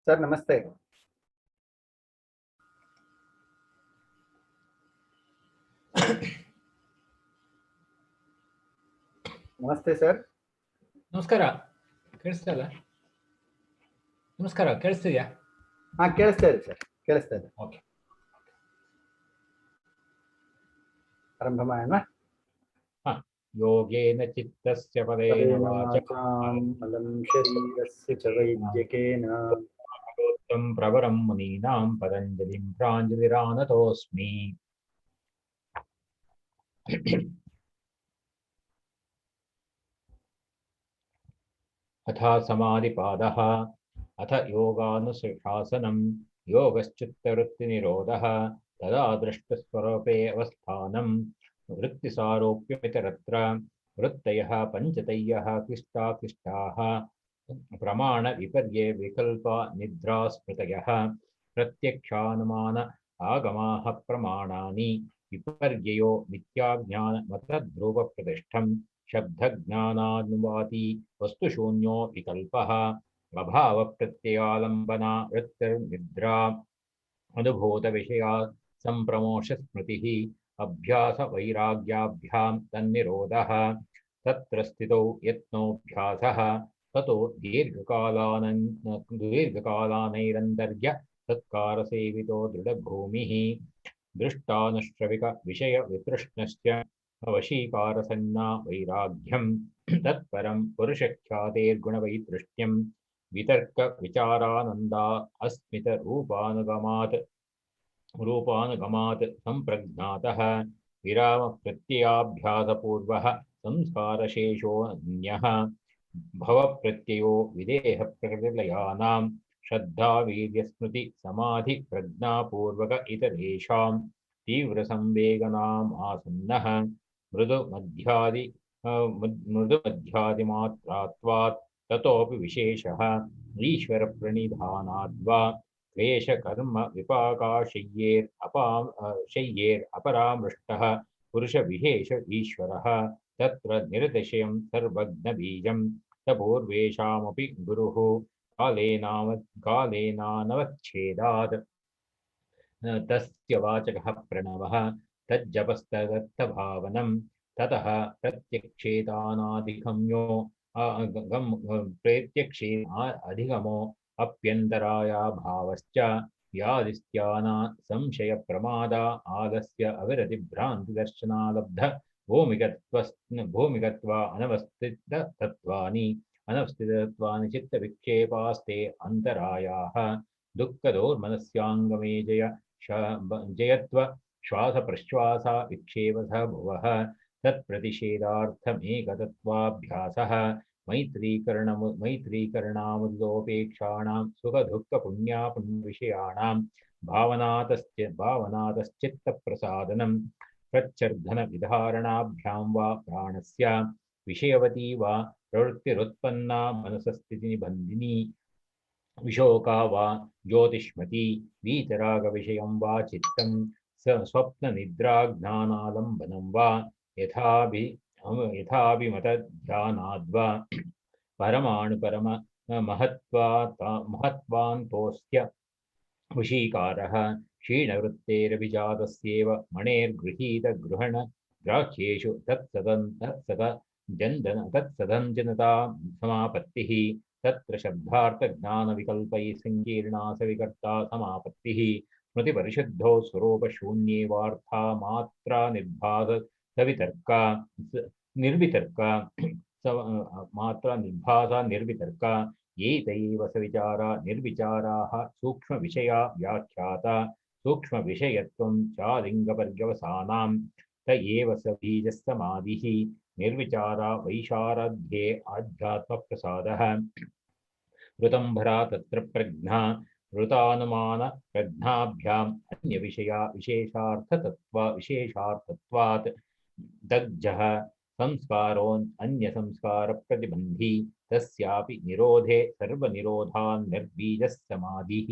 Sir नमस्ते। नमस्ते sir. ನಮಸ್ಕಾರ. ಕೇಳಿಸ್ತಾ ಇಲ್ಲ? ನಮಸ್ಕಾರ, ಕೇಳಿಸ್ತಿದ್ಯಾ? हाँ ಕೇಳಿಸ್ತಾ ಇದೆ ಸರ್, ಕೇಳಿಸ್ತಾ ಇದೆ. ಓಕೆ, ಆರಂಭ ಮಾಡೋಣ. ಯೋಗೇನ ಚಿತ್ತಸ್ಯ ಪದೇನ ವಾಚಾಂ ಮಲಂ ಶರೀರಸ್ಯ ಚ ವೈದ್ಯಕೇನ ಭಗವೋತ್ತಂ ಪ್ರವರಂ ಮುನೀನಾಂ ಪತಂಜಲಿಂ ಪ್ರಾಂಜಲಿರಾನತೋಸ್ಮಿ. अथ समाधिपादः। अथ योगानुशासनं योगश्चित्तवृत्तिनिरोधः तदा दृष्टस्वरूपे अवस्थानं वृत्तिसारोप्यमितरत्र वृत्तयः पञ्चतयः क्लिष्टाः प्रमाणविपर्ये विकल्पा निद्रा स्मृतयः प्रत्यक्षानुमान आगमाः प्रमाणानि विपर्ययो मिथ्याज्ञानमतध्रुवप्रतिष्ठम् शब्दज्ञानानुवादी वस्तुशून्यो विकल्पः अभाव प्रत्ययालंबना वृत्तिर्निद्रा अनुभूत विषया संप्रमोष स्मृतिः अभ्यास वैराग्याभ्यां तन्निरोधः तत्र स्थितौ यत्नोऽभ्यासः ततो दीर्घकालानैरन्तर्य तत्कारसेवितो दृढभूमिः दृष्टानुश्रविक विषय वितृष्णस्य वशीकारसन्ना वैराग्यं तत्परं पुरुषख्यातेर्गुणवैतृष्ट्यं वितर्क विचारानन्दा अस्मित रूपानुगमात् संप्रज्ञातः विराम प्रत्ययाभ्यासपूर्वः संस्कारशेषोऽन्यः भवप्रत्ययो विदेह प्रकृतिलयानां श्रद्धा वीर्यस्मृति समाधि प्रज्ञापूर्वक इतरेषां तीव्र संवेगनाम् आसन्नः मृदुमध्यादिमात्रात्वात् ततोपि विशेषः ईश्वर प्रणिधानाद्वा क्लेश कर्म विपाकाशय्येरपरामृष्टः पुरुष विशेष ईश्वरः तत्र निरतिशयं सर्वज्ञबीजं तपूर्वेषामपि गुरुः कालेनानवच्छेदात् तस्य वाचकः प्रणवः तज्जपस्तदर्थभावनं ततः प्रत्यक्षेतानाधिगम्यो प्रत्यक्षेताधिगमो अप्यन्तराया भावश्च व्याधिस्त्याना संशय प्रमादा आलस्य अविरतिभ्रान्तिदर्शनालब्ध भूमिगत्वा अनवस्थितत्वानि चित्तविक्षेपास्ते अन्तरायाः दुःखदोर्मनस्याङ्गमे जयत्व श्वास प्रश्वासा विक्षेपः भुवः तत्प्रतिषेधार्थमेकतत्वाभ्यासः मैत्रीकरणामुदोपेक्षाणां सुखदुःखपुण्यापुण्यविषयाणां भावनातश्चित्तप्रसादनं प्रच्छर्दनविधारणाभ्यां वा प्राणस्य विषयवती वा प्रवृत्तिरुत्पन्ना मनसस्थितिनिबन्धिनी विशोका वा ज्योतिष्मती वीतरागविषयं वा चित्तं स्वप्ननिद्राज्ञानालम्बनं वा यथाभिमतध्यानाद्वा परमाणुपरम महत्वान्तोऽस्य वशीकारः क्षीणवृत्तेरभिजातस्येव मणेर्गृहीतगृहण ग्राह्येषु तत्सदञ्जनता समापत्तिः तत्र शब्दार्थज्ञानविकल्पैः सङ्कीर्णा सविकर्ता समापत्तिः स्मृतिपरिशुद्धो स्वरूपशून्ये वार्था मात्रा निर्भास सवितर्का निर्वितर्का मात्रा निर्भासा निर्वितर्का एतैव सविचारा निर्विचाराः सूक्ष्मविषया व्याख्याता सूक्ष्मविषयत्वं चालिङ्गपर्यवसानां त एव स बीजस्समाधिः निर्विचारा वैशारध्ये आध्यात्मप्रसादः ऋतंभरा तत्र प्रज्ञा ऋतानुमान प्रज्ञाभ्याम् अन्यविषया विशेषार्थत्वात् दग्धः संस्कारोऽन्यसंस्कारप्रतिबन्धी तस्यापि निरोधे सर्वनिरोधान्निर्बीजः समाधिः.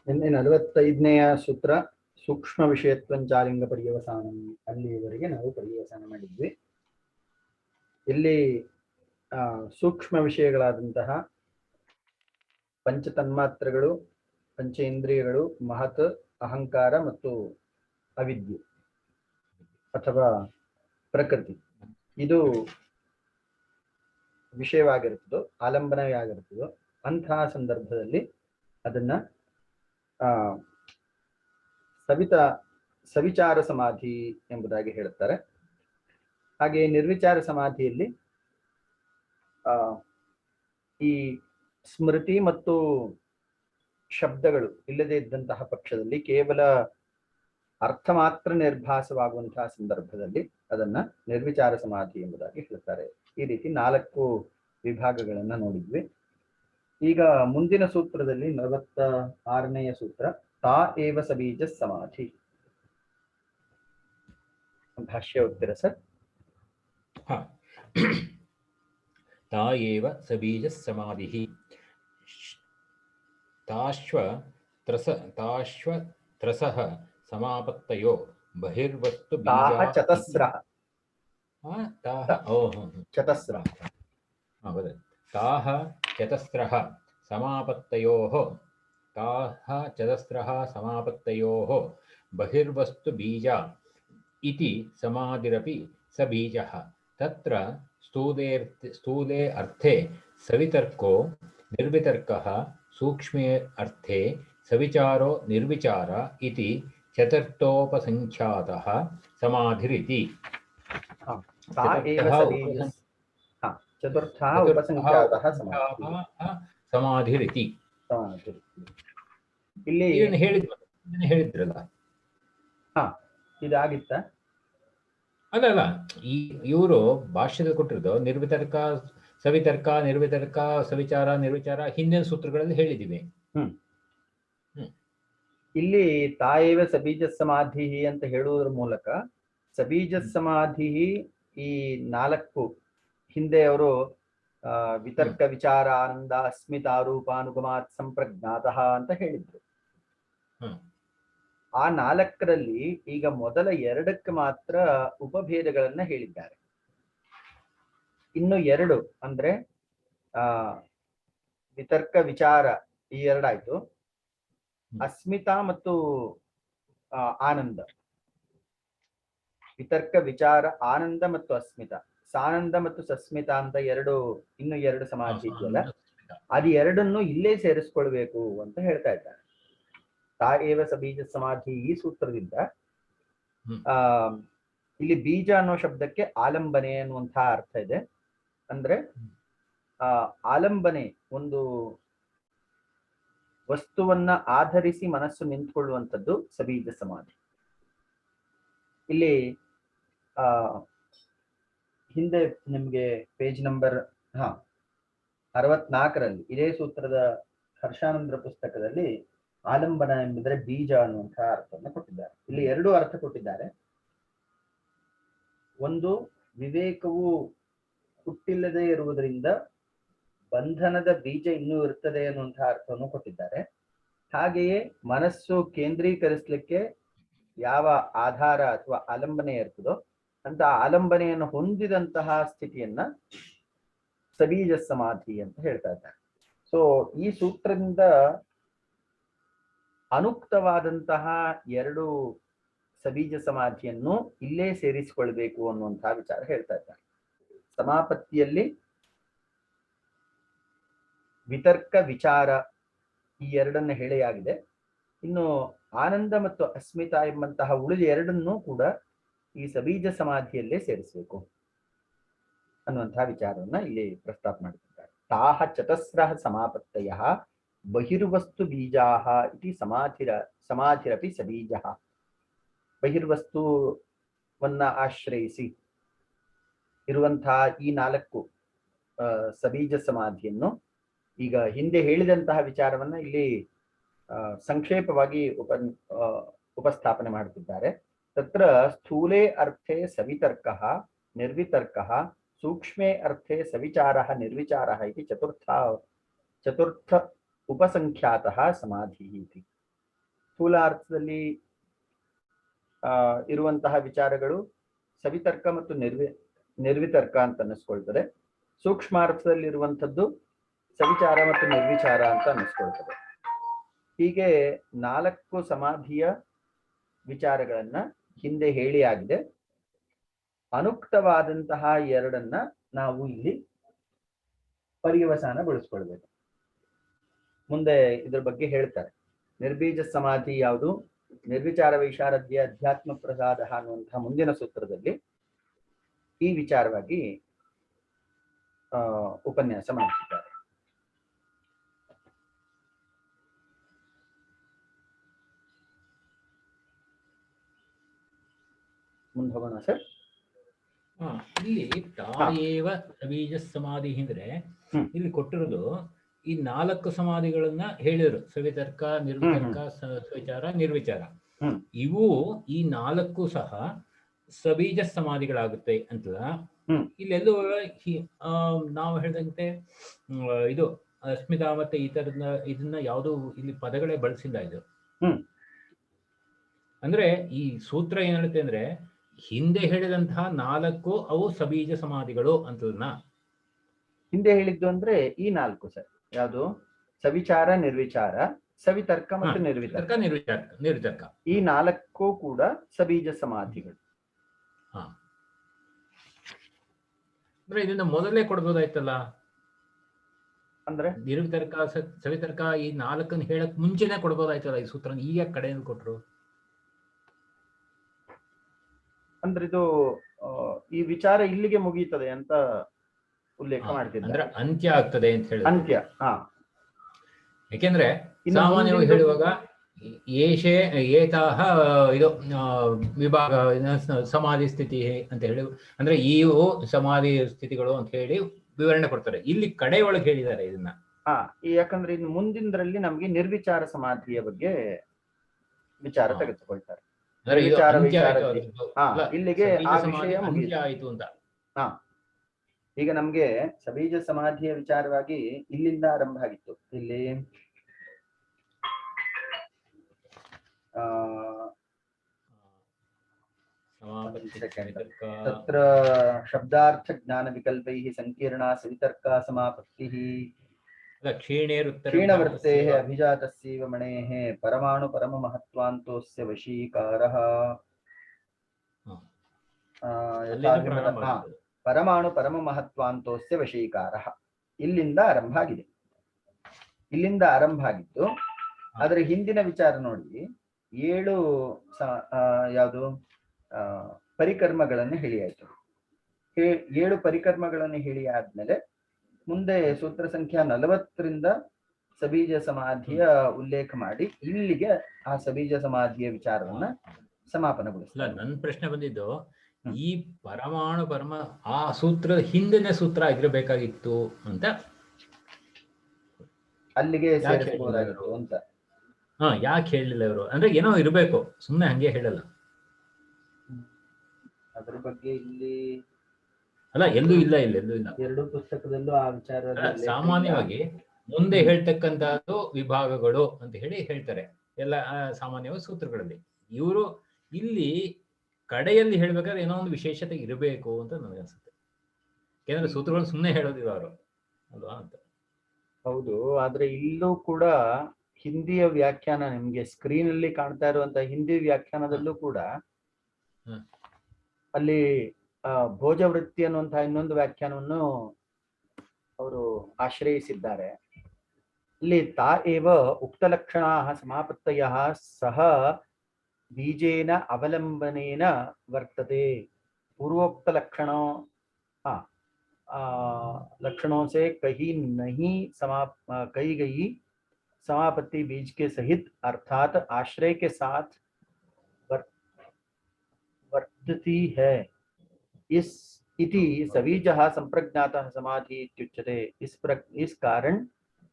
ನಿನ್ನೆ 45ನೇಯ ಸೂತ್ರ ಸೂಕ್ಷ್ಮ ವಿಷಯತ್ವಂಚಾಲಿಂಗ ಪರ್ಯವಸಾನ, ಅಲ್ಲಿವರೆಗೆ ನಾವು ಪರ್ಯವಸಾನ ಮಾಡಿದ್ವಿ. ಇಲ್ಲಿ ಸೂಕ್ಷ್ಮ ವಿಷಯಗಳಾದಂತಹ ಪಂಚತನ್ಮಾತ್ರಗಳು, ಪಂಚೇಂದ್ರಿಯಗಳು, ಮಹತ್, ಅಹಂಕಾರ ಮತ್ತು ಅವಿದ್ಯೆ ಅಥವಾ ಪ್ರಕೃತಿ ಇದು ವಿಷಯವಾಗಿರುತ್ತದೋ, ಆಲಂಬನವೇ ಆಗಿರುತ್ತದೋ ಅಂತಹ ಸಂದರ್ಭದಲ್ಲಿ ಅದನ್ನ ಸವಿಚಾರ ಸಮಾಧಿ ಎಂಬುದಾಗಿ ಹೇಳುತ್ತಾರೆ. ಹಾಗೆ ನಿರ್ವಿಚಾರ ಸಮಾಧಿಯಲ್ಲಿ ಈ ಸ್ಮೃತಿ ಮತ್ತು ಶಬ್ದಗಳು ಇಲ್ಲದೆ ಇದ್ದಂತಹ ಪಕ್ಷದಲ್ಲಿ ಕೇವಲ ಅರ್ಥ ಮಾತ್ರ ನಿರ್ಭಾಸವಾಗುವಂತಹ ಸಂದರ್ಭದಲ್ಲಿ ಅದನ್ನ ನಿರ್ವಿಚಾರ ಸಮಾಧಿ ಎಂಬುದಾಗಿ ಹೇಳ್ತಾರೆ. ಈ ರೀತಿ 4 ವಿಭಾಗಗಳನ್ನ ನೋಡಿದ್ವಿ. ಈಗ ಮುಂದಿನ ಸೂತ್ರದಲ್ಲಿ 46ನೆಯ ಸೂತ್ರ ತಾ ಏವ ಸಬೀಜ ಸಮಾಧಿ. ಭಾಷ್ಯ ಓದ್ತೀರಾ ಸರ್? ತಾ ಏವ ಸಬೀಜ ಸಮಾಧಿಃ ತಾಶ್ವತ್ರಸಃ ಸಮಾಪತ್ತಯೋ ಬಹಿರ್ವಸ್ತು ತಾಹ ಚತಸ್ರಃ ಚತಸ್ರಃ ತಾಹ ಚತಸ್ರಃ ಸಮಾಪತ್ತಯೋಃ ಬಹಿರ್ವಸ್ತು ಬೀಜ ಇತಿ ಸಮಾಧಿರಪಿ ಸ ಬೀಜಃ ತತ್ರ ಸ್ಥೂಲೆ ಅರ್ಥೆ ಸವಿತರ್ಕೋ ನಿರ್ವಿತರ್ಕಃ ಸೂಕ್ಷ್ಮೇ ಅರ್ಥೆ ಸವಿಚಾರೋ ನಿರ್ವಿಚಾರ ಇತಿ ಚತುರ್ಥೋಪಸಂಖ್ಯಾತಃ ಸಮಾಧಿರಿತಿ. ಚತುರ್ಥಃ ಉಪಸಂಖ್ಯಾತಃ ಸಮಾಧಿರಿತಿ. ಇಲ್ಲಿ ಹೇಳಿದ್ರಲ್ಲ, ಇದಾಗಿತ್ತ? ಅಲ್ಲ, ಇವರು ಭಾಷ್ಯದಲ್ಲಿ ಕೊಟ್ಟಿರೋದು ನಿರ್ವಿತರ್ಕ, ಸವಿತರ್ಕ, ನಿರ್ವಿತರ್ಕ, ಸವಿಚಾರ, ನಿರ್ವಿಚಾರ ಹಿಂದಿನ ಸೂತ್ರಗಳಲ್ಲಿ ಹೇಳಿದ್ದೀವಿ. ಇಲ್ಲಿ ತಾಯೇವ ಸಬೀಜ ಸಮಾಧಿ ಅಂತ ಹೇಳುವುದರ ಮೂಲಕ ಸಬೀಜ ಸಮಾಧಿ ಈ 4 ಹಿಂದೆ ಅವರು ವಿತರ್ಕ, ವಿಚಾರ, ಆನಂದ, ಅಸ್ಮಿತಾ, ರೂಪಾನುಗಮಾತ್ ಸಂಪ್ರಜ್ಞಾತಃ ಅಂತ ಹೇಳಿದ್ರು. ಆ 4ರಲ್ಲಿ ಈಗ ಮೊದಲ 2ಕ್ಕೆ ಮಾತ್ರ ಉಪಭೇದಗಳನ್ನ ಹೇಳಿದ್ದಾರೆ. ಇನ್ನು 2 ಅಂದ್ರೆ ವಿತರ್ಕ, ವಿಚಾರ ಈ 2 ಆಯ್ತು. ಅಸ್ಮಿತಾ ಮತ್ತು ಆನಂದ, ವಿತರ್ಕ, ವಿಚಾರ, ಆನಂದ ಮತ್ತು ಅಸ್ಮಿತಾ, ಸಾನಂದ ಮತ್ತು ಸಸ್ಮಿತಾ ಅಂತ ಇನ್ನು 2 ಸಮಾಧಿ ಇದೆಯಲ್ಲ, ಅದು 2ನ್ನು ಇಲ್ಲೇ ಸೇರಿಸ್ಕೊಳ್ಬೇಕು ಅಂತ ಹೇಳ್ತಾ ಇದ್ದಾರೆ. ತಾ ಏವ ಸಬೀಜ ಸಮಾಧಿ ಈ ಸೂತ್ರದಿಂದ ಇಲ್ಲಿ ಬೀಜ ಅನ್ನೋ ಶಬ್ದಕ್ಕೆ ಆಲಂಬನೆ ಅನ್ನುವಂತಹ ಅರ್ಥ ಇದೆ. ಅಂದ್ರೆ ಆಲಂಬನೆ ಒಂದು ವಸ್ತುವನ್ನ ಆಧರಿಸಿ ಮನಸ್ಸು ನಿಂತ್ಕೊಳ್ಳುವಂಥದ್ದು ಸಬೀಜ ಸಮಾಧಿ. ಇಲ್ಲಿ ಹಿಂದೆ ನಿಮ್ಗೆ ಪೇಜ್ ನಂಬರ್ 64ರಲ್ಲಿ ಇದೇ ಸೂತ್ರದ ಹರ್ಷಾನಂದ್ರ ಪುಸ್ತಕದಲ್ಲಿ ಆಲಂಬನ ಎಂಬುದರೆ ಬೀಜ ಅನ್ನುವಂತಹ ಅರ್ಥವನ್ನು ಕೊಟ್ಟಿದ್ದಾರೆ. ಇಲ್ಲಿ 2 ಅರ್ಥ ಕೊಟ್ಟಿದ್ದಾರೆ. ಒಂದು, ವಿವೇಕವು ಹುಟ್ಟಿಲ್ಲದೆ ಇರುವುದರಿಂದ ಬಂಧನದ ಬೀಜ ಇನ್ನೂ ಇರ್ತದೆ ಅನ್ನುವಂತಹ ಅರ್ಥವನ್ನು ಕೊಟ್ಟಿದ್ದಾರೆ. ಹಾಗೆಯೇ ಮನಸ್ಸು ಕೇಂದ್ರೀಕರಿಸಲಿಕ್ಕೆ ಯಾವ ಆಧಾರ ಅಥವಾ ಆಲಂಬನೆ ಇರ್ತದೋ ಅಂತ ಆಲಂಬನೆಯನ್ನು ಹೊಂದಿದಂತಹ ಸ್ಥಿತಿಯನ್ನ ಸಬೀಜ ಸಮಾಧಿ ಅಂತ ಹೇಳ್ತಾ ಇದ್ದಾರೆ. ಸೊ ಈ ಸೂತ್ರದಿಂದ ಅನುಕ್ತವಾದಂತಹ 2 ಸಬೀಜ ಸಮಾಧಿಯನ್ನು ಇಲ್ಲೇ ಸೇರಿಸಿಕೊಳ್ಬೇಕು ಅನ್ನುವಂತಹ ವಿಚಾರ ಹೇಳ್ತಾ ಇದ್ದಾರೆ. ಸಮಾಪತ್ತಿಯಲ್ಲಿ ವಿತರ್ಕ, ವಿಚಾರ ಈ 2ನ್ನ ಹೇಳೆಯಾಗಿದೆ. ಇನ್ನು ಆನಂದ ಮತ್ತು ಅಸ್ಮಿತಾ ಎಂಬಂತಹ ಉಳಿದ 2ನ್ನೂ ಕೂಡ ಈ ಸಬೀಜ ಸಮಾಧಿಯಲ್ಲೇ ಸೇರಿಸಬೇಕು ಅನ್ನುವಂತಹ ವಿಚಾರವನ್ನ ಇಲ್ಲಿ ಪ್ರಸ್ತಾಪ ಮಾಡುತ್ತಿದ್ದಾರೆ. ತಾಹ ಚತಸ್ರಃ ಸಮಾಪತ್ತಯಃ ಬಹಿರ್ವಸ್ತು ಬೀಜಾಹ ಇತಿ ಸಮಾಧಿರಪಿ ಸಬೀಜಃ. ಬಹಿರ್ವಸ್ತುವನ್ನ ಆಶ್ರಯಿಸಿ ಇರುವಂತಹ ಈ 4 ಸಬೀಜ ಸಮಾಧಿಯನ್ನು ಈಗ ಹಿಂದೆ ಹೇಳಿದಂತಹ ವಿಚಾರವನ್ನ ಇಲ್ಲಿ ಸಂಕ್ಷೇಪವಾಗಿ ಉಪಸ್ಥಾಪನೆ ಮಾಡುತ್ತಿದ್ದಾರೆ. ತತ್ರ ಸ್ಥೂಲೆ ಅರ್ಥೆ ಸವಿತರ್ಕಃ ನಿರ್ವಿತರ್ಕಃ ಸೂಕ್ಷ್ಮೇ ಅರ್ಥೆ ಸವಿಚಾರಃ ನಿರ್ವಿಚಾರಃ ಇತಿ ಚತುರ್ಥ ಉಪಸಂಖ್ಯಾತಃ ಸಮಾಧಿ ಇತಿ. ಸ್ಥೂಲಾರ್ಥದಲ್ಲಿ ಇರುವಂತಹ ವಿಚಾರಗಳು ಸವಿತರ್ಕ ಮತ್ತು ನಿರ್ವಿತರ್ಕ ಅಂತ ಅನ್ನಿಸ್ಕೊಳ್ತದೆ. ಸೂಕ್ಷ್ಮಾರ್ಥದಲ್ಲಿರುವಂಥದ್ದು ಸವಿಚಾರ ಮತ್ತು ನಿರ್ವಿಚಾರ ಅಂತ ಅನ್ನಿಸ್ಕೊಳ್ತದೆ. ಹೀಗೆ 4 ಸಮಾಧಿಯ ವಿಚಾರಗಳನ್ನ ಹಿಂದೆ ಹೇಳಿ ಆಗಿದೆ. ಅನುಕ್ತವಾದಂತಹ 2 ನಾವು ಇಲ್ಲಿ ಪರ್ಯವಸಾನಗೊಳಿಸ್ಕೊಳ್ಬೇಕು. ಮುಂದೆ ಇದ್ರ ಬಗ್ಗೆ ಹೇಳ್ತಾರೆ. ನಿರ್ಬೀಜ ಸಮಾಧಿ ಯಾವುದು, ನಿರ್ವಿಚಾರ ವೈಶಾರದ್ಯ ಅಧ್ಯಾತ್ಮ ಪ್ರಸಾದ ಅನ್ನುವಂತಹ ಮುಂದಿನ ಸೂತ್ರದಲ್ಲಿ ಈ ವಿಚಾರವಾಗಿ ಉಪನ್ಯಾಸ ಮಾಡಿದ್ದಾರೆ. ಮುಂದೆ ಹೋಗೋಣ ಸರ್. ಇಲ್ಲಿ ತಾಯೇವ ಸಬೀಜ ಸಮಾಧಿ ಅಂದ್ರೆ ಇಲ್ಲಿ ಕೊಟ್ಟಿರೋದು ಈ 4 ಸಮಾಧಿಗಳನ್ನ ಹೇಳಿದ್ರು. ಸವಿತರ್ಕ, ನಿರ್ವಿತರ್ಕ, ಸವಿಚಾರ, ನಿರ್ವಿಚಾರ. ಇವು ಈ 4 ಸಹ ಸಬೀಜ ಸಮಾಧಿಗಳಾಗುತ್ತೆ ಅಂತಲ್ಲ. ಇಲ್ಲೆಲ್ಲೂ ನಾವು ಹೇಳಿದಂತೆ ಇದು ಅಸ್ಮಿತಾ ಮತ್ತೆ ಈ ತರದ ಇದನ್ನ ಯಾವುದು ಇಲ್ಲಿ ಪದಗಳೇ ಬಳಸಿಲ್ಲ. ಇದು ಅಂದ್ರೆ ಈ ಸೂತ್ರ ಏನ್ ಹೇಳುತ್ತೆ ಅಂದ್ರೆ ಹಿಂದೆ ಹೇಳಿದಂತಹ 4 ಅವು ಸಬೀಜ ಸಮಾಧಿಗಳು ಅಂತದನ್ನ ಹಿಂದೆ ಹೇಳಿದ್ದು ಅಂದ್ರೆ ಈ 4 ಸರ್. ಯಾವುದು? ಸವಿಚಾರ, ನಿರ್ವಿಚಾರ, ಸವಿತರ್ಕ ಮತ್ತು ನಿರ್ವಿತರ್ಕ. ನಿರ್ವಿತರ್ಕ ಈ 4 ಕೂಡ ಸಬೀಜ ಸಮಾಧಿಗಳು. ಅಂದ್ರೆ ಇದನ್ನ ಮೊದಲೇ ಕೊಡ್ಬೋದಾಯ್ತಲ್ಲ. ಅಂದ್ರೆ ನಿರ್ವಿತರ್ಕ, ಸವಿತರ್ಕ ಈ 4 ಹೇಳಕ್ ಮುಂಚೆನೆ ಕೊಡ್ಬೋದಾಯ್ತಲ್ಲ ಈ ಸೂತ್ರ. ಈಗ ಕಡೆಯಲ್ಲಿ ಕೊಟ್ರು ಅಂದ್ರೆ ಇದು ಈ ವಿಚಾರ ಇಲ್ಲಿಗೆ ಮುಗೀತದೆ ಅಂತ ಉಲ್ಲೇಖ ಮಾಡ್ತಿದ್ದಾರೆ. ಅಂದ್ರೆ ಅಂತ್ಯ ಆಗ್ತದೆ ಅಂತ ಹೇಳಿ. ಅಂತ್ಯ. ಯಾಕೆಂದ್ರೆ ಸಾಮಾನ್ಯವಾಗಿ ಹೇಳುವಾಗ ಏತಾಹ ಇದು ವಿಭಾಗ ಸಮಾಧಿ ಸ್ಥಿತಿ ಅಂತ ಹೇಳಿ, ಅಂದ್ರೆ ಇವು ಸಮಾಧಿ ಸ್ಥಿತಿಗಳು ಅಂತ ಹೇಳಿ ವಿವರಣೆ ಕೊಡ್ತಾರೆ. ಇಲ್ಲಿ ಕಡೆಯೊಳಗೆ ಹೇಳಿದ್ದಾರೆ ಇದನ್ನ. ಯಾಕಂದ್ರೆ ಇನ್ನು ಮುಂದಿನದ್ರಲ್ಲಿ ನಮ್ಗೆ ನಿರ್ವಿಚಾರ ಸಮಾಧಿಯ ಬಗ್ಗೆ ವಿಚಾರ ತೆಗೆದುಕೊಳ್ತಾರೆ. ಇಲ್ಲಿಗೆ ಆ ವಿಷಯ ಆಯಿತು ಅಂತ. ಈಗ ನಮ್ಗೆ ಸಬೀಜ ಸಮಾಧಿಯ ವಿಚಾರವಾಗಿ ಇಲ್ಲಿಂದ ಆರಂಭ ಆಗಿತ್ತು. ಇಲ್ಲಿ ತತ್ರ ಶಬ್ದಾರ್ಥ ಜ್ಞಾನ ವಿಕಲ್ಪೈಃ ಸಂಕೀರ್ಣ ಸವಿತರ್ಕ ಸಮಾಪತ್ತಿಃ ಕ್ಷೀಣವೃತ್ತೇಃ ಅಭಿಜಾತಸ್ಯೈವ ಮಣೇಃ ಪರಮಾಣು ಪರಮ ಮಹತ್ವಾಂತೋಸ್ಯ ವಶೀಕಾರಃ. ಪರಮಾಣು ಪರಮ ಮಹತ್ವಾಂತೋಸ್ಯ ವಶೀಕಾರಃ ಇಲ್ಲಿಂದ ಆರಂಭ ಆಗಿದೆ. ಇಲ್ಲಿಂದ ಆರಂಭ ಆಗಿದ್ದು. ಆದ್ರೆ ಹಿಂದಿನ ವಿಚಾರ ನೋಡಿ 7 ಯಾವುದು ಪರಿಕರ್ಮಗಳನ್ನು ಹೇಳಿ ಆಯ್ತು. 7 ಪರಿಕರ್ಮಗಳನ್ನು ಹೇಳಿ ಆದ್ಮೇಲೆ ಮುಂದೆ ಸೂತ್ರ ಸಂಖ್ಯಾ 40ರಿಂದ ಸಬೀಜ ಸಮಾಧಿಯ ಉಲ್ಲೇಖ ಮಾಡಿ ಇಲ್ಲಿಗೆ ಆ ಸಬೀಜ ಸಮಾಧಿಯ ವಿಚಾರವನ್ನ ಸಮಾಪನಗೊಳಿಸ್ತಾರೆ. ನನ್ನ ಪ್ರಶ್ನೆ ಬಂದಿದ್ದು ಈ ಪರಮಾಣು ಪರಮ ಆ ಸೂತ್ರದ ಹಿಂದಿನ ಸೂತ್ರ ಆಗಿರಬೇಕಾಗಿತ್ತು ಅಂತ ಅಲ್ಲಿಗೆ ಸೇರಿಸಬಹುದಾಗಿತ್ತು ಅಂತ. ಯಾಕೆ ಹೇಳಲಿಲ್ಲ ಇವರು? ಅಂದ್ರೆ ಏನೋ ಇರಬೇಕು, ಸುಮ್ಮನೆ ಹಂಗೆ ಹೇಳಲ್ಲ. ಅದ್ರ ಬಗ್ಗೆ ಇಲ್ಲಿ ಅಲ್ಲ, ಎಲ್ಲೂ ಇಲ್ಲ, ಎಲ್ಲೂ ಇಲ್ಲ. 2 ಪುಸ್ತಕದಲ್ಲೂ ಆ ವಿಚಾರ ಸಾಮಾನ್ಯವಾಗಿ ಮುಂದೆ ಹೇಳ್ತಕ್ಕಂಥದ್ದು ವಿಭಾಗಗಳು ಅಂತ ಹೇಳಿ ಹೇಳ್ತಾರೆ ಎಲ್ಲ ಸಾಮಾನ್ಯವಾಗಿ ಸೂತ್ರಗಳಲ್ಲಿ. ಇವರು ಇಲ್ಲಿ ಕಡೆಯಲ್ಲಿ ಹೇಳ್ಬೇಕಾದ್ರೆ ಏನೋ ಒಂದು ವಿಶೇಷತೆ ಇರಬೇಕು ಅಂತ ನನಗನ್ಸುತ್ತೆ. ಯಾಕಂದ್ರೆ ಸೂತ್ರಗಳು ಸುಮ್ಮನೆ ಹೇಳೋದಿಲ್ಲ ಅವರು ಅಲ್ವಾ ಅಂತ. ಹೌದು, ಆದ್ರೆ ಇಲ್ಲೂ ಕೂಡ ಹಿಂದಿಯ ವ್ಯಾಖ್ಯಾನ ನಿಮ್ಗೆ ಸ್ಕ್ರೀನ್ ಅಲ್ಲಿ ಕಾಣ್ತಾ ಇರುವಂತ ಹಿಂದಿ ವ್ಯಾಖ್ಯಾನದಲ್ಲೂ ಕೂಡ ಅಲ್ಲಿ ಭೋಜವೃತ್ತಿ ಅನ್ನುವಂತಹ ಇನ್ನೊಂದು ವ್ಯಾಖ್ಯಾನವನ್ನು ಅವರು ಆಶ್ರಯಿಸಿದ್ದಾರೆ. ಇಲ್ಲಿ ತಾ ಏವ ಉಕ್ತ ಲಕ್ಷಣಾ ಸಮಾಪತ್ತಯ ಸಹ बीजेन अवलंबनेन वर्तते. पूर्वोक्त लक्षणों से कहीं नहीं कही गई समापत्ति बीज के सहित अर्थात आश्रय के साथ वर्तती है. इस इति सवीजः संप्रज्ञातः समाधि इत्युच्यते. इस कारण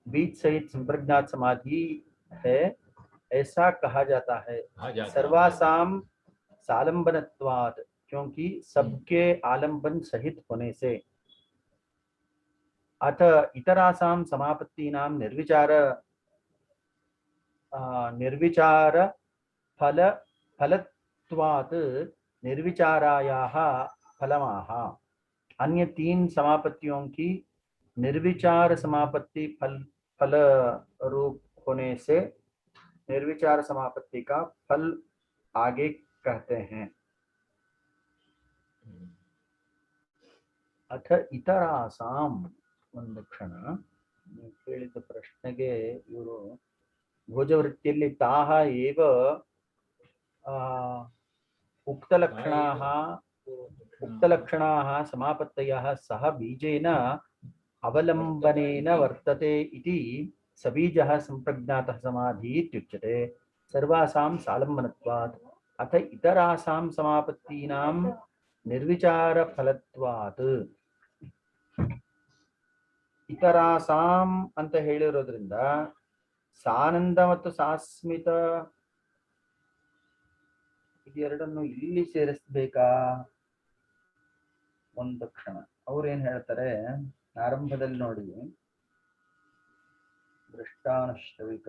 बीज सहित संप्रज्ञात समाधि है ऐसा कहा जाता है. सर्वासाम सालंबनत्वात्, क्योंकि सबके आलंबन सहित होने से. अथ इतरासाम समापत्तीनां निर्विचार फलत्वात् निर्विचारायाः फलमाह. अन्य 3 समापत्तियों की निर्विचार समापत्ति फल रूप होने से निर्विचार समापत्ति का फल आगे कहते हैं। अथ इतरासाम ಒಂದು ಕ್ಷಣ ನೀವು ಕೇಳಿದ ಪ್ರಶ್ನೆಗೆ ಇವರು ಭೋಜವೃತ್ತಿಯಲ್ಲಿ ತಾಹ ಏವ उक्तलक्षणाः समापत्तयः सह बीजेन अवलम्बनेन वर्तते इति सबीजः संप्रज्ञातः समाधिः इत्युच्यते सर्वासां सालम्बनत्वात्। अथ इतरासां समापत्तीनां निर्विचारफलत्वात्। ಇತರಾಸಾಂ ಅಂತ ಹೇಳಿರೋದ್ರಿಂದ ಸಾನಂದ ಮತ್ತು ಸಾಸ್ಮಿತ ಇದೆರಡನ್ನು ಇಲ್ಲಿ ಸೇರಿಸಬೇಕಾ? ಒಂದು ಕ್ಷಣ, ಅವ್ರೇನ್ ಹೇಳ್ತಾರೆ ಆರಂಭದಲ್ಲಿ ನೋಡಿ, ದೃಷ್ಟಾನುಶ್ರವಿಕ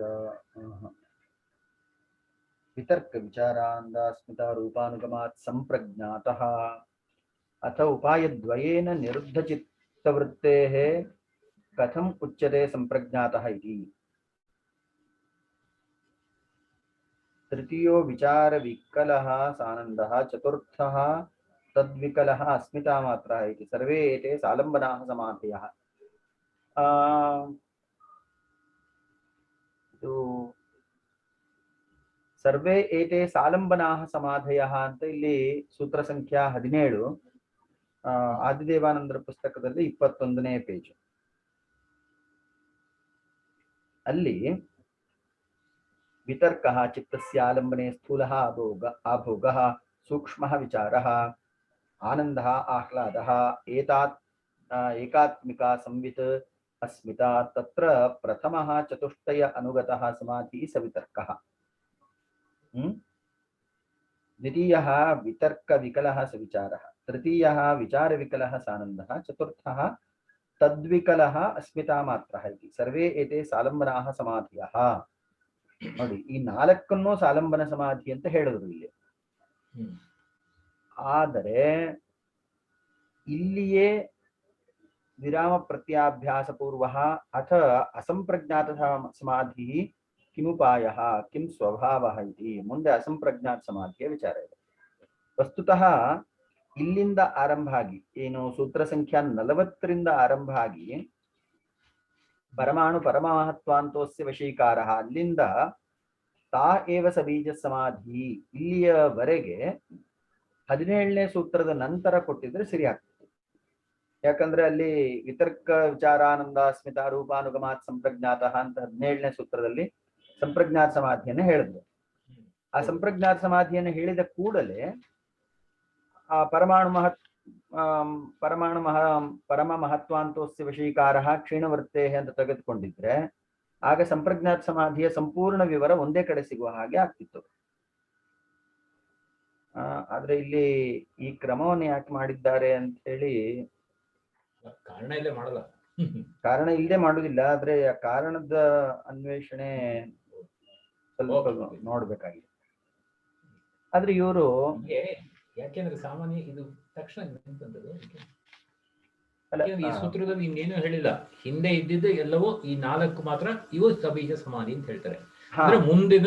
ವಿತರ್ಕ ವಿಚಾರಾಂದಾಸ್ಮಿತ ರೂಪಾನುಗಮಾತ್ ಸಂಪ್ರಜ್ಞಾತಃ ಅಥ ಉಪಾಯದ್ವಯೇನ ನಿರುದ್ಧ ಚಿತ್ತವೃತ್ತೇಃ ಕಥಂ ಉಚ್ಯತೆ ಸಂಪ್ರಜ್ಞಾತಃ ಇತಿ। तृतीयो विचार विकलः सानन्दः, चतुर्थः तद्विकलः अस्मिता मात्रः इति सर्वे एते सालम्बनाः समाधयः। सर्वे एते सालम्बनाः समाधयः ಅಂತ ಇಲ್ಲಿ ಸೂತ್ರ ಸಂಖ್ಯಾ 17 ಆದಿದೇವಾನಂದರ ಪುಸ್ತಕದಲ್ಲಿ 21ನೇ ಪೇಜ್ ಅಲ್ಲಿ वितर्कः चित्तस्य आलम्बने स्थूलः आभोगः सूक्ष्मः विचारः आनन्दः आह्लादः एकात्मिका संवित् अस्मिता तत्र प्रथमः चतुष्टय अनुगतः समाधिः सवितर्कः। द्वितीयः वितर्क विकलः सविचारः, तृतीयः विचार विकलः सानन्दः, चतुर्थः तद्विकलः अस्मिता मात्रः इति सर्वे एते सालम्बनाः समाधयः। ನೋಡಿ, ಈ 4 ಸಾಲಂಬನ ಸಮಾಧಿ ಅಂತ ಹೇಳಿದ್ರು ಇಲ್ಲಿ. ಆದರೆ ಇಲ್ಲಿಯೇ ವಿರಾಮ ಪ್ರತ್ಯಾಭ್ಯಾಸ ಪೂರ್ವ ಅಥ ಅಸಂಪ್ರಜ್ಞಾತ ಸಮಾಧಿ ಕಿಮುಪಾಯಃ ಕಿಂ ಸ್ವಭಾವಃ ಇತಿ ಮುಂದೆ ಅಸಂಪ್ರಜ್ಞಾತ ಸಮಾಧಿಯ ವಿಚಾರ ಇದೆ. ವಸ್ತುತಃ ಇಲ್ಲಿಂದ ಆರಂಭ ಆಗಿ ಏನು ಸೂತ್ರ ಸಂಖ್ಯಾ 40ರಿಂದ ಆರಂಭ ಆಗಿ परमाणु परमहत्वान्तोस्य वशीकारः ಅಲ್ಲಿಂದ ತಾ ಏವ ಸಬೀಜ ಸಮಾಧಿ ಇಲ್ಲಿಯವರೆಗೆ 17ನೇ ಸೂತ್ರದ ನಂತರ ಕೊಟ್ಟಿದ್ರೆ ಸರಿ ಆಗ್ತದೆ. ಯಾಕಂದ್ರೆ ಅಲ್ಲಿ ವಿತರ್ಕ ವಿಚಾರಾನಂದ ಸ್ಮಿತ ರೂಪಾನುಗಮಾತ್ ಸಂಪ್ರಜ್ಞಾತಃ ಅಂತ 17ನೇ ಸೂತ್ರದಲ್ಲಿ ಸಂಪ್ರಜ್ಞಾತ ಸಮಾಧಿಯನ್ನು ಹೇಳಿದ್ರು. ಆ ಸಂಪ್ರಜ್ಞಾತ ಸಮಾಧಿಯನ್ನು ಹೇಳಿದ ಕೂಡಲೇ ಆ ಪರಮ ಮಹತ್ವಾಂತೋಸ್ಯ ವಶೀಕಾರಃ ಕ್ಷೀಣವೃತ್ತೇಃ ಅಂತ ತೆಗೆದುಕೊಂಡಿದ್ರೆ ಆಗ ಸಂಪ್ರಜ್ಞಾತ ಸಮಾಧಿಯ ಸಂಪೂರ್ಣ ವಿವರ ಒಂದೇ ಕಡೆ ಸಿಗುವ ಹಾಗೆ ಆಗ್ತಿತ್ತು. ಆದ್ರೆ ಇಲ್ಲಿ ಈ ಕ್ರಮವನ್ನು ಯಾಕೆ ಮಾಡಿದ್ದಾರೆ ಅಂತ ಹೇಳಿ ಕಾರಣ ಇಲ್ಲದೆ ಮಾಡುದಿಲ್ಲ. ಆದ್ರೆ ಆ ಕಾರಣದ ಅನ್ವೇಷಣೆ ಸ್ವಲ್ಪ ನೋಡ್ಬೇಕಾಗಿದೆ. ಆದ್ರೆ ಇವರು ಯಾಕೆಂದ್ರೆ ಸಾಮಾನ್ಯ ಇದು ತಕ್ಷಣ ಈ ಸೂತ್ರದಲ್ಲಿ ಇನ್ನೇನು ಹೇಳಿಲ್ಲ, ಹಿಂದೆ ಇದ್ದಿದ್ದು ಎಲ್ಲವೂ ಈ 4 ಮಾತ್ರ ಇವು ಸಬೀಜ ಸಮಾಧಿ ಅಂತ ಹೇಳ್ತಾರೆ. ಅಂದ್ರೆ ಮುಂದಿನ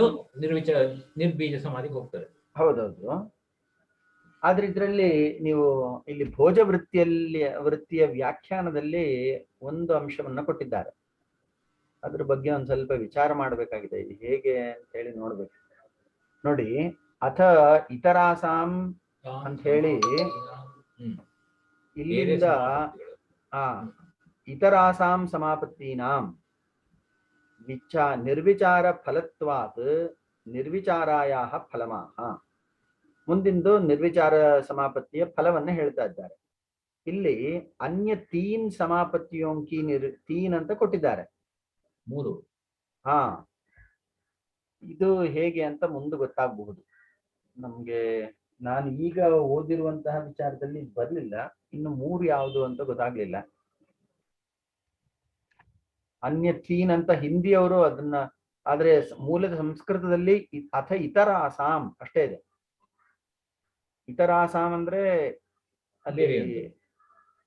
ನಿರ್ಬೀಜ ಸಮಾಧಿಗೆ ಹೋಗ್ತಾರೆ. ಹೌದೌದು. ಆದ್ರೆ ಇದ್ರಲ್ಲಿ ನೀವು ಇಲ್ಲಿ ಭೋಜ ವೃತ್ತಿಯ ವ್ಯಾಖ್ಯಾನದಲ್ಲಿ ಒಂದು ಅಂಶವನ್ನ ಕೊಟ್ಟಿದ್ದಾರೆ. ಅದ್ರ ಬಗ್ಗೆ ಒಂದ್ ಸ್ವಲ್ಪ ವಿಚಾರ ಮಾಡ್ಬೇಕಾಗಿದೆ. ಇದು ಹೇಗೆ ಅಂತ ಹೇಳಿ ನೋಡ್ಬೇಕು. ನೋಡಿ, ಅಥ ಇತರಾಸಾಂ ಅಂತ ಹೇಳಿ ಇಲ್ಲಿಂದ ಇತರಾಸಾಂ ಸಮಾಪತ್ತೀನಾಂ ನಿರ್ವಿಚಾರ ಫಲತ್ವಾತ್ ನಿರ್ವಿಚಾರಾಯಾಹ ಫಲಮಾಹ. ಮುಂದಿಂದು ನಿರ್ವಿಚಾರ ಸಮಾಪತ್ತಿಯ ಫಲವನ್ನ ಹೇಳ್ತಾ ಇದ್ದಾರೆ. ಇಲ್ಲಿ ಅನ್ಯ 3 ಸಮಾಪತ್ತಿಯೋಂಕಿ ತೀನ್ ಅಂತ ಕೊಟ್ಟಿದ್ದಾರೆ. 3. ಇದು ಹೇಗೆ ಅಂತ ಮುಂದೆ ಗೊತ್ತಾಗಬಹುದು ನಮ್ಗೆ. ನಾನು ಈಗ ಓದಿರುವಂತಹ ವಿಚಾರದಲ್ಲಿ ಬರ್ಲಿಲ್ಲ, ಇನ್ನು 3 ಯಾವುದು ಅಂತ ಗೊತ್ತಾಗ್ಲಿಲ್ಲ. ಅನ್ಯ ತೀನ್ ಅಂತ ಹಿಂದಿಯವರು ಅದನ್ನ, ಆದ್ರೆ ಮೂಲದ ಸಂಸ್ಕೃತದಲ್ಲಿ ಅಥ ಇತರ ಆಸಾಂ ಅಷ್ಟೇ ಇದೆ. ಇತರ ಆಸಾಂ ಅಂದ್ರೆ ಅಲ್ಲಿ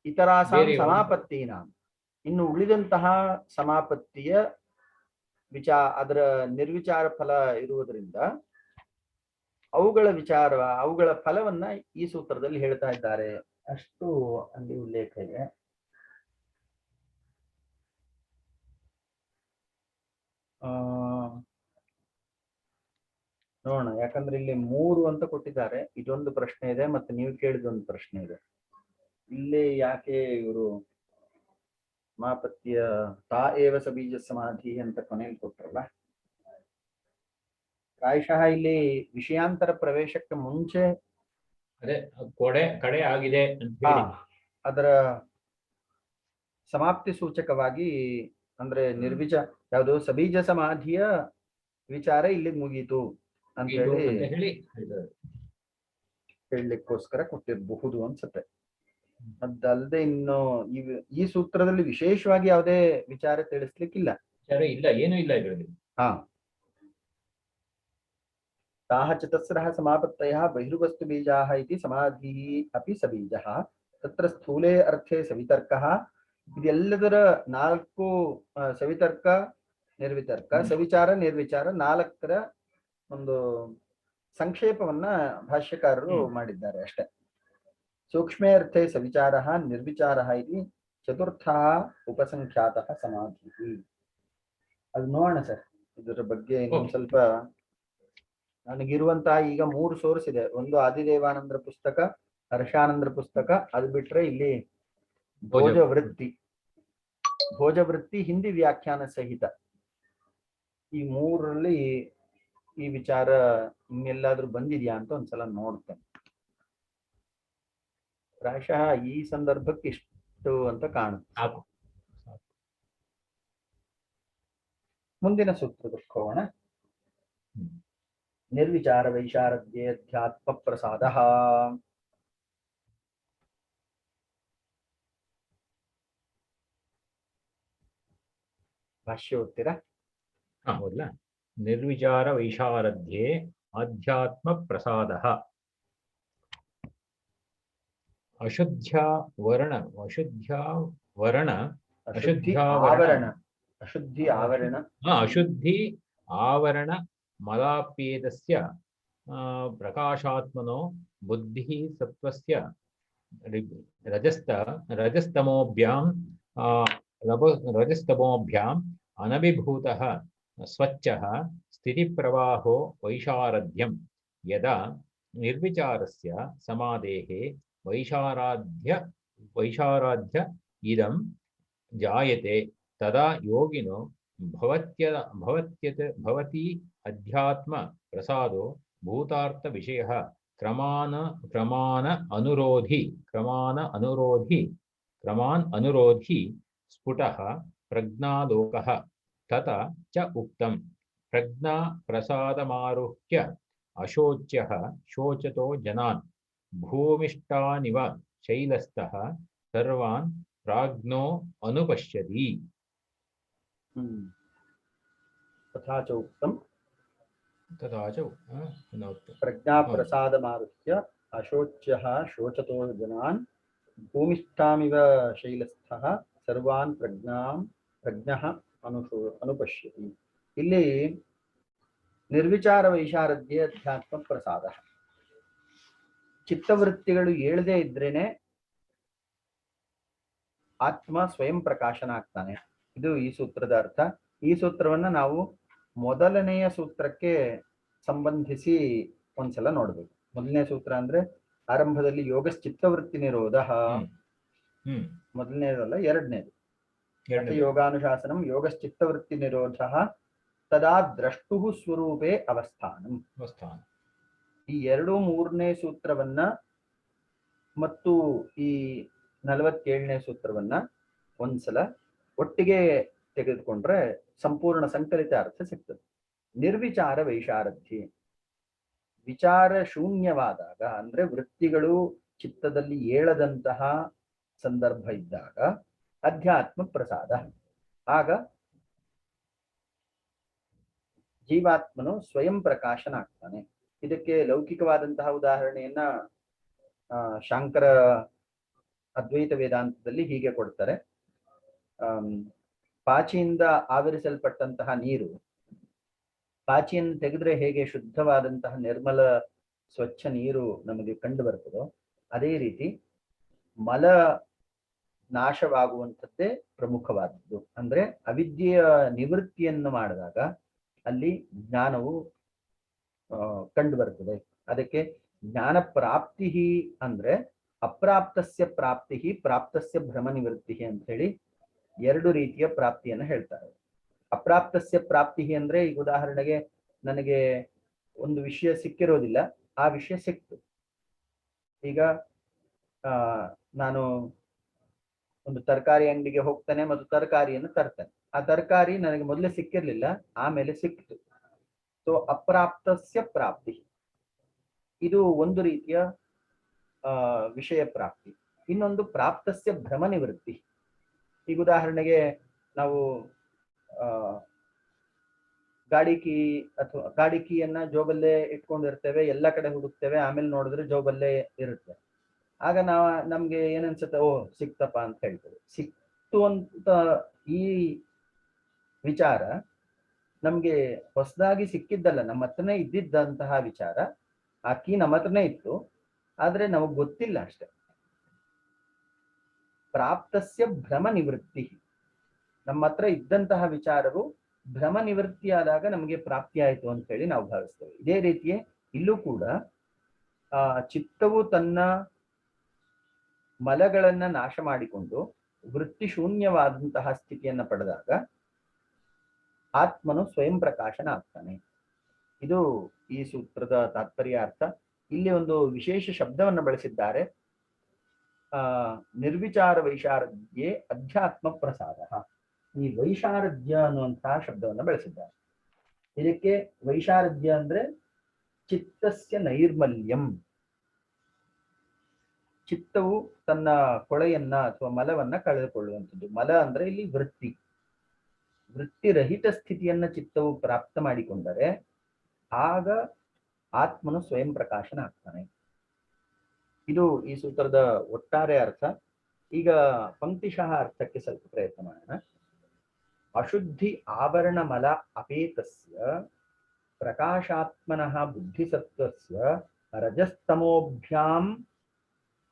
ಇತರಾಸಾಂ ಬೇರೆ ಸಮಾಪತ್ತಿನ, ಇನ್ನು ಉಳಿದಂತಹ ಸಮಾಪತ್ತಿಯ ಅದರ ನಿರ್ವಿಚಾರ ಫಲ ಇರುವುದರಿಂದ ಅವುಗಳ ಫಲವನ್ನ ಈ ಸೂತ್ರದಲ್ಲಿ ಹೇಳ್ತಾ ಇದ್ದಾರೆ. ಅಷ್ಟು ಅಲ್ಲಿ ಉಲ್ಲೇಖ ಇದೆ. ನೋಡೋಣ, ಯಾಕಂದ್ರೆ ಇಲ್ಲಿ 3 ಅಂತ ಕೊಟ್ಟಿದ್ದಾರೆ. ಇದೊಂದು ಪ್ರಶ್ನೆ ಇದೆ, ಮತ್ತೆ ನೀವು ಕೇಳಿದೊಂದು ಪ್ರಶ್ನೆ ಇದೆ. ಇಲ್ಲಿ ಯಾಕೆ ಇವರು ಸಮಾಪತ್ತಿಯ ತಾ ಏವ ಸಬೀಜ ಸಮಾಧಿ ಅಂತ ಕೊನೆಯಲ್ಲಿ ಕೊಟ್ರಲ್ಲ, ಪ್ರಾಯಶಃ ಇಲ್ಲಿ ವಿಷಯಾಂತರ ಪ್ರವೇಶಕ್ಕೆ ಮುಂಚೆ ಅದೇ ಕಡೆ ಆಗಿದೆ ಅಂತ ಹೇಳಿ ಅದರ ಸಮಾಪ್ತಿ ಸೂಚಕವಾಗಿ, ಅಂದ್ರೆ ಯಾವುದು ಸಬೀಜ ಸಮಾಧಿಯ ವಿಚಾರ ಇಲ್ಲಿ ಮುಗೀತು ಅಂತ ಹೇಳಿ ಹೇಳಲಿಕ್ಕೋಸ್ಕರ ಕೊಟ್ಟಿರಬಹುದು ಅನ್ಸುತ್ತೆ. ಅದಲ್ಲದೆ ಇನ್ನು ಈ ಸೂತ್ರದಲ್ಲಿ ವಿಶೇಷವಾಗಿ ಯಾವುದೇ ವಿಚಾರ ತಿಳಿಸ್ಲಿಕ್ಕಿಲ್ಲ. ಇಲ್ಲ, ಏನೂ ಇಲ್ಲ ಇದರಲ್ಲಿ. ತಾಹ ಚತಸ್ರಃ ಸಮಾಪತ್ತಯಃ ಬಹಿರ್ವಸ್ತು ಬೀಜಾಃ ಇತಿ ಸಮಾಧಿಃ ಅಪಿ ಸಬೀಜಃ ತತ್ರ ಸ್ಥೂಲೇ ಅರ್ಥೇ ಸವಿತರ್ಕಃ. ಇದೆಲ್ಲದರ 4 ಸವಿತರ್ಕ, ನಿರ್ವಿತರ್ಕ, ಸವಿಚಾರ, ನಿರ್ವಿಚಾರ 4ರ ಒಂದು ಸಂಕ್ಷೇಪವನ್ನ ಭಾಷ್ಯಕಾರರು ಮಾಡಿದ್ದಾರೆ ಅಷ್ಟೇ. ಸೂಕ್ಷ್ಮೇ ಅರ್ಥೇ ಸವಿಚಾರಃ ನಿರ್ವಿಚಾರಃ ಇತಿ ಚತುರ್ಥಃ ಉಪಸಂಖ್ಯಾತಃ ಸಮಾಧಿಃ. ಅದು ನೋಡೋಣ ಸರ್, ಇದರ ಬಗ್ಗೆ ಇನ್ನೊಂದು ಸ್ವಲ್ಪ. ನನಗಿರುವಂತಹ ಈಗ 3 ಸೋರ್ಸ್ ಇದೆ. ಒಂದು ಆದಿದೇವಾನಂದರ ಪುಸ್ತಕ, ಹರ್ಷಾನಂದರ ಪುಸ್ತಕ, ಅದು ಬಿಟ್ರೆ ಇಲ್ಲಿ ಭೋಜವೃತ್ತಿ ಹಿಂದಿ ವ್ಯಾಖ್ಯಾನ ಸಹಿತ. ಈ 3ರಲ್ಲಿ ಈ ವಿಚಾರ ಇನ್ನೆಲ್ಲಾದ್ರೂ ಬಂದಿದ್ಯಾ ಅಂತ ಒಂದ್ಸಲ ನೋಡ್ತೇನೆ. ಪ್ರಾಯಶಃ ಈ ಸಂದರ್ಭಕ್ಕೆ ಇಷ್ಟು ಅಂತ ಕಾಣುತ್ತೆ. ಮುಂದಿನ ಸೂತ್ರಕ್ಕೆ ಹೋಗೋಣ. ನಿರ್ವಿಚಾರ ವೈಶಾರದ್ಯೇ ಅಧ್ಯಾತ್ಮ ಪ್ರಸಾದ. ಭಾಷ್ಯ ಓದ್ತೀರಾ? ಹೌದಲ್ಲ. ನಿರ್ವಿಚಾರ ವೈಶಾರದ್ಯೇ ಆಧ್ಯಾತ್ಮ ಪ್ರಸಾದ. ಅಶುದ್ಧ ಆವರಣ ಮಲಾಪೇದಸ್ಯ ಪ್ರಕಾಶಾತ್ಮನೋ ಬುದ್ಧಿಃ ಸತ್ವಸ್ಯ ರಜಸ್ತಮೋಭ್ಯಾಂ ಅನಭಿಭೂತಃ ಸ್ವಚ್ಛಃ ಸ್ಥಿತಿಪ್ರವಾಹೋ ವೈಶಾರದ್ಯಂ. ಯದಾ ನಿರ್ವಿಚಾರಸ್ಯ ಸಮಾಧೇಃ ವೈಶಾರಾಧ್ಯ ಇದಂ ಜಾಯತೆ ತದಾ ಯೋಗಿನೋ ಭವತಿ ಅಧ್ಯಾತ್ಮ ಪ್ರಸಾದೋ ಭೂತಾರ್ಥ ವಿಷಯಃ ಕ್ರಮಾನ್ ಅನುರೋಧಿ ಸ್ಫುಟಃ ಪ್ರಜ್ಞಾಲೋಕಃ. ತತ ಚ ಉಕ್ತಂ ಪ್ರಜ್ಞಾ ಪ್ರಸಾದಮಾರುಹ್ಯ ಅಶೋಚ್ಯಃ ಶೋಚತೋ ಜನಾನ್ ಭೂಮಿಷ್ಠಾನಿವ ಶೈಲಸ್ಥಃ ಸರ್ವಾನ್ ಪ್ರಾಜ್ಞೋ ಅನುಪಶ್ಯತಿ. ತಥಾ ಚ ಉಕ್ತಂ ಪ್ರಜ್ಞಾ ಪ್ರಸಾದಮಾರುಹ್ಯ ಅಶೋಚ್ಯಃ ಶೋಚತೋ ಜನಾನ್ ಭೂಮಿಷ್ಠಾಮಿವ ಶೈಲಸ್ಥಃ ಸರ್ವಾನ್ ಪ್ರಜ್ಞಃ ಅನುಪಶ್ಯತಿ. ಇಲ್ಲಿ ನಿರ್ವಿಚಾರ ವೈಶಾರದ್ಯೇ ಅಧ್ಯಾತ್ಮ ಪ್ರಸಾದ. ಚಿತ್ತವೃತ್ತಿಗಳು ಏಳದೇ ಇದ್ರೇನೆ ಆತ್ಮ ಸ್ವಯಂ ಪ್ರಕಾಶನ ಆಗ್ತಾನೆ. ಇದು ಈ ಸೂತ್ರದ ಅರ್ಥ. ಈ ಸೂತ್ರವನ್ನ ನಾವು ಮೊದಲನೆಯ ಸೂತ್ರಕ್ಕೆ ಸಂಬಂಧಿಸಿ ಒಂದ್ಸಲ ನೋಡ್ಬೇಕು. ಮೊದಲನೇ ಸೂತ್ರ ಅಂದ್ರೆ ಆರಂಭದಲ್ಲಿ ಯೋಗಶ್ಚಿತ್ತವೃತ್ತಿ ನಿರೋಧ, ಮೊದಲನೇದಲ್ಲ ಎರಡನೇದು. ಯೋಗಾನುಶಾಸನಂ ಯೋಗಶ್ಚಿತ್ತವೃತ್ತಿ ನಿರೋಧ ತದಾ ದ್ರಷ್ಟು ಸ್ವರೂಪೇ ಅವಸ್ಥಾನಂ. ಈ 2, 3ನೇ ಸೂತ್ರವನ್ನ ಮತ್ತು ಈ 47ನೇ ಸೂತ್ರವನ್ನ ಒಂದ್ಸಲ ಒಟ್ಟಿಗೆ ತೆಗೆದುಕೊಂಡ್ರೆ ಸಂಪೂರ್ಣ ಸಂಕಲಿತ ಅರ್ಥ ಸಿಗ್ತದೆ. ನಿರ್ವಿಚಾರ ವೈಶಾರಥಿ, ವಿಚಾರ ಶೂನ್ಯವಾದಾಗ ಅಂದ್ರೆ ವೃತ್ತಿಗಳು ಚಿತ್ತದಲ್ಲಿ ಏಳದಂತಹ ಸಂದರ್ಭ ಇದ್ದಾಗ ಅಧ್ಯಾತ್ಮ ಪ್ರಸಾದ. ಆಗ ಜೀವಾತ್ಮನು ಸ್ವಯಂ ಪ್ರಕಾಶನ ಆಗ್ತಾನೆ. ಇದಕ್ಕೆ ಲೌಕಿಕವಾದಂತಹ ಉದಾಹರಣೆಯನ್ನ ಶಾಂಕರ ಅದ್ವೈತ ವೇದಾಂತದಲ್ಲಿ ಹೀಗೆ ಕೊಡ್ತಾರೆ. ಪಾಚಿಯಿಂದ ಆವರಿಸಲ್ಪಟ್ಟಂತಹ ನೀರು, ಪಾಚಿಯನ್ನು ತೆಗೆದ್ರೆ ಹೇಗೆ ಶುದ್ಧವಾದಂತಹ ನಿರ್ಮಲ ಸ್ವಚ್ಛ ನೀರು ನಮಗೆ ಕಂಡು ಬರ್ತದೋ, ಅದೇ ರೀತಿ ಮಲ ನಾಶವಾಗುವಂಥದ್ದೇ ಪ್ರಮುಖವಾದದ್ದು. ಅಂದ್ರೆ ಅವಿದ್ಯೆಯ ನಿವೃತ್ತಿಯನ್ನು ಮಾಡಿದಾಗ ಅಲ್ಲಿ ಜ್ಞಾನವು ಕಂಡು ಬರ್ತದೆ. ಅದಕ್ಕೆ ಜ್ಞಾನ ಪ್ರಾಪ್ತಿ ಅಂದ್ರೆ ಅಪ್ರಾಪ್ತಸ್ಯ ಪ್ರಾಪ್ತಿ, ಪ್ರಾಪ್ತಸ್ಯ ಭ್ರಮ ನಿವೃತ್ತಿ ಅಂತ ಹೇಳಿ ಎರಡು ರೀತಿಯ ಪ್ರಾಪ್ತಿಯನ್ನು ಹೇಳ್ತಾರೆ. ಅಪ್ರಾಪ್ತಸ್ಯ ಪ್ರಾಪ್ತಿ ಅಂದ್ರೆ ಈಗ ಉದಾಹರಣೆಗೆ ನನಗೆ ಒಂದು ವಿಷಯ ಸಿಕ್ಕಿರೋದಿಲ್ಲ, ಆ ವಿಷಯ ಸಿಕ್ತು. ಈಗ ನಾನು ಒಂದು ತರಕಾರಿ ಅಂಗಡಿಗೆ ಹೋಗ್ತಾನೆ ಮತ್ತು ತರಕಾರಿಯನ್ನು ತರ್ತೇನೆ. ಆ ತರಕಾರಿ ನನಗೆ ಮೊದಲೇ ಸಿಕ್ಕಿರ್ಲಿಲ್ಲ, ಆಮೇಲೆ ಸಿಕ್ತು. ಸೊ ಅಪ್ರಾಪ್ತಸ್ಯ ಪ್ರಾಪ್ತಿ, ಇದು ಒಂದು ರೀತಿಯ ವಿಷಯ ಪ್ರಾಪ್ತಿ. ಇನ್ನೊಂದು ಪ್ರಾಪ್ತಸ್ಯ ಭ್ರಮ ನಿವೃತ್ತಿ. ಈಗ ಉದಾಹರಣೆಗೆ ನಾವು ಗಾಡಿ ಕೀಯನ್ನ ಜೋಬಲ್ಲೇ ಇಟ್ಕೊಂಡಿರ್ತೇವೆ, ಎಲ್ಲ ಕಡೆ ಹುಡುಕ್ತೇವೆ, ಆಮೇಲೆ ನೋಡಿದ್ರೆ ಜೋಬಲ್ಲೇ ಇರುತ್ತೆ. ಆಗ ನಮ್ಗೆ ಏನನ್ಸುತ್ತೆ, ಓ ಸಿಕ್ತಪ್ಪ ಅಂತ ಹೇಳ್ತೇವೆ. ಸಿಕ್ತು ಅಂತ ಈ ವಿಚಾರ ನಮ್ಗೆ ಹೊಸದಾಗಿ ಸಿಕ್ಕಿದ್ದಲ್ಲ, ನಮ್ಮ ಹತ್ರನೇ ಇದ್ದಿದ್ದಂತಹ ವಿಚಾರ. ಆ ಕೀ ನಮ್ಮ ಹತ್ರನೇ ಇತ್ತು, ಆದ್ರೆ ನಮಗ್ ಗೊತ್ತಿಲ್ಲ ಅಷ್ಟೆ. ಪ್ರಾಪ್ತಸ್ಯ ಭ್ರಮ ನಿವೃತ್ತಿ, ನಮ್ಮ ಹತ್ರ ಇದ್ದಂತಹ ವಿಚಾರವು ಭ್ರಮ ನಿವೃತ್ತಿ ಆದಾಗ ನಮಗೆ ಪ್ರಾಪ್ತಿ ಆಯಿತು ಅಂತ ಹೇಳಿ ನಾವು ಭಾವಿಸ್ತೇವೆ. ಇದೇ ರೀತಿಯೇ ಇಲ್ಲೂ ಕೂಡ ಚಿತ್ತವು ತನ್ನ ಮಲಗಳನ್ನ ನಾಶ ಮಾಡಿಕೊಂಡು ವೃತ್ತಿ ಶೂನ್ಯವಾದಂತಹ ಸ್ಥಿತಿಯನ್ನ ಪಡೆದಾಗ ಆತ್ಮನು ಸ್ವಯಂ ಪ್ರಕಾಶನ ಆಗ್ತಾನೆ. ಇದು ಈ ಸೂತ್ರದ ತಾತ್ಪರ್ಯ ಅರ್ಥ. ಇಲ್ಲಿ ಒಂದು ವಿಶೇಷ ಶಬ್ದವನ್ನು ಬಳಸಿದ್ದಾರೆ, ನಿರ್ವಿಚಾರ ವೈಶಾರದ್ಯೆ ಅಧ್ಯಾತ್ಮ ಪ್ರಸಾದ. ಈ ವೈಶಾರದ್ಯ ಅನ್ನುವಂತಹ ಶಬ್ದವನ್ನು ಬಳಸಿದ್ದಾರೆ. ಇದಕ್ಕೆ ವೈಶಾರದ್ಯ ಅಂದ್ರೆ ಚಿತ್ತಸ್ಯ ನೈರ್ಮಲ್ಯಂ. ಚಿತ್ತವು ತನ್ನ ಕೊಳೆಯನ್ನ ಅಥವಾ ಮಲವನ್ನ ಕಳೆದುಕೊಳ್ಳುವಂಥದ್ದು. ಮಲ ಅಂದ್ರೆ ಇಲ್ಲಿ ವೃತ್ತಿ, ವೃತ್ತಿರಹಿತ ಸ್ಥಿತಿಯನ್ನ ಚಿತ್ತವು ಪ್ರಾಪ್ತ ಮಾಡಿಕೊಂಡರೆ ಆಗ ಆತ್ಮನು ಸ್ವಯಂ ಪ್ರಕಾಶನ ಆಗ್ತಾನೆ. ಇದು ಈ ಸೂತ್ರದ ಒಟ್ಟಾರೆ ಅರ್ಥ. ಈಗ ಪಂಕ್ತಿಶಃ ಅರ್ಥಕ್ಕೆ ಸ್ವಲ್ಪ ಪ್ರಯತ್ನ ಮಾಡೋಣ. ಅಶುದ್ಧಿ ಆವರಣ ಮಲ ಅಪೇತಸ್ಯ ಪ್ರಕಾಶಾತ್ಮನಃ ಬುದ್ಧಿಸತ್ವಸ್ಯ ರಜಸ್ತಮೋಭ್ಯಾಂ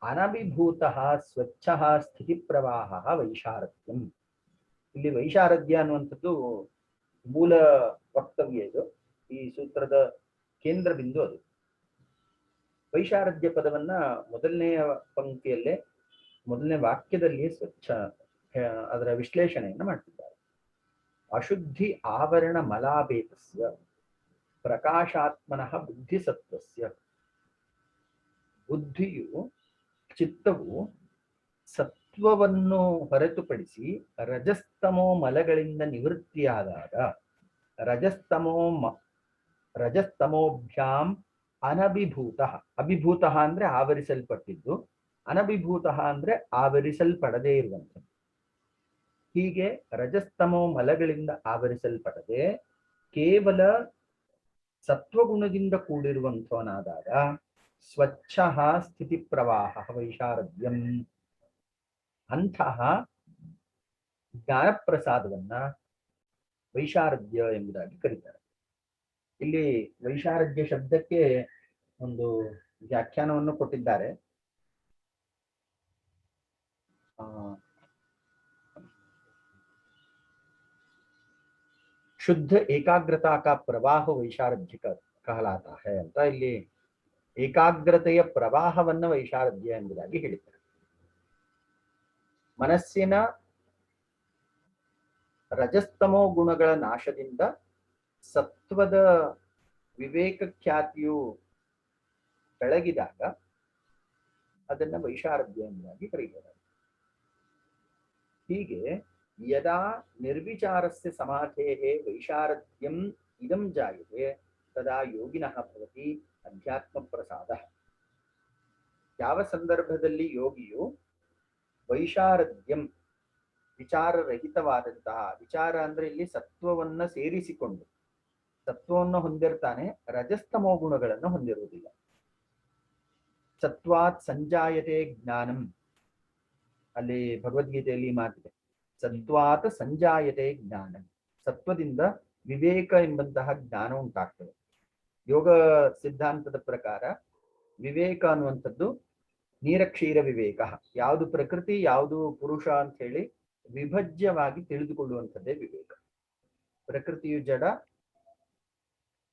ಅನಭಿಭೂತಃ ಸ್ವಚ್ಛಃ ಸ್ಥಿತಿ ಪ್ರವಾಹ ವೈಶಾರದ್ಯಂ. ಇಲ್ಲಿ ವೈಶಾರದ್ಯ ಅನ್ನುವಂಥದ್ದು ಮೂಲ ವಕ್ತವ್ಯ. ಇದು ಈ ಸೂತ್ರದ ಕೇಂದ್ರ ಬಿಂದು. ಅದು ವೈಶಾರದ್ಯ ಪದವನ್ನ ಮೊದಲನೆಯ ಪಂಕ್ತಿಯಲ್ಲೇ ಮೊದಲನೇ ವಾಕ್ಯದಲ್ಲಿ ಸ್ವಚ್ಛ ಅದರ ವಿಶ್ಲೇಷಣೆಯನ್ನು ಮಾಡ್ತಿದ್ದಾರೆ. ಅಶುದ್ಧಿ ಆವರಣ ಮಲಾಭೇತಸ್ಯ ಪ್ರಕಾಶಾತ್ಮನಃ ಬುದ್ಧಿಸತ್ವಸ್ಯ. ಬುದ್ಧಿಯು, ಚಿತ್ತವು ಸತ್ವವನ್ನು ಹೊರತುಪಡಿಸಿ ರಜಸ್ತಮೋ ಮಲಗಳಿಂದ ನಿವೃತ್ತಿಯಾದಾಗ ರಜಸ್ತಮೋಭ್ಯಾಂ ಅನಭಿಭೂತ. ಅಭಿಭೂತ ಅಂದ್ರೆ ಆವರಿಸಲ್ಪಟ್ಟಿದ್ದು, ಅನಭಿಭೂತ ಅಂದ್ರೆ ಆವರಿಸಲ್ಪಡದೇ ಇರುವಂಥದ್ದು. ಹೀಗೆ ರಜಸ್ತಮೋ ಮಲಗಳಿಂದ ಆವರಿಸಲ್ಪಡದೆ ಕೇವಲ ಸತ್ವಗುಣದಿಂದ ಕೂಡಿರುವಂಥವನಾದಾಗ ಸ್ವಚ್ಛ ಸ್ಥಿತಿ ಪ್ರವಾಹ ವೈಶಾರದ್ಯಂ. ಅಂತಹ ಜ್ಞಾನಪ್ರಸಾದವನ್ನ ವೈಶಾರದ್ಯ ಎಂಬುದಾಗಿ ಕರೀತಾರೆ. ಇಲ್ಲಿ ವೈಶಾರದ್ಯ ಶಬ್ದಕ್ಕೆ ಒಂದು ವ್ಯಾಖ್ಯಾನವನ್ನು ಕೊಟ್ಟಿದ್ದಾರೆ. ಶುದ್ಧ ಏಕಾಗ್ರತಾ ಕಾ ಪ್ರವಾಹ ವೈಶಾರದ್ಯ ಕಹಲಾತಾ ಹೈ ಅಂತ ಇಲ್ಲಿ ಏಕಾಗ್ರತೆಯ ಪ್ರವಾಹವನ್ನ ವೈಶಾರದ್ಯ ಎಂಬುದಾಗಿ ಹೇಳಿದ್ದಾರೆ. ಮನಸ್ಸಿನ ರಜಸ್ತಮೋ ಗುಣಗಳ ನಾಶದಿಂದ ಸತ್ವದ ವಿವೇಕ ಖ್ಯಾತಿಯು ಬೆಳಗಿದಾಗ ಅದನ್ನ ವೈಶಾರದ್ಯ ಎಂಬುದಾಗಿ ಕರೆಯುತ್ತಾರೆ. ಹೀಗೆ ಯದಾ ನಿರ್ವಿಚಾರಸ್ಯ ಸಮಾಧೇಃ ವೈಶಾರದ್ಯಂ ಇದಂ ಜಾಯತೆ ತದಾ ಯೋಗಿನಃ ಭವತಿ ಅಧ್ಯಾತ್ಮ ಪ್ರಸಾದ. ಯಾವ ಸಂದರ್ಭದಲ್ಲಿ ಯೋಗಿಯು ವೈಶಾರದ್ಯಂ ವಿಚಾರರಹಿತವಾದಂತಹ, ವಿಚಾರ ಅಂದ್ರೆ ಇಲ್ಲಿ ಸತ್ವವನ್ನ ಸೇರಿಸಿಕೊಂಡು ಸತ್ವವನ್ನು ಹೊಂದಿರ್ತಾನೆ, ರಜಸ್ತಮೋ ಗುಣಗಳನ್ನು ಹೊಂದಿರುವುದಿಲ್ಲ. ಸತ್ವಾತ್ ಸಂಜಾಯತೆ ಜ್ಞಾನಂ, ಅಲ್ಲಿ ಭಗವದ್ಗೀತೆಯಲ್ಲಿ ಈ ಮಾತಿದೆ, ಸತ್ವಾತ ಸಂಜಾಯತೆ ಜ್ಞಾನ. ಸತ್ವದಿಂದ ವಿವೇಕ ಎಂಬಂತಹ ಜ್ಞಾನ ಉಂಟಾಗ್ತದೆ. ಯೋಗ ಸಿದ್ಧಾಂತದ ಪ್ರಕಾರ ವಿವೇಕ ಅನ್ನುವಂಥದ್ದು ನೀರಕ್ಷೀರ ವಿವೇಕ, ಯಾವುದು ಪ್ರಕೃತಿ ಯಾವುದು ಪುರುಷ ಅಂತ ಹೇಳಿ ವಿಭಜ್ಯವಾಗಿ ತಿಳಿದುಕೊಳ್ಳುವಂಥದ್ದೇ ವಿವೇಕ. ಪ್ರಕೃತಿಯು ಜಡ,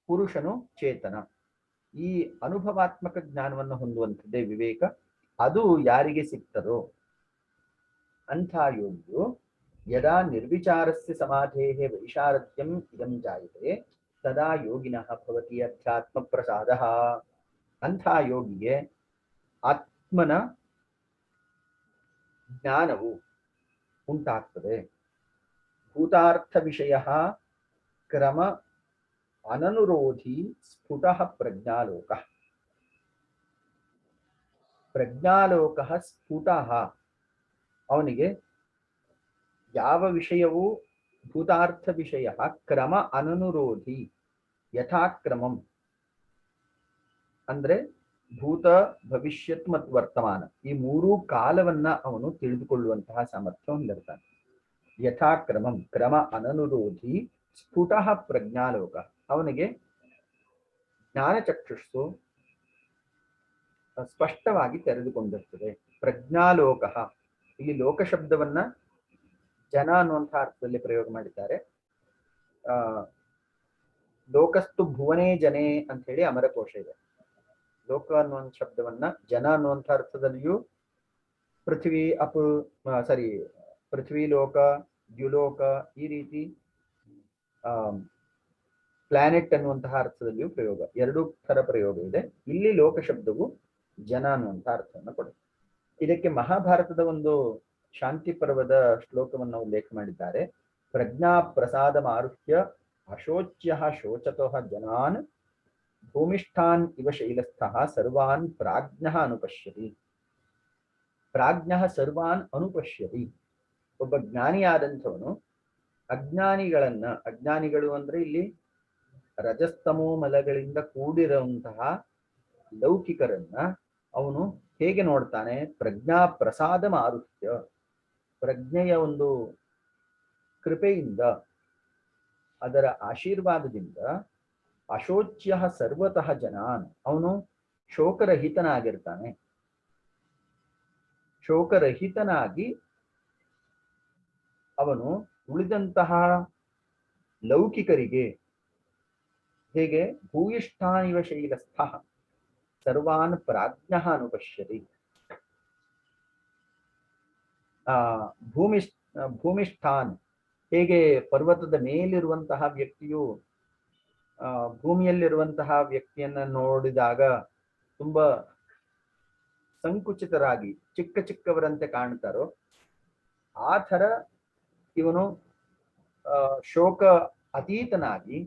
ಪುರುಷನು ಚೇತನ, ಈ ಅನುಭವಾತ್ಮಕ ಜ್ಞಾನವನ್ನು ಹೊಂದುವಂಥದ್ದೇ ವಿವೇಕ. ಅದು ಯಾರಿಗೆ ಸಿಗ್ತದೋ ಅಂಥ ಯೋಗಿಯು ಯದಾ ನಿರ್ವಿಚಾರಸ್ಯ ಸಮಾಧೇಃ ವೈಶಾರಥ್ಯಂ ಇದಂ ಜಾಯತೆ ತದಾ ಯೋಗಿನಃ ಭವತಿ ಅಧ್ಯಾತ್ಮ ಪ್ರಸಾದಃ. ಅಂಥ ಯೋಗಿಗೆ ಆತ್ಮನ ಜ್ಞಾನವು ಉಂಟಾಗ್ತದೆ. ಭೂತಾರ್ಥ ವಿಷಯ ಕ್ರಮ ಅನನುರೋಧಿ ಸ್ಫುಟಃ ಪ್ರಜ್ಞಾಲೋಕ. ಪ್ರಜ್ಞಾಲೋಕ ಸ್ಫುಟಃ, ಅವನಿಗೆ ಯಾವ ವಿಷಯವೂ ಭೂತಾರ್ಥ ವಿಷಯ ಕ್ರಮ ಅನನುರೋಧಿ ಯಥಾಕ್ರಮಂ ಅಂದ್ರೆ ಭೂತ ಭವಿಷ್ಯತ್ ಮತ್ತು ವರ್ತಮಾನ ಈ ಮೂರೂ ಕಾಲವನ್ನ ಅವನು ತಿಳಿದುಕೊಳ್ಳುವಂತಹ ಸಾಮರ್ಥ್ಯ ಹೊಂದಿರ್ತಾನೆ. ಯಥಾಕ್ರಮಂ ಕ್ರಮ ಅನನುರೋಧಿ ಸ್ಫುಟಃ ಪ್ರಜ್ಞಾಲೋಕ, ಅವನಿಗೆ ಜ್ಞಾನಚಕ್ಷುಸ್ಸು ಸ್ಪಷ್ಟವಾಗಿ ತೆರೆದುಕೊಂಡಿರ್ತದೆ. ಪ್ರಜ್ಞಾಲೋಕ, ಇಲ್ಲಿ ಲೋಕ ಶಬ್ದವನ್ನ ಜನ ಅನ್ನುವಂಥ ಅರ್ಥದಲ್ಲಿ ಪ್ರಯೋಗ ಮಾಡಿದ್ದಾರೆ. ಲೋಕಸ್ತು ಭುವನೇ ಜನೇ ಅಂತ ಹೇಳಿ ಅಮರಕೋಶ ಇದೆ. ಲೋಕ ಅನ್ನುವಂಥ ಶಬ್ದವನ್ನ ಜನ ಅನ್ನುವಂಥ ಅರ್ಥದಲ್ಲಿಯೂ ಪೃಥ್ವಿ ಪೃಥ್ವಿ ಲೋಕ, ದ್ಯುಲೋಕ ಈ ರೀತಿ ಪ್ಲಾನೆಟ್ ಅನ್ನುವಂತಹ ಅರ್ಥದಲ್ಲಿಯೂ ಪ್ರಯೋಗ, ಎರಡೂ ತರ ಪ್ರಯೋಗ ಇದೆ. ಇಲ್ಲಿ ಲೋಕ ಶಬ್ದವು ಜನ ಅನ್ನುವಂಥ ಅರ್ಥವನ್ನು ಕೊಡುತ್ತೆ. ಇದಕ್ಕೆ ಮಹಾಭಾರತದ ಒಂದು ಶಾಂತಿ ಪರ್ವದ ಶ್ಲೋಕವನ್ನು ಉಲ್ಲೇಖ ಮಾಡಿದ್ದಾರೆ. ಪ್ರಜ್ಞಾ ಪ್ರಸಾದ ಮಾರುಹ್ಯ ಅಶೋಚ್ಯ ಶೋಚತಃ ಜನಾನ್ ಭೂಮಿಷ್ಠಾನ್ ಇವ ಶೈಲಸ್ಥಃ ಸರ್ವಾನ್ ಪ್ರಾಜ್ಞಃ ಅನುಪಶ್ಯತಿ. ಪ್ರಾಜ್ಞಃ ಸರ್ವಾನ್ ಅನುಪಶ್ಯತಿ. ಒಬ್ಬ ಜ್ಞಾನಿಯಾದಂಥವನು ಅಜ್ಞಾನಿಗಳು ಅಂದ್ರೆ ಇಲ್ಲಿ ರಜಸ್ತಮೋ ಮಲಗಳಿಂದ ಕೂಡಿರುವಂತಹ ಲೌಕಿಕರನ್ನ ಅವನು ಹೇಗೆ ನೋಡ್ತಾನೆ? ಪ್ರಜ್ಞಾ ಪ್ರಸಾದ ಮಾರುಹ್ಯ, ಪ್ರಜ್ಞೆಯ ಒಂದು ಕೃಪೆಯಿಂದ, ಅದರ ಆಶೀರ್ವಾದದಿಂದ ಅಶೋಚ್ಯ ಸರ್ವತಃ ಜನಾನ್, ಅವನು ಶೋಕರಹಿತನಾಗಿರ್ತಾನೆ. ಶೋಕರಹಿತನಾಗಿ ಅವನು ಉಳಿದಂತಹ ಲೌಕಿಕರಿಗೆ ಹೇಗೆ ಭೂಯಿಷ್ಠಾನಿವ ಶೈಲಸ್ಥ ಸರ್ವಾನ್ ಪ್ರಾಜ್ಞಃ ಅನುಪಶ್ಯತಿ. ಭೂಮಿಷ್ಠಾನ್ ಹೇಗೆ ಪರ್ವತದ ಮೇಲಿರುವಂತಹ ವ್ಯಕ್ತಿಯು ಭೂಮಿಯಲ್ಲಿರುವಂತಹ ವ್ಯಕ್ತಿಯನ್ನ ನೋಡಿದಾಗ ತುಂಬಾ ಸಂಕುಚಿತರಾಗಿ ಚಿಕ್ಕವರಂತೆ ಕಾಣ್ತಾರೋ, ಆ ಥರ ಇವನು ಶೋಕ ಅತೀತನಾಗಿ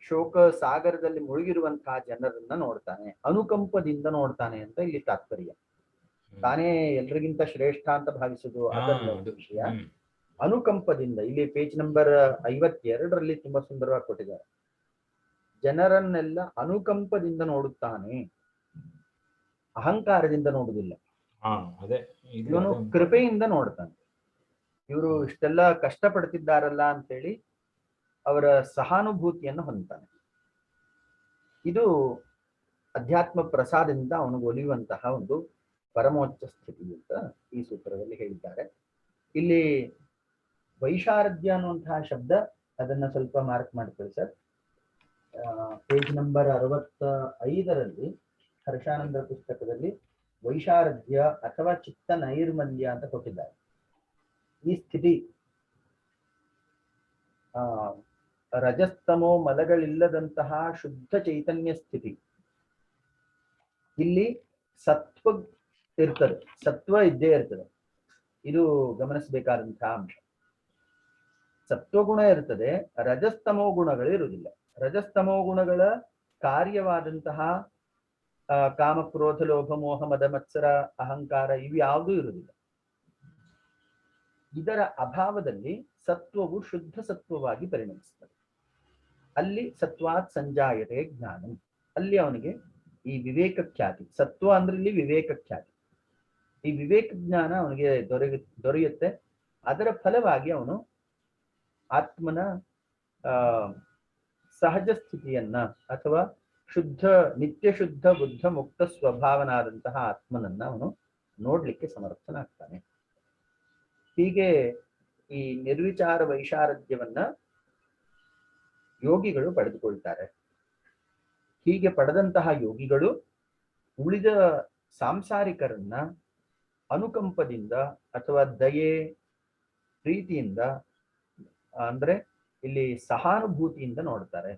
ಶೋಕ ಸಾಗರದಲ್ಲಿ ಮುಳುಗಿರುವಂತಹ ಜನರನ್ನ ನೋಡ್ತಾನೆ, ಅನುಕಂಪದಿಂದ ನೋಡ್ತಾನೆ ಅಂತ ಇಲ್ಲಿ ತಾತ್ಪರ್ಯ. ತಾನೇ ಎಲ್ರಿಗಿಂತ ಶ್ರೇಷ್ಠ ಅಂತ ಭಾವಿಸುದು ಅದರ ವಿಷಯ. ಅನುಕಂಪದಿಂದ ಇಲ್ಲಿ ಪೇಜ್ ನಂಬರ್ 52ರಲ್ಲಿ ತುಂಬಾ ಸುಂದರವಾಗಿ ಕೊಟ್ಟಿದ್ದಾರೆ. ಜನರನ್ನೆಲ್ಲ ಅನುಕಂಪದಿಂದ ನೋಡುತ್ತಾನೆ, ಅಹಂಕಾರದಿಂದ ನೋಡುವುದಿಲ್ಲ. ಇವನು ಕೃಪೆಯಿಂದ ನೋಡ್ತಾನೆ. ಇವರು ಇಷ್ಟೆಲ್ಲ ಕಷ್ಟಪಡ್ತಿದ್ದಾರಲ್ಲ ಅಂತೇಳಿ ಅವರ ಸಹಾನುಭೂತಿಯನ್ನು ಹೊಂದ್ತಾನೆ. ಇದು ಅಧ್ಯಾತ್ಮ ಪ್ರಸಾದದಿಂದ ಅವನಿಗೆ ಒಲಿಯುವಂತಹ ಒಂದು ಪರಮೋಚ್ಚ ಸ್ಥಿತಿ ಅಂತ ಈ ಸೂತ್ರದಲ್ಲಿ ಹೇಳಿದ್ದಾರೆ. ಇಲ್ಲಿ ವೈಶಾರದ್ಯ ಅನ್ನುವಂತಹ ಶಬ್ದ, ಅದನ್ನ ಸ್ವಲ್ಪ ಮಾರ್ಕ್ ಮಾಡ್ಕೊಳ್ಳಿ ಸರ್. ಪೇಜ್ ನಂಬರ್ 65ರಲ್ಲಿ ಹರ್ಷಾನಂದ ಪುಸ್ತಕದಲ್ಲಿ ವೈಶಾರದ್ಯ ಅಥವಾ ಚಿತ್ತ ನೈರ್ಮಲ್ಯ ಅಂತ ಕೊಟ್ಟಿದ್ದಾರೆ. ಈ ಸ್ಥಿತಿ ರಜಸ್ತಮೋ ಮಲಗಳಿಲ್ಲದಂತಹ ಶುದ್ಧ ಚೈತನ್ಯ ಸ್ಥಿತಿ. ಇಲ್ಲಿ ಸತ್ವ ಇರ್ತದೆ, ಸತ್ವ ಇದ್ದೇ ಇರ್ತದೆ. ಇದು ಗಮನಿಸಬೇಕಾದಂತಹ ಅಂಶ. ಸತ್ವಗುಣ ಇರ್ತದೆ, ರಜಸ್ತಮೋ ಗುಣಗಳು ಇರುವುದಿಲ್ಲ. ರಜಸ್ತಮೋ ಗುಣಗಳ ಕಾರ್ಯವಾದಂತಹ ಕಾಮ ಕ್ರೋಧ ಲೋಭ ಮೋಹ ಮದ ಮತ್ಸರ ಅಹಂಕಾರ ಇವು ಯಾವುದೂ ಇರುವುದಿಲ್ಲ. ಇದರ ಅಭಾವದಲ್ಲಿ ಸತ್ವವು ಶುದ್ಧ ಸತ್ವವಾಗಿ ಪರಿಣಮಿಸ್ತದೆ. ಅಲ್ಲಿ ಸತ್ವಾತ್ ಸಂಜಾಯತೆ ಜ್ಞಾನ. ಅಲ್ಲಿ ಅವನಿಗೆ ಈ ವಿವೇಕ ಖ್ಯಾತಿ, ಸತ್ವ ಅಂದ್ರೆ ಇಲ್ಲಿ ವಿವೇಕ ಖ್ಯಾತಿ. ಈ ವಿವೇಕ ಜ್ಞಾನ ಅವನಿಗೆ ದೊರೆಯುತ್ತೆ. ಅದರ ಫಲವಾಗಿ ಅವನು ಆತ್ಮನ ಸಹಜ ಸ್ಥಿತಿಯನ್ನ ಅಥವಾ ನಿತ್ಯ ಶುದ್ಧ ಬುದ್ಧ ಮುಕ್ತ ಸ್ವಭಾವನಾದಂತಹ ಆತ್ಮನನ್ನ ಅವನು ನೋಡ್ಲಿಕ್ಕೆ ಸಮರ್ಥನಾಗ್ತಾನೆ. ಹೀಗೆ ಈ ನಿರ್ವಿಚಾರ ವೈಶಾರದ್ಯವನ್ನ ಯೋಗಿಗಳು ಪಡೆದುಕೊಳ್ತಾರೆ. ಹೀಗೆ ಪಡೆದಂತಹ ಯೋಗಿಗಳು ಉಳಿದ ಸಾಂಸಾರಿಕರನ್ನ ಅನುಕಂಪದಿಂದ ಅಥವಾ ದಯೆ, ಪ್ರೀತಿಯಿಂದ, ಅಂದ್ರೆ ಇಲ್ಲಿ ಸಹಾನುಭೂತಿಯಿಂದ ನೋಡ್ತಾರೆ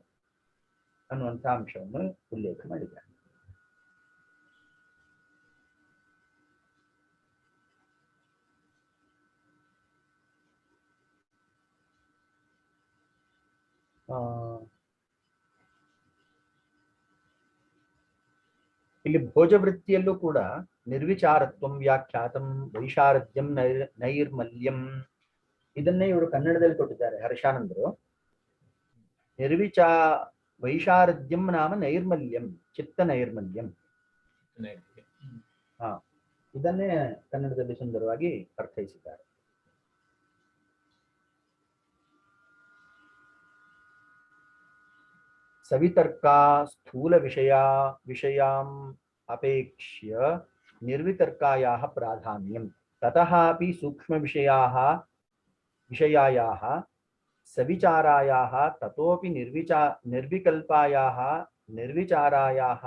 ಅನ್ನುವಂಥ ಅಂಶವನ್ನು ಉಲ್ಲೇಖ ಮಾಡಿದ್ದಾರೆ. ಇಲ್ಲಿ ಭೋಜವೃತ್ತಿಯಲ್ಲೂ ಕೂಡ ನಿರ್ವಿಚಾರತ್ವಂ ವ್ಯಾಖ್ಯಾತಂ ವೈಶಾರದ್ಯಂ ನೈರ್ಮಲ್ಯಂ, ಇದನ್ನೇ ಇವರು ಕನ್ನಡದಲ್ಲಿ ಕೊಟ್ಟಿದ್ದಾರೆ ಹರ್ಷಾನಂದರು. ವೈಶಾರದ್ಯಂ ನಾಮ ನೈರ್ಮಲ್ಯಂ, ಚಿತ್ತ ನೈರ್ಮಲ್ಯಂ. ಇದನ್ನೇ ಕನ್ನಡದಲ್ಲಿ ಸುಂದರವಾಗಿ ಅರ್ಥೈಸಿದ್ದಾರೆ. ಸವಿತರ್ಕಾ ಸ್ಥೂಲ ವಿಷಯಾಂ ಅಪೇಕ್ಷ್ಯ ನಿರ್ವಿತರ್ಕಾಯಾಹ ಪ್ರಾಧಾನ್ಯಂ ತತಃ ಅಪಿ ಸೂಕ್ಷ್ಮ ವಿಷಯಾಯಾಹ ಸವಿಚಾರಾಯಾಹ ತತೋಪಿ ನಿರ್ವಿಕಲ್ಪಾಯಾಹ ನಿರ್ವಿಚಾರಾಯಾಹ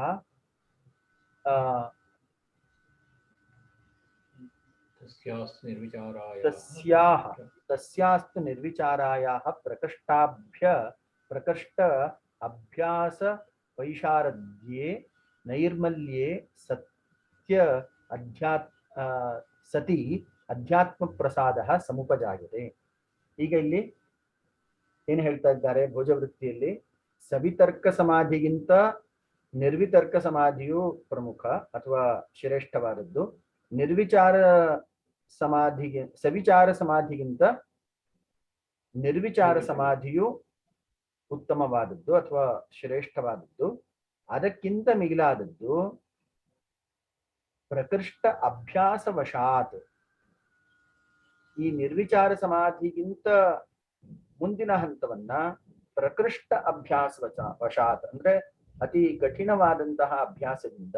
ತಸ್ಯಾಸ್ತು ನಿರ್ವಿಚಾರಾಯಾಹ ಪ್ರಕಷ್ಟ ಅಭ್ಯಾಸ ವೈಶಾರದ್ಯೆ ನೈರ್ಮಲ್ಯೆ ಸತಿ ಅಧ್ಯಾತ್ಮ ಪ್ರಸಾದ ಸಮುಪಜಾಯತೆ. ಈಗ ಇಲ್ಲಿ ಏನು ಹೇಳ್ತಾ ಇದ್ದಾರೆ, ಭೋಜವೃತ್ತಿಯಲ್ಲಿ ಸವಿತರ್ಕ ಸಮಾಧಿಗಿಂತ ನಿರ್ವಿತರ್ಕ ಸಮಾಧಿಯು ಪ್ರಮುಖ ಅಥವಾ ಶ್ರೇಷ್ಠವಾದದ್ದು, ಸವಿಚಾರ ಸಮಾಧಿಗಿಂತ ನಿರ್ವಿಚಾರ ಸಮಾಧಿಯು ಉತ್ತಮವಾದದ್ದು ಅಥವಾ ಶ್ರೇಷ್ಠವಾದದ್ದು. ಅದಕ್ಕಿಂತ ಮಿಗಿಲಾದದ್ದು ಪ್ರಕೃಷ್ಟ ಅಭ್ಯಾಸವಶಾತ್, ಈ ನಿರ್ವಿಚಾರ ಸಮಾಧಿಗಿಂತ ಮುಂದಿನ ಹಂತವನ್ನ ಪ್ರಕೃಷ್ಟ ವಶಾತ್ ಅಂದ್ರೆ ಅತಿ ಕಠಿಣವಾದಂತಹ ಅಭ್ಯಾಸದಿಂದ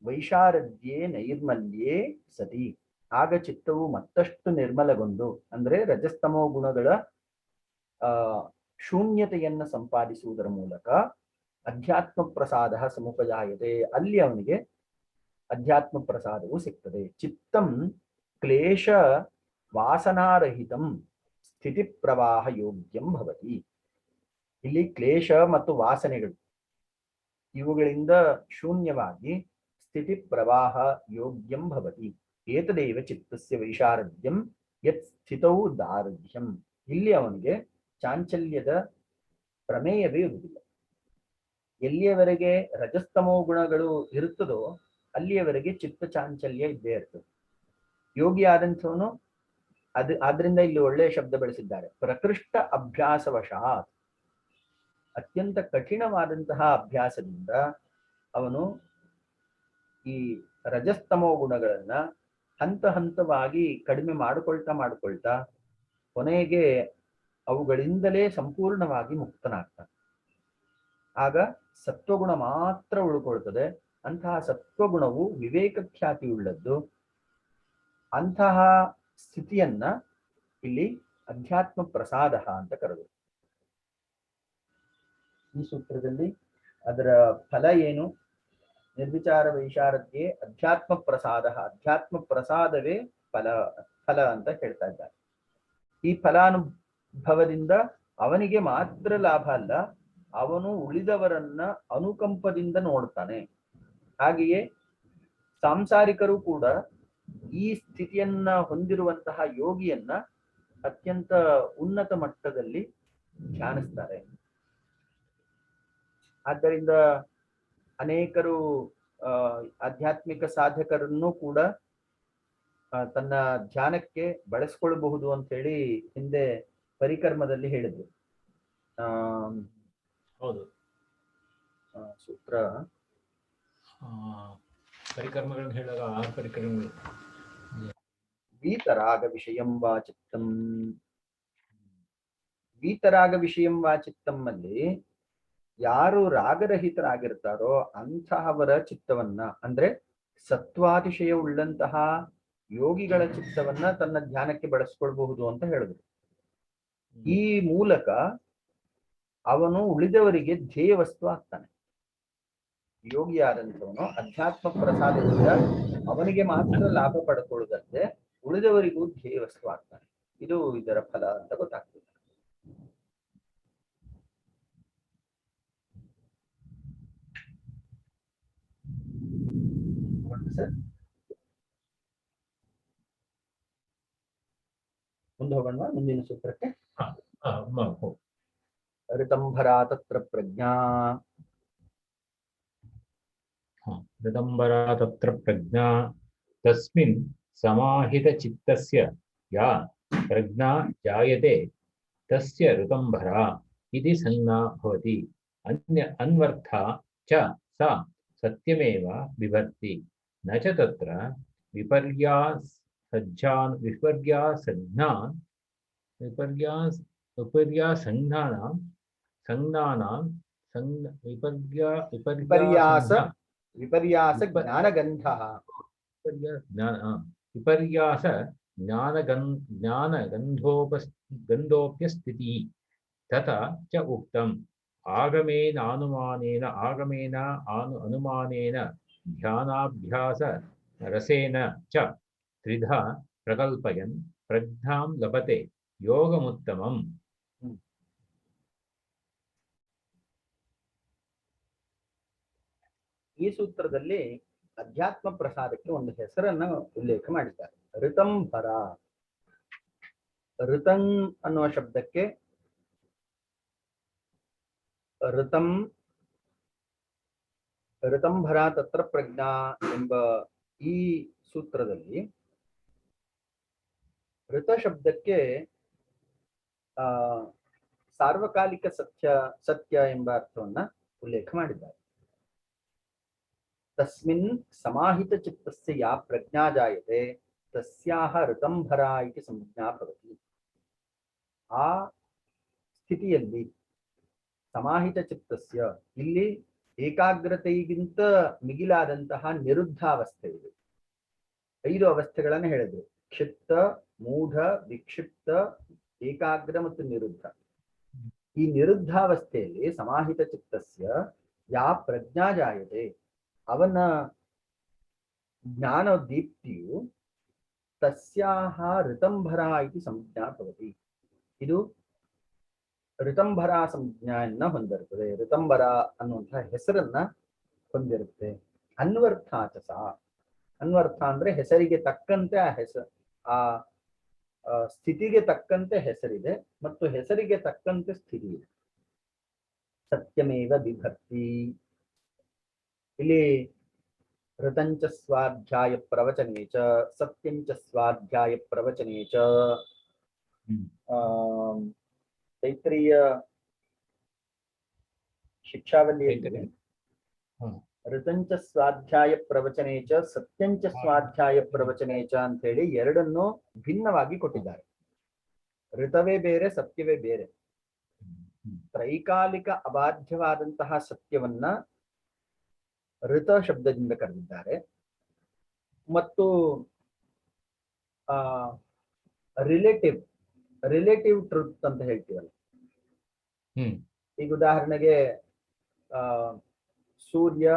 ವೈಶಾರದ್ಯೆ ನೈರ್ಮಲ್ಯೇ ಸತಿ, ಆಗ ಚಿತ್ತವು ಮತ್ತಷ್ಟು ನಿರ್ಮಲಗೊಂಡು ಅಂದ್ರೆ ರಜಸ್ತಮೋ ಗುಣಗಳ ಶೂನ್ಯತೆಯನ್ನು ಸಂಪಾದಿಸುವುದರ ಮೂಲಕ ಅಧ್ಯಾತ್ಮ ಪ್ರಸಾದ ಸಮುಪಜಾಯತೆ, ಅಲ್ಲಿ ಅವನಿಗೆ ಅಧ್ಯಾತ್ಮ ಪ್ರಸಾದವು ಸಿಗ್ತದೆ. ಚಿತ್ತಂ ಕ್ಲೇಶ ವಾಸನಾರಹಿತಂ ಸ್ಥಿತಿ ಪ್ರವಾಹ ಯೋಗ್ಯಂ ಭವತಿ. ಇಲ್ಲಿ ಕ್ಲೇಶ ಮತ್ತು ವಾಸನೆಗಳು ಇವುಗಳಿಂದ ಶೂನ್ಯವಾಗಿ ಸ್ಥಿತಿ ಪ್ರವಾಹ ಯೋಗ್ಯಂ ಭವತಿ. ಏತದೇವ ಚಿತ್ತಸ್ಯ ವೈಶಾರದ್ಯಂ ಯತ್ ಸ್ಥಿತೌ ದಾರ್ಢ್ಯಂ. ಇಲ್ಲಿ ಅವನಿಗೆ ಚಾಂಚಲ್ಯದ ಪ್ರಮೇಯವೇ ಇರುವುದಿಲ್ಲ. ಎಲ್ಲಿಯವರೆಗೆ ರಜಸ್ತಮೋ ಗುಣಗಳು ಇರುತ್ತದೋ ಅಲ್ಲಿಯವರೆಗೆ ಚಿತ್ತ ಚಾಂಚಲ್ಯ ಇದ್ದೇ ಇರ್ತದೆ. ಯೋಗಿ ಆದಂಥವನು ಆದ್ರಿಂದ ಇಲ್ಲಿ ಒಳ್ಳೆಯ ಶಬ್ದ ಬಳಸಿದ್ದಾರೆ, ಪ್ರಕೃಷ್ಟ ಅಭ್ಯಾಸವಶಾತ್, ಅತ್ಯಂತ ಕಠಿಣವಾದಂತಹ ಅಭ್ಯಾಸದಿಂದ ಅವನು ಈ ರಜಸ್ತಮೋ ಗುಣಗಳನ್ನ ಹಂತ ಹಂತವಾಗಿ ಕಡಿಮೆ ಮಾಡಿಕೊಳ್ತಾ ಕೊನೆಗೆ ಅವುಗಳಿಂದಲೇ ಸಂಪೂರ್ಣವಾಗಿ ಮುಕ್ತನಾಗ್ತಾನೆ. ಆಗ ಸತ್ವಗುಣ ಮಾತ್ರ ಉಳ್ಕೊಳ್ತದೆ. ಅಂತಹ ಸತ್ವಗುಣವು ವಿವೇಕ ಖ್ಯಾತಿಯುಳ್ಳದ್ದು. ಅಂತಹ ಸ್ಥಿತಿಯನ್ನ ಇಲ್ಲಿ ಅಧ್ಯಾತ್ಮ ಪ್ರಸಾದ ಅಂತ ಕರೆದರು. ಈ ಸೂತ್ರದಲ್ಲಿ ಅದರ ಫಲ ಏನು? ನಿರ್ವಿಚಾರ ವೈಶಾರದ್ಯೆ ಅಧ್ಯಾತ್ಮ ಪ್ರಸಾದ, ಅಧ್ಯಾತ್ಮ ಪ್ರಸಾದವೇ ಫಲ ಅಂತ ಹೇಳ್ತಾ ಇದ್ದಾರೆ. ಈ ಫಲಾನುಭವದಿಂದ ಅವನಿಗೆ ಮಾತ್ರ ಲಾಭ ಅಲ್ಲ, ಅವನು ಉಳಿದವರನ್ನ ಅನುಕಂಪದಿಂದ ನೋಡ್ತಾನೆ. ಹಾಗೆಯೇ ಸಾಂಸಾರಿಕರು ಕೂಡ ಈ ಸ್ಥಿತಿಯನ್ನ ಹೊಂದಿರುವಂತಹ ಯೋಗಿಯನ್ನ ಅತ್ಯಂತ ಉನ್ನತ ಮಟ್ಟದಲ್ಲಿ ಧ್ಯಾನಿಸ್ತಾರೆ. ಆದ್ದರಿಂದ ಅನೇಕರು ಆಧ್ಯಾತ್ಮಿಕ ಸಾಧಕರನ್ನು ಕೂಡ ತನ್ನ ಧ್ಯಾನಕ್ಕೆ ಬಳಸ್ಕೊಳ್ಬಹುದು ಅಂತ ಹೇಳಿ ಹಿಂದೆ ಪರಿಕರ್ಮದಲ್ಲಿ ಹೇಳಿದ್ರು. ಹೌದು, ಸೂತ್ರ ಪರಿಕರ್ಮಗಳನ್ನು ಹೇಳಿದಾಗ 6 ಪರಿಕರ್ಮಗಳು ವೀತರಾಗ ವಿಷಯಂ ವಾ ಚಿತ್ತಂ. ವೀತರಾಗ ವಿಷಯಂ ವಾ ಚಿತ್ತಂ ಅಲ್ಲಿ ಯಾರು ರಾಗರಹಿತರಾಗಿರ್ತಾರೋ ಅಂತಹವರ ಚಿತ್ತವನ್ನ ಅಂದ್ರೆ ಸತ್ವಾತಿಶಯ ಉಳ್ಳಂತಹ ಯೋಗಿಗಳ ಚಿತ್ತವನ್ನ ತನ್ನ ಧ್ಯಾನಕ್ಕೆ ಬಳಸ್ಕೊಳ್ಬಹುದು ಅಂತ ಹೇಳಿದ್ರು. ಈ ಮೂಲಕ ಅವನು ಉಳಿದವರಿಗೆ ಧ್ಯೇಯ ವಸ್ತು ಆಗ್ತಾನೆ. ಯೋಗಿಯಾದಂಥವನು ಅಧ್ಯಾತ್ಮ ಪ್ರಸಾದದಿಂದ ಅವನಿಗೆ ಮಾತ್ರ ಲಾಭ ಪಡ್ಕೊಳ್ಳುವುದಂತೆ ಉಳಿದವರಿಗೂ ಧ್ಯೇಯ ವಸ್ತು ಆಗ್ತಾನೆ. ಇದು ಇದರ ಫಲ ಅಂತ ಗೊತ್ತಾಗ್ತದೆ. ಮುಂದೆ ಹೋಗೋಣ ಮುಂದಿನ ಸೂತ್ರಕ್ಕೆ. ಋತಂಭರಾ ತತ್ರ ಪ್ರಜ್ಞಾ. ಋತಂಬರಾ ತತ್ರ ಪ್ರಜ್ಞಾ ತಸ್ಮಿನ್ ಸಮಾಹಿತ ಚಿತ್ತಸ್ಯ ಯಾ ಪ್ರಜ್ಞಾ ಜಾಯತೆ ತಸ್ಯ ಋತಂಬರಾ ಇತಿ ಸಂಜ್ಞಾ ಭವತಿ. ಅನ್ವರ್ಥಾ ಚ ಸಾ ಸತ್ಯಮೇವ ಬಿಭರ್ತಿ ನ ಚ ತತ್ರ ವಿಪರ್ಯಾಸ ಜ್ಞಾನಗಂಧಃ. ವಿಪರ್ಯಾಸ ಗಂಧೋಪ್ಯಸ್ಥಿತಿ ತಥಾ ಚ ಉಕ್ತಂ ಆಗಮೇನ ಅನುಮಾನೇನ ಧ್ಯಾನಾಭ್ಯಾಸ ರಸೇನ ಚ ತ್ರಿಧಾ ಪ್ರಕಲ್ಪಯನ್ ಪ್ರಜ್ಞಾಂ ಲಭತೆ ಯೋಗಮುತ್ತಮಂ. ಈ ಸೂತ್ರದಲ್ಲಿ ಅಧ್ಯಾತ್ಮ ಪ್ರಸಾದಕ್ಕೆ ಒಂದು ಹೆಸರನ್ನ ಉಲ್ಲೇಖ ಮಾಡಿದ್ದಾರೆ, ಋತಂಭರ. ಋತಂ ಅನ್ನುವ ಶಬ್ದಕ್ಕೆ ಋತಂಭರ ತತ್ರ ಪ್ರಜ್ಞಾ ಎಂಬ ಈ ಸೂತ್ರದಲ್ಲಿ ಋತ ಶಬ್ದಕ್ಕೆ ಸಾರ್ವಕಾಲಿಕ ಸತ್ಯ ಎಂಬ ಅರ್ಥವನ್ನ ಉಲ್ಲೇಖ ಮಾಡಿದ್ದಾರೆ. ತಸ್ಮಿನ್ ಸಮಾಹಿತ ಚಿತ್ತಸ್ಯ ಯಾ ಪ್ರಜ್ಞಾ ಜಾಯತೆ ತಸ್ಯಾಹ ಋತಂಭರ ಇತಿ ಸಂಜ್ಞಾ ಭವತಿ. ಆ ಸ್ಥಿತಿಯಲ್ಲಿ ಸಮಾಹಿತ ಚಿತ್ತಸ್ಯ, ಇಲ್ಲಿ ಏಕಾಗ್ರತೆಗಿಂತ ಮಿಗಿಲಾದಂತಹ ನಿರುದ್ಧಾವಸ್ಥೆ ಇದೆ. 5 ಅವಸ್ಥೆಗಳನ್ನು ಹೇಳಿದ್ರು: ಕ್ಷಿಪ್ತ, ಮೂಢ, ವಿಕ್ಷಿಪ್ತ, ಏಕಾಗ್ರ ಮತ್ತು ನಿರುದ್ಧ. ಈ ನಿರುದ್ಧಾವಸ್ಥೆಯಲ್ಲಿ ಸಮಾಹಿತ ಚಿತ್ತಸ್ಯ ಯಾ ಪ್ರಜ್ಞಾ ಜಾಯತೆ, ಅವನ ಜ್ಞಾನ ದೀಪ್ತಿಯು ತಸ್ಯಾಹ ಋತಂಭರ ಇತಿ ಸಂಜ್ಞಾ ಭವತಿ. ಇದು ಋತಂಭರ ಸಂಜ್ಞೆಯನ್ನ ಹೊಂದಿರುತ್ತದೆ, ಋತಂಭರ ಅನ್ನುವಂತಹ ಹೆಸರನ್ನ ಹೊಂದಿರುತ್ತೆ. ಅನ್ವರ್ಥಾಚಸ, ಅನ್ವರ್ಥ ಅಂದ್ರೆ ಹೆಸರಿಗೆ ತಕ್ಕಂತೆ ಆ ಸ್ಥಿತಿಗೆ ತಕ್ಕಂತೆ ಹೆಸರಿದೆ ಮತ್ತು ಹೆಸರಿಗೆ ತಕ್ಕಂತೆ ಸ್ಥಿತಿ ಇದೆ. ಸತ್ಯಮೇವ ಬಿಭರ್ತಿ. ಇಲ್ಲಿ ಋತಂಚ ಸ್ವಾಧ್ಯಾಯ ಪ್ರವಚನೆ ಚ ಸತ್ಯಂಚ ಸ್ವಾಧ್ಯಾಯ ಪ್ರವಚನೆ ಚ. ತೈತ್ರೀಯ ಶಿಕ್ಷಾವಲಿಯಲ್ಲಿ ಋತಂಚ ಸ್ವಾಧ್ಯಾಯ ಪ್ರವಚನೆ ಚ ಸತ್ಯಂಚ ಸ್ವಾಧ್ಯಾಯ ಪ್ರವಚನೆ ಚ ಅಂತ ಹೇಳಿ ಎರಡನ್ನು ಭಿನ್ನವಾಗಿ ಕೊಟ್ಟಿದ್ದಾರೆ. ಋತವೇ ಬೇರೆ, ಸತ್ಯವೇ ಬೇರೆ. ತ್ರೈಕಾಲಿಕ ಅಬಾಧ್ಯವಾದಂತಹ ಸತ್ಯವನ್ನ ಋತ ಶಬ್ದದಿಂದ ಕರೆದಿದ್ದಾರೆ ಮತ್ತು ರಿಲೇಟಿವ್ ಟ್ರುತ್ ಅಂತ ಹೇಳ್ತೀವಲ್ಲ. ಈಗ ಉದಾಹರಣೆಗೆ ಸೂರ್ಯ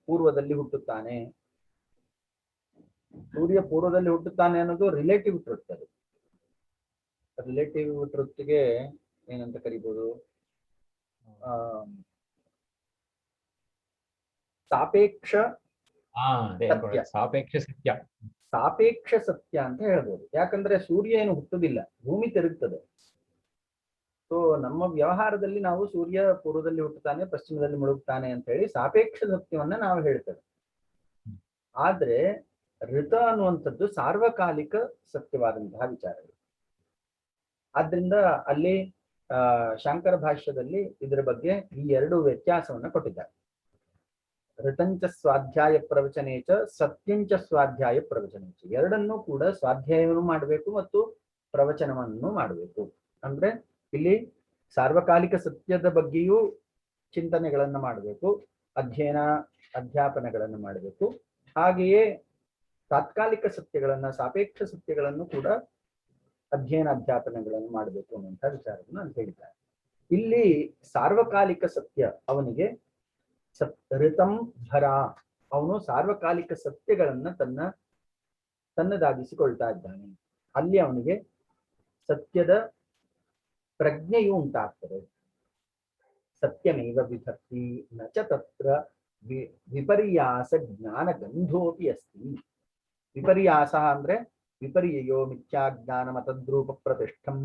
ಪೂರ್ವದಲ್ಲಿ ಹುಟ್ಟುತ್ತಾನೆ, ಸೂರ್ಯ ಪೂರ್ವದಲ್ಲಿ ಹುಟ್ಟುತ್ತಾನೆ ಅನ್ನೋದು ರಿಲೇಟಿವ್ ಟ್ರುತ್. ಅದು ರಿಲೇಟಿವ್ ಟ್ರುತ್ಗೆ ಏನಂತ ಕರಿಬಹುದು? ಸಾಪೇಕ್ಷ ಸತ್ಯ. ಸಾಪೇಕ್ಷ ಸತ್ಯ ಅಂತ ಹೇಳ್ಬೋದು. ಯಾಕಂದ್ರೆ ಸೂರ್ಯ ಏನು ಹುಟ್ಟುದಿಲ್ಲ, ಭೂಮಿ ತಿರುಗ್ತದೆ. ಸೊ ನಮ್ಮ ವ್ಯವಹಾರದಲ್ಲಿ ನಾವು ಸೂರ್ಯ ಪೂರ್ವದಲ್ಲಿ ಹುಟ್ಟುತ್ತಾನೆ, ಪಶ್ಚಿಮದಲ್ಲಿ ಮುಳುಗುತ್ತಾನೆ ಅಂತ ಹೇಳಿ ಸಾಪೇಕ್ಷ ಸತ್ಯವನ್ನ ನಾವು ಹೇಳ್ತೇವೆ. ಆದ್ರೆ ಋತ ಅನ್ನುವಂಥದ್ದು ಸಾರ್ವಕಾಲಿಕ ಸತ್ಯವಾದಂತಹ ವಿಚಾರಗಳು. ಆದ್ರಿಂದ ಅಲ್ಲಿ ಶಾಂಕರ ಭಾಷ್ಯದಲ್ಲಿ ಇದರ ಬಗ್ಗೆ ಈ 2 ವ್ಯತ್ಯಾಸವನ್ನ ಕೊಟ್ಟಿದ್ದಾರೆ. ಋತಂಚ ಸ್ವಾಧ್ಯಾಯ ಪ್ರವಚನೆ ಚ ಸತ್ಯಂಚ ಸ್ವಾಧ್ಯಾಯ ಪ್ರವಚನೆ ಚ, ಎರಡನ್ನೂ ಕೂಡ ಸ್ವಾಧ್ಯಾಯವನ್ನು ಮಾಡಬೇಕು ಮತ್ತು ಪ್ರವಚನವನ್ನು ಮಾಡಬೇಕು. ಅಂದ್ರೆ ಇಲ್ಲಿ ಸಾರ್ವಕಾಲಿಕ ಸತ್ಯದ ಬಗ್ಗೆಯೂ ಚಿಂತನೆಗಳನ್ನ ಮಾಡಬೇಕು, ಅಧ್ಯಾಪನಗಳನ್ನು ಮಾಡಬೇಕು. ಹಾಗೆಯೇ ತಾತ್ಕಾಲಿಕ ಸತ್ಯಗಳನ್ನ, ಸಾಪೇಕ್ಷ ಸತ್ಯಗಳನ್ನು ಕೂಡ ಅಧ್ಯಾಪನಗಳನ್ನು ಮಾಡಬೇಕು ಅನ್ನುವಂಥ ವಿಚಾರವನ್ನು ಅಲ್ಲಿ ಹೇಳಿದ್ದಾರೆ. ಇಲ್ಲಿ ಸಾರ್ವಕಾಲಿಕ ಸತ್ಯ ಅವನಿಗೆ ಋತಂ ಭರ, ಅವನು ಸಾರ್ವಕಾಲಿಕ ಸತ್ಯಗಳನ್ನ ತನ್ನದಾಗಿಸಿಕೊಳ್ತಾ ಇದ್ದಾನೆ. ಅಲ್ಲಿ ಅವನಿಗೆ ಸತ್ಯದ ಪ್ರಜ್ಞೆಯು ಉಂಟಾಗ್ತದೆ. ಸತ್ಯಮೇವ ವಿಭಕ್ತಿ ನಚ ತತ್ರ ವಿಪರ್ಯಾಸ ಜ್ಞಾನ ಗಂಧೋಪಿ ಅಸ್ತಿ. ವಿಪರ್ಯಾಸ ಅಂದ್ರೆ ವಿಪರ್ಯಯೋ ಮಿಥ್ಯಾಜ್ಞಾನ ಮತದ್ರೂಪ ಪ್ರತಿಷ್ಠಂ,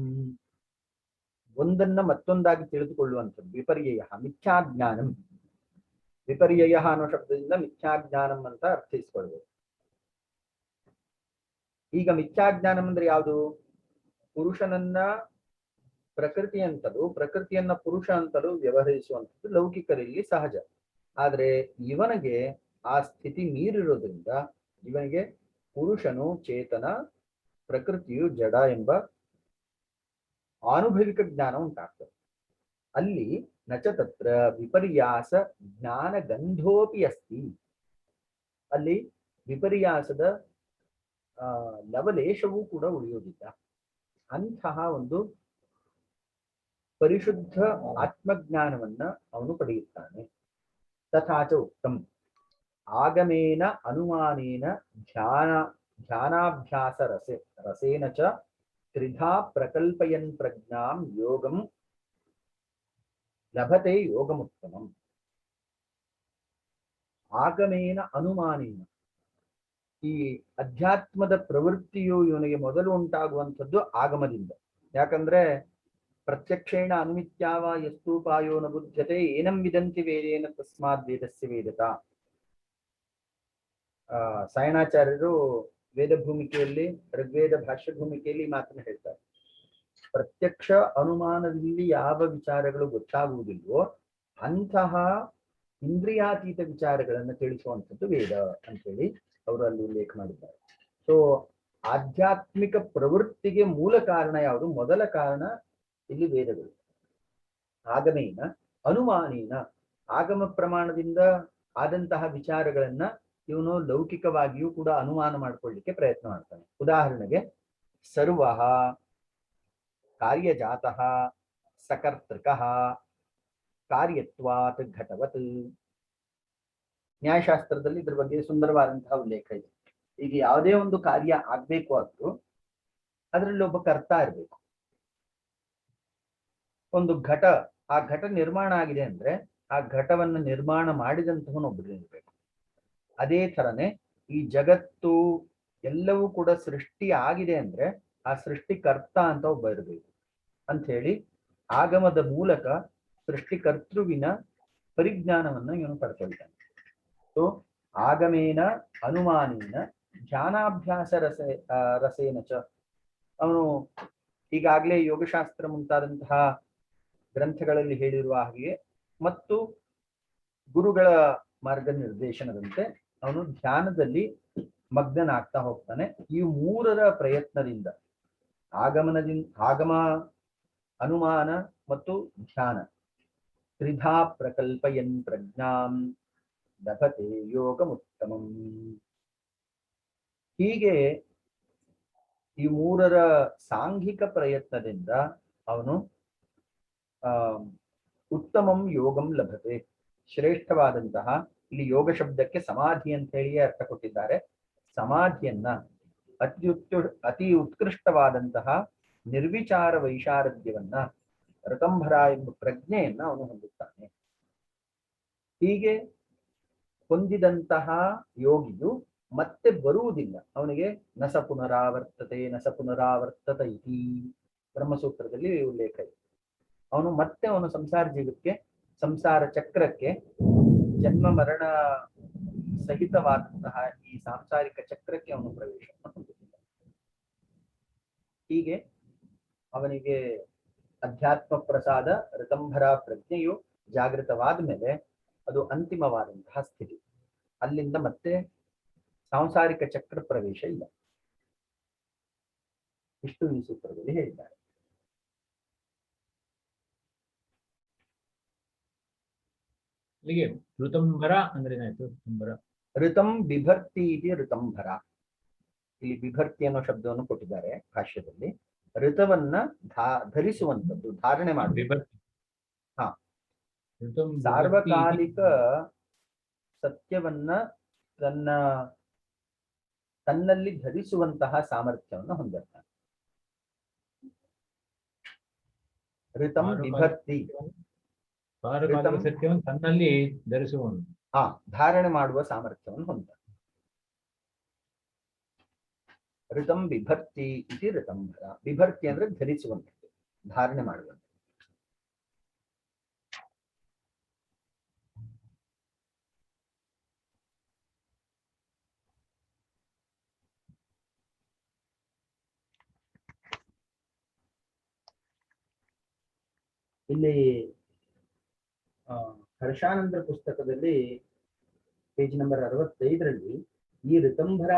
ಒಂದನ್ನ ಮತ್ತೊಂದಾಗಿ ತಿಳಿದುಕೊಳ್ಳುವಂಥದ್ದು ವಿಪರ್ಯಯ. ಮಿಥ್ಯಾಜ್ಞಾನಂ, ವಿಪರ್ಯಯ ಅನ್ನೋ ಶಬ್ದದಿಂದ ಮಿಥ್ಯಾಜ್ಞಾನಂ ಅಂತ ಅರ್ಥೈಸ್ಕೊಳ್ಬೇಕು. ಈಗ ಮಿಥ್ಯಾಜ್ಞಾನಂ ಅಂದ್ರೆ ಯಾವುದು? ಪುರುಷನನ್ನ ಪ್ರಕೃತಿ ಅಂತಲೂ ಪ್ರಕೃತಿಯನ್ನ ಪುರುಷ ಅಂತಲೂ ವ್ಯವಹರಿಸುವಂಥದ್ದು ಲೌಕಿಕರಲ್ಲಿ ಸಹಜ. ಆದ್ರೆ ಇವನಿಗೆ ಆ ಸ್ಥಿತಿ ಮೀರಿರೋದ್ರಿಂದ ಇವನಿಗೆ ಪುರುಷನು ಚೇತನ, ಪ್ರಕೃತಿಯು ಜಡ ಎಂಬ ಆನುಭವಿಕ ಜ್ಞಾನ ಉಂಟಾಗ್ತದೆ. ಅಲ್ಲಿ ನಚ ತತ್ರ ವಿಪರ್ಯಾಸ ಜ್ಞಾನ ಗಂಧೋಪಿ ಅಸ್ತಿ, ಅಲ್ಲಿ ವಿಪರ್ಯಾಸದ ಲವಲೇಶವೂ ಕೂಡ ಉಳಿಯೋದಿಲ್ಲ. ಅಂತಹ ಒಂದು ಪರಿಶುದ್ಧ ಆತ್ಮಜ್ಞಾನವನ್ನ ಅವನು ಪಡೆಯುತ್ತಾನೆ. ತಥಾಚ ಉಕ್ತಂ ಆಗಮೇನ ಅನುಮಾನೇನ ಧ್ಯಾನಾಭ್ಯಾಸ ರಸೇನ ಚ ತ್ರಿಧಾ ಪ್ರಕಲ್ಪಯನ್ ಪ್ರಜ್ಞಾಂ ಯೋಗಂ ಲಭತೆ ಯೋಗಮುತ್ತಮಂ. ಆಗಮೇನ ಅನುಮಾನೇನ, ಈ ಅಧ್ಯಾತ್ಮದ ಪ್ರವೃತ್ತಿಯು ಇವನಿಗೆ ಮೊದಲು ಉಂಟಾಗುವಂಥದ್ದು ಆಗಮದಿಂದ. ಯಾಕಂದ್ರೆ ಪ್ರತ್ಯಕ್ಷೇಣ ಅನ್ವಿತ್ಯಾವ ಯಸ್ತೂಪಾಯೋ ನ ಬುಧ್ಯತೆ ಏನಂ ವಿದಂತಿ ವೇದೇನ ತಸ್ಮಾದ್ ವೇದಸ್ಯ ವೇದತ. ಸಾಯಣಾಚಾರ್ಯರು ವೇದ ಭೂಮಿಕೆಯಲ್ಲಿ, ಋಗ್ವೇದ ಭಾಷ್ಯ ಭೂಮಿಕೆಯಲ್ಲಿ ಮಾತನ್ನು ಹೇಳ್ತಾರೆ. ಪ್ರತ್ಯಕ್ಷ ಅನುಮಾನದಲ್ಲಿ ಯಾವ ವಿಚಾರಗಳು ಗೊತ್ತಾಗುವುದಿಲ್ವೋ ಅಂತಹ ಇಂದ್ರಿಯಾತೀತ ವಿಚಾರಗಳನ್ನು ತಿಳಿಸುವಂಥದ್ದು ವೇದ ಅಂತೇಳಿ ಅವರು ಅಲ್ಲಿ ಉಲ್ಲೇಖ ಮಾಡಿದ್ದಾರೆ. ಸೊ ಆಧ್ಯಾತ್ಮಿಕ ಪ್ರವೃತ್ತಿಗೆ ಮೂಲ ಕಾರಣ ಯಾವುದು? ಮೊದಲ ಕಾರಣ ಇಲ್ಲಿ ವೇದಗಳು. ಆಗಮೇನ ಅನುಮಾನೇನ, ಆಗಮ ಪ್ರಮಾಣದಿಂದ ಆದಂತಹ ವಿಚಾರಗಳನ್ನ ಇವನು ಲೌಕಿಕವಾಗಿಯೂ ಕೂಡ ಅನುಮಾನ ಮಾಡಿಕೊಳ್ಳಿಕ್ಕೆ ಪ್ರಯತ್ನ ಮಾಡ್ತಾನೆ. ಉದಾಹರಣೆಗೆ ಸರ್ವ ಕಾರ್ಯಜಾತಃ ಸಕರ್ತೃಕಃ ಕಾರ್ಯತ್ವಾತ್ ಘಟವತ್. ನ್ಯಾಯಶಾಸ್ತ್ರದಲ್ಲಿ ಇದ್ರ ಬಗ್ಗೆ ಸುಂದರವಾದಂತಹ ಉಲ್ಲೇಖ ಇದೆ. ಈಗ ಯಾವುದೇ ಒಂದು ಕಾರ್ಯ ಆಗ್ಬೇಕು ಆದ್ರೂ ಅದರಲ್ಲಿ ಒಬ್ಬ ಕರ್ತ ಇರಬೇಕು. ಒಂದು ಘಟ, ಆ ಘಟ ನಿರ್ಮಾಣ ಆಗಿದೆ ಅಂದ್ರೆ ಆ ಘಟವನ್ನು ನಿರ್ಮಾಣ ಮಾಡಿದಂತಹವನೊಬ್ಬರು ಇರಬೇಕು. ಅದೇ ಥರನೇ ಈ ಜಗತ್ತು ಎಲ್ಲವೂ ಕೂಡ ಸೃಷ್ಟಿ ಆಗಿದೆ ಅಂದ್ರೆ ಆ ಸೃಷ್ಟಿಕರ್ತ ಅಂತ ಒಬ್ಬ ಇರಬೇಕು ಅಂತ ಹೇಳಿ ಆಗಮದ ಮೂಲಕ ಸೃಷ್ಟಿಕರ್ತೃವಿನ ಪರಿಜ್ಞಾನವನ್ನು ಇವನು ಪಡ್ಕೊಳ್ತಾನೆ. ಸೊ ಆಗಮೇನ ಅನುಮಾನೇನ ಧ್ಯಾನಾಭ್ಯಾಸ ರಸೇನ ಚ, ಅವನು ಈಗಾಗಲೇ ಯೋಗಶಾಸ್ತ್ರ ಮುಂತಾದಂತಹ ಗ್ರಂಥಗಳಲ್ಲಿ ಹೇಳಿರುವ ಹಾಗೆ ಮತ್ತು ಗುರುಗಳ ಮಾರ್ಗನಿರ್ದೇಶನದಂತೆ ಅವನು ಧ್ಯಾನದಲ್ಲಿ ಮಗ್ನನಾಗ್ತಾ ಹೋಗ್ತಾನೆ. ಈ ಮೂರರ ಪ್ರಯತ್ನದಿಂದ ಆಗಮ, ಅನುಮಾನ ಮತ್ತು ಧ್ಯಾನ ತ್ರಿಧಾ ಪ್ರಕಲ್ಪಯನ್ ಪ್ರಜ್ಞಾಂ ಲಭತೆ ಯೋಗಮುತ್ತಮಂ. ಹೀಗೆ ಈ ಮೂರರ ಸಾಂಘಿಕ ಪ್ರಯತ್ನದಿಂದ ಅವನು ಉತ್ತಮಂ ಯೋಗಂ ಲಭತೆ, ಶ್ರೇಷ್ಠವಾದಂತಹ, ಇಲ್ಲಿ ಯೋಗ ಶಬ್ದಕ್ಕೆ ಸಮಾಧಿ ಅಂತ ಹೇಳಿಯೇ ಅರ್ಥ ಕೊಟ್ಟಿದ್ದಾರೆ. ಸಮಾಧಿಯನ್ನ ಅತಿ ಉತ್ಕೃಷ್ಟವಾದಂತಹ ನಿರ್ವಿಚಾರ ವೈಶಾರದ್ಯವನ್ನ, ಋತಂಭರ ಎಂಬ ಪ್ರಜ್ಞೆಯನ್ನ ಅವನು ಹೊಂದುತ್ತಾನೆ. ಹೀಗೆ ಹೊಂದಿದಂತಹ ಯೋಗಿಯು ಮತ್ತೆ ಬರುವುದಿಲ್ಲ, ಅವನಿಗೆ ನಸ ಪುನರಾವರ್ತತ ಇತಿ ಬ್ರಹ್ಮಸೂತ್ರದಲ್ಲಿ ಉಲ್ಲೇಖ ಇದೆ. ಅವನು ಸಂಸಾರ ಜೀವಕ್ಕೆ, ಸಂಸಾರ ಚಕ್ರಕ್ಕೆ, ಜನ್ಮ ಮರಣ ಸಹಿತವಾದಂತಹ ಈ ಸಾಂಸಾರಿಕ ಚಕ್ರಕ್ಕೆ ಅವನು ಪ್ರವೇಶವನ್ನು ಹೊಂದುತ್ತಿಲ್ಲ. ಹೀಗೆ ಅವನಿಗೆ ಅಧ್ಯಾತ್ಮ ಪ್ರಸಾದ ಋತಂಭರ ಪ್ರಜ್ಞೆಯು ಜಾಗೃತವಾದ ಮೇಲೆ ಅದು ಅಂತಿಮವಾದಂತಹ ಸ್ಥಿತಿ. ಅಲ್ಲಿಂದ ಮತ್ತೆ ಸಾಂಸಾರಿಕ ಚಕ್ರ ಪ್ರವೇಶ ಇಲ್ಲ. ಇಷ್ಟು ಈ ಸೂತ್ರದಲ್ಲಿ ಹೇಳಿದ್ದಾರೆ. ಇಲ್ಲಿಗೆ ಋತಂಬರ ಅಂದ್ರೆ ಏನಾಯ್ತು? ಋತಂಬರ ಋತಂ ಬಿಭರ್ತಿ ಇದೆ ಋತಂಬರ. ಇಲ್ಲಿ ಬಿಭರ್ತಿ ಅನ್ನೋ ಶಬ್ದವನ್ನು ಕೊಟ್ಟಿದ್ದಾರೆ ಭಾಷ್ಯದಲ್ಲಿ. ಋತವನ್ನ ಧರಿಸುವಂಥದ್ದು, ಧಾರಣೆ ಮಾಡುವುದು. ವಿಭಕ್ತಿ. ಹಾ, ಋತಂ ವಿಭಕ್ತಿ ಸಾರ್ವಕಾಲಿಕ ಸತ್ಯವನ್ನ ತನ್ನಲ್ಲಿ ಧರಿಸುವಂತಹ ಸಾಮರ್ಥ್ಯವನ್ನು ಹೊಂದಿರ್ತಾನೆ. ಋತಂ ಬಿಭರ್ತಿ, ಸಾರ್ವಕಾಲಿಕ ಸತ್ಯವನ್ನು ತನ್ನಲ್ಲಿ ಧರಿಸುವನು. ಹಾ, ಧಾರಣೆ ಮಾಡುವ ಸಾಮರ್ಥ್ಯವನ್ನು ಹೊಂದ. ಋತಂ ಬಿಭರ್ತಿ ಇದು ಋತಂಬರ. ಬಿಭರ್ತಿ ಅಂದ್ರೆ ಧರಿಸುವಂಥದ್ದು, ಧಾರಣೆ ಮಾಡುವಂಥದ್ದು. ಇಲ್ಲಿ ಹರ್ಷಾನಂದರ ಪುಸ್ತಕದಲ್ಲಿ ಪೇಜ್ ನಂಬರ್ 65ರಲ್ಲಿ ಈ ಋತಂಬರ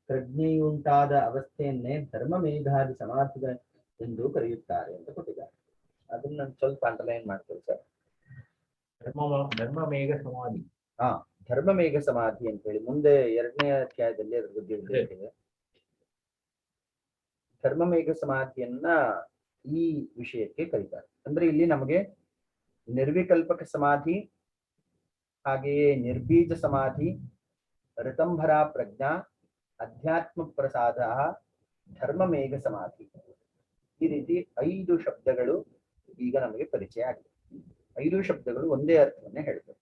ಪ್ರಜ್ಞೆಯುಂಟಾದ ಅವಸ್ಥೆಯನ್ನೇ ಧರ್ಮ ಮೇಘಾದಿ ಸಮಾಧಿಗ ಎಂದು ಕರೆಯುತ್ತಾರೆ ಅಂತ ಕೊಟ್ಟಿದ್ದಾರೆ. ಅದನ್ನ ಸ್ವಲ್ಪ ಅಂಡರ್ಲೈನ್ ಮಾಡ್ತೇವೆ ಸರ್. ಧರ್ಮ ಮೇಘ ಸಮಾಧಿ. ಹಾ, ಧರ್ಮ ಮೇಘ ಸಮಾಧಿ ಅಂತ ಹೇಳಿ ಮುಂದೆ 2ನೇ ಅಧ್ಯಾಯದಲ್ಲಿ ಅದ್ರ ಬಗ್ಗೆ ಉಲ್ಲೇಖ ಇದೆ. ಧರ್ಮ ಮೇಘ ಸಮಾಧಿಯನ್ನ ಈ ವಿಷಯಕ್ಕೆ ಕರೀತಾರೆ. ಅಂದ್ರೆ ಇಲ್ಲಿ ನಮಗೆ ನಿರ್ವಿಕಲ್ಪಕ ಸಮಾಧಿ, ಹಾಗೆಯೇ ನಿರ್ಬೀಜ ಸಮಾಧಿ, ಋತಂಭರ ಪ್ರಜ್ಞಾ, ಅಧ್ಯಾತ್ಮ ಪ್ರಸಾದ, ಧರ್ಮ ಮೇಘ ಸಮಾಧಿ, ಈ ರೀತಿ 5 ಶಬ್ದಗಳು ಈಗ ನಮಗೆ ಪರಿಚಯ ಆಗಿದೆ. 5 ಶಬ್ದಗಳು ಒಂದೇ ಅರ್ಥವನ್ನೇ ಹೇಳ್ತವೆ.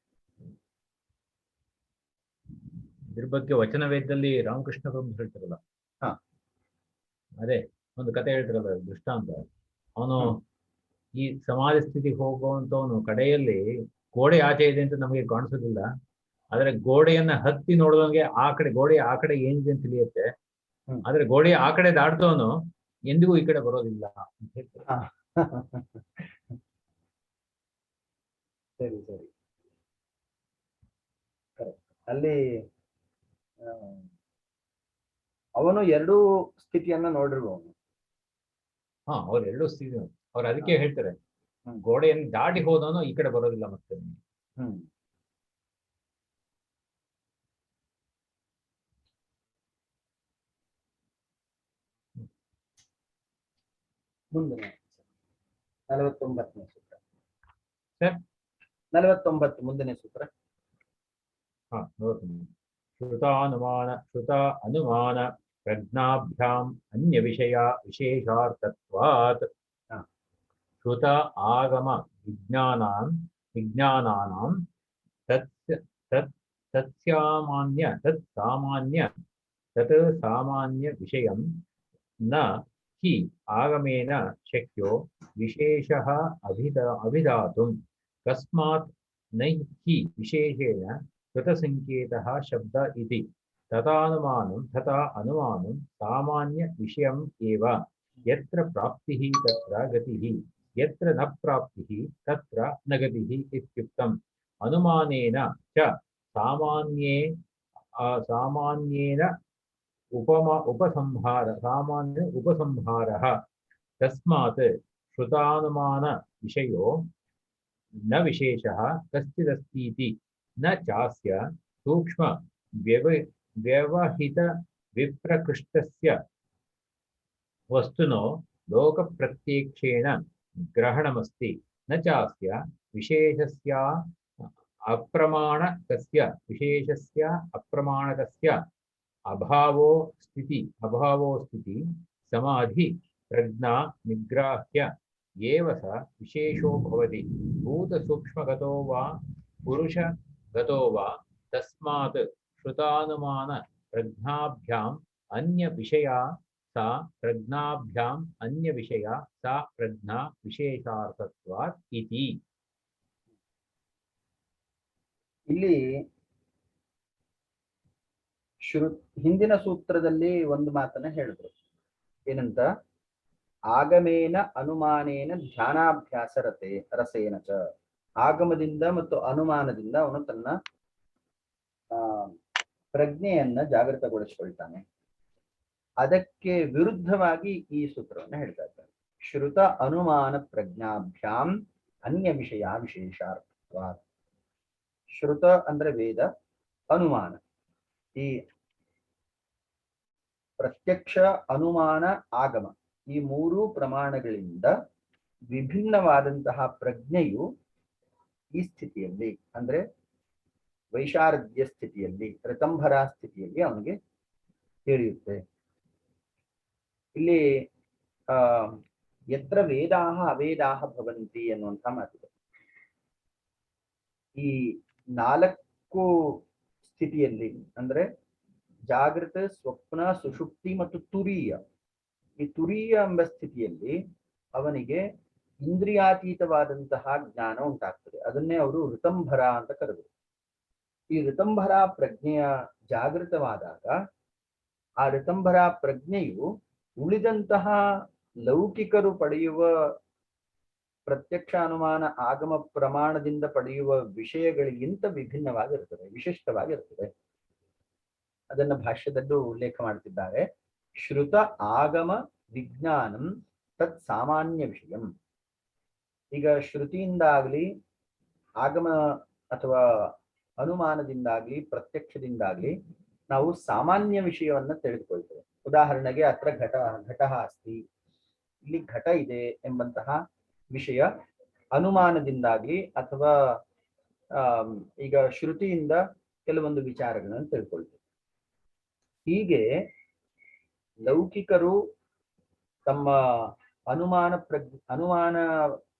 ಇದ್ರ ಬಗ್ಗೆ ವಚನ ವೇದದಲ್ಲಿ ರಾಮಕೃಷ್ಣ ಪರಮಹಂಸರು ಹೇಳ್ತಾರಲ್ಲ, ಹಾ, ಅದೇ ಒಂದು ಕತೆ ಹೇಳ್ತಾರಲ್ಲ, ದೃಷ್ಟಾಂತ. ಅವನು ಈ ಸಮಾಧಿ ಸ್ಥಿತಿಗೆ ಹೋಗುವಂತವನು ಕಡೆಯಲ್ಲಿ ಗೋಡೆ ಆಚೆ ಇದೆ ಅಂತ ನಮಗೆ ಕಾಣಿಸೋದಿಲ್ಲ, ಆದ್ರೆ ಗೋಡೆಯನ್ನ ಹತ್ತಿ ನೋಡುವಂಗೆ ಆ ಕಡೆ ಗೋಡೆಯ ಆ ಕಡೆ ಏನಿದೆ ಅಂತ ತಿಳಿಯುತ್ತೆ. ಆದ್ರೆ ಗೋಡೆಯ ಆ ಕಡೆ ದಾಟ್ದವನು ಎಂದಿಗೂ ಈ ಕಡೆ ಬರೋದಿಲ್ಲ ಅಂತ ಹೇಳ್ತಾರೆ. ಸರಿ ಸರಿ, ಅಲ್ಲಿ ಅವನು 2 ಸ್ಥಿತಿಯನ್ನ ನೋಡಿರುವವನು. ಹಾ, ಅವ್ರು 2 ಸ್ಥಿತಿ ಅವ್ರು ಅದಕ್ಕೆ ಹೇಳ್ತಾರೆ, ಗೋಡೆಯನ್ನು ದಾಟಿ ಹೋದವನು ಈ ಕಡೆ ಬರೋದಿಲ್ಲ ಮತ್ತೆ. ಮುಂದಿನ 49ನೇ ಸೂತ್ರ. ಸರ್ 49 ಮುಂದಿನ ಸೂತ್ರ. ಹಾ, ನೋಡ್ತೀನಿ. ಶ್ರುತ ಅನುಮಾನ ಪ್ರಜ್ಞಾಭ್ಯಾಂ ಅನ್ಯ ವಿಷಯ ವಿಶೇಷಾರ್ಥತ್ವಾತ್. ಶ್ರುತ ಆಗಮ ವಿಜ್ಞಾನಾನಾಂ ತತ್ ಸಾಮಾನ್ಯ ವಿಷಯಂ ನ ಹಿ ಆಗಮೇನ ಶಕ್ಯೋ ವಿಶೇಷಃ ಅಭಿಧಾತುಂ. ಕಸ್ಮಾತ್ ನೈ ಹಿ ವಿಶೇಷೇಣ ಕೃತಸಂಕೇತಃ ಶಬ್ದ ಇತಿ. ತಥಾ ಅನುಮಾನಂ ಸಾಮಾನ್ಯ ವಿಷಯಂ ಏವ. ಯತ್ರ ಪ್ರಾಪ್ತಿಃ ತತ್ರ ಗತಿಃ, ಯತ್ರ ನ ಪ್ರಾಪ್ತಿಃ ತತ್ರ ನ ಗತಿಃ ಇತ್ಯುಕ್ತಂ. ಅನುಮಾನೇನ ಚ ಸಾಮಾನ್ಯೇನ ಉಪಸಂಹಾರಃ. ತಸ್ಮಾತ್ ಶ್ರುತಾನುಮಾನ ವಿಷಯೋ ನ ವಿಶೇಷಃ ಕಶ್ಚಿದಸ್ತೀತಿ ನ ಚಾಸ್ಯ ಸೂಕ್ಷ್ಮ ವ್ಯವಹಿತ ವಿಪ್ರಕೃಷ್ಟಸ್ಯ ವಸ್ತುನೋ ಲೋಕ ಪ್ರತ್ಯಕ್ಷೇಣ ಗ್ರಹಣಮಸ್ತಿ. ನ ಚಾಸ್ಯ ವಿಶೇಷಸ್ಯ ಅಪ್ರಮಾಣಕಸ್ಯ ಅಭಾವೋ ಸ್ಥಿತಿ ಸಮಾಧಿ ಪ್ರಜ್ಞಾ ನಿಗ್ರಾಹ್ಯ ಏವ ಸ ವಿಶೇಷೋ ಭವತಿ. ಭೂತ ಸೂಕ್ಷ್ಮಗತೋ ವಾ ಪುರುಷಗತೋ ವಾ. ತಸ್ಮಾತ್ ಶ್ರುತಾನುಮಾನ ಪ್ರಜ್ಞಾಭ್ಯಾಂ ಅನ್ಯ ವಿಷಯ ಸಾ ಪ್ರಜ್ಞಾಭ್ಯಾಂ ಅನ್ಯ ವಿಷಯ ಸಾ ಪ್ರಜ್ಞಾ ವಿಶೇಷಾರ್ಥತ್ವಾತ್ ಇತಿ. ಇಲ್ಲಿ ಹಿಂದಿನ ಸೂತ್ರದಲ್ಲಿ ಒಂದು ಮಾತನ್ನ ಹೇಳಿದ್ರು. ಏನಂತ? ಆಗಮೇನ ಅನುಮಾನೇನ ಧ್ಯಾನಾಭ್ಯಾಸ ರಸೇನ ಚ ಆಗಮದಿಂದ ಮತ್ತು ಅನುಮಾನದಿಂದ ಅವನು ತನ್ನ ಪ್ರಜ್ಞೆಯನ್ನ ಜಾಗೃತಗೊಳಿಸಿಕೊಳ್ತಾನೆ. ಅದಕ್ಕೆ ವಿರುದ್ಧವಾಗಿ ಈ ಸೂತ್ರವನ್ನು ಹೇಳ್ತಾ ಇದ್ದಾರೆ. ಶ್ರುತ ಅನುಮಾನ ಪ್ರಜ್ಞಾಭ್ಯಾಂ ಅನ್ಯ ವಿಷಯ ವಿಶೇಷಾರ್ಥತ್ವ. ಶ್ರುತ ಅಂದ್ರೆ ವೇದ, ಅನುಮಾನ ಈ ಪ್ರತ್ಯಕ್ಷ, ಅನುಮಾನ, ಆಗಮ ಈ ಮೂರೂ ಪ್ರಮಾಣಗಳಿಂದ ವಿಭಿನ್ನವಾದಂತಹ ಪ್ರಜ್ಞೆಯು ಈ ಸ್ಥಿತಿಯಲ್ಲಿ ಅಂದ್ರೆ ವೈಶಾರದ್ಯ ಸ್ಥಿತಿಯಲ್ಲಿ, ಋತಂಭರ ಸ್ಥಿತಿಯಲ್ಲಿ ಅವನಿಗೆ ತಿಳಿಯುತ್ತೆ. ಇಲ್ಲಿ ಯತ್ರ ವೇದಾಹ ಅವೇದಾಹ ಭವಂತಿ ಅನ್ನುವಂಥ ಮಾತಿದೆ. ಈ 4 ಸ್ಥಿತಿಯಲ್ಲಿ ಅಂದ್ರೆ ಜಾಗೃತ, ಸ್ವಪ್ನ, ಸುಷುಪ್ತಿ ಮತ್ತು ತುರೀಯ, ಈ ತುರೀಯ ಎಂಬ ಸ್ಥಿತಿಯಲ್ಲಿ ಅವನಿಗೆ ಇಂದ್ರಿಯಾತೀತವಾದಂತಹ ಜ್ಞಾನ ಉಂಟಾಗ್ತದೆ. ಅದನ್ನೇ ಅವರು ಋತಂಭರ ಅಂತ ಕರೆದರು. ಈ ಋತಂಭರ ಪ್ರಜ್ಞೆಯ ಜಾಗೃತವಾದಾಗ ಆ ಋತಂಭರ ಪ್ರಜ್ಞೆಯು ಉಳಿದಂತಹ ಲೌಕಿಕರು ಪಡೆಯುವ ಪ್ರತ್ಯಕ್ಷ, ಅನುಮಾನ, ಆಗಮ ಪ್ರಮಾಣದಿಂದ ಪಡೆಯುವ ವಿಷಯಗಳಿಗಿಂತ ವಿಭಿನ್ನವಾಗಿರುತ್ತದೆ, ವಿಶಿಷ್ಟವಾಗಿರುತ್ತದೆ. ಅದನ್ನ ಭಾಷ್ಯದಲ್ಲೂ ಉಲ್ಲೇಖ ಮಾಡ್ತಿದ್ದಾರೆ. ಶ್ರುತ ಆಗಮ ವಿಜ್ಞಾನಂ ತತ್ ಸಾಮಾನ್ಯ ವಿಷಯಂ. ಈಗ ಶ್ರುತಿಯಿಂದಾಗ್ಲಿ, ಆಗಮ ಅಥವಾ ಅನುಮಾನದಿಂದಾಗ್ಲಿ, ಪ್ರತ್ಯಕ್ಷದಿಂದಾಗ್ಲಿ ನಾವು ಸಾಮಾನ್ಯ ವಿಷಯವನ್ನ ತಿಳಿದುಕೊಳ್ತೇವೆ. ಉದಾಹರಣೆಗೆ ಅತ್ರ ಘಟ ಅಸ್ತಿ, ಇಲ್ಲಿ ಘಟ ಇದೆ ಎಂಬಂತಹ ವಿಷಯ ಅನುಮಾನದಿಂದಾಗ್ಲಿ ಅಥವಾ ಈಗ ಶ್ರುತಿಯಿಂದ ಕೆಲವೊಂದು ವಿಚಾರಗಳನ್ನು ತಿಳ್ಕೊಳ್ತೇವೆ. ಹೀಗೆ ಲೌಕಿಕರು ತಮ್ಮ ಅನುಮಾನ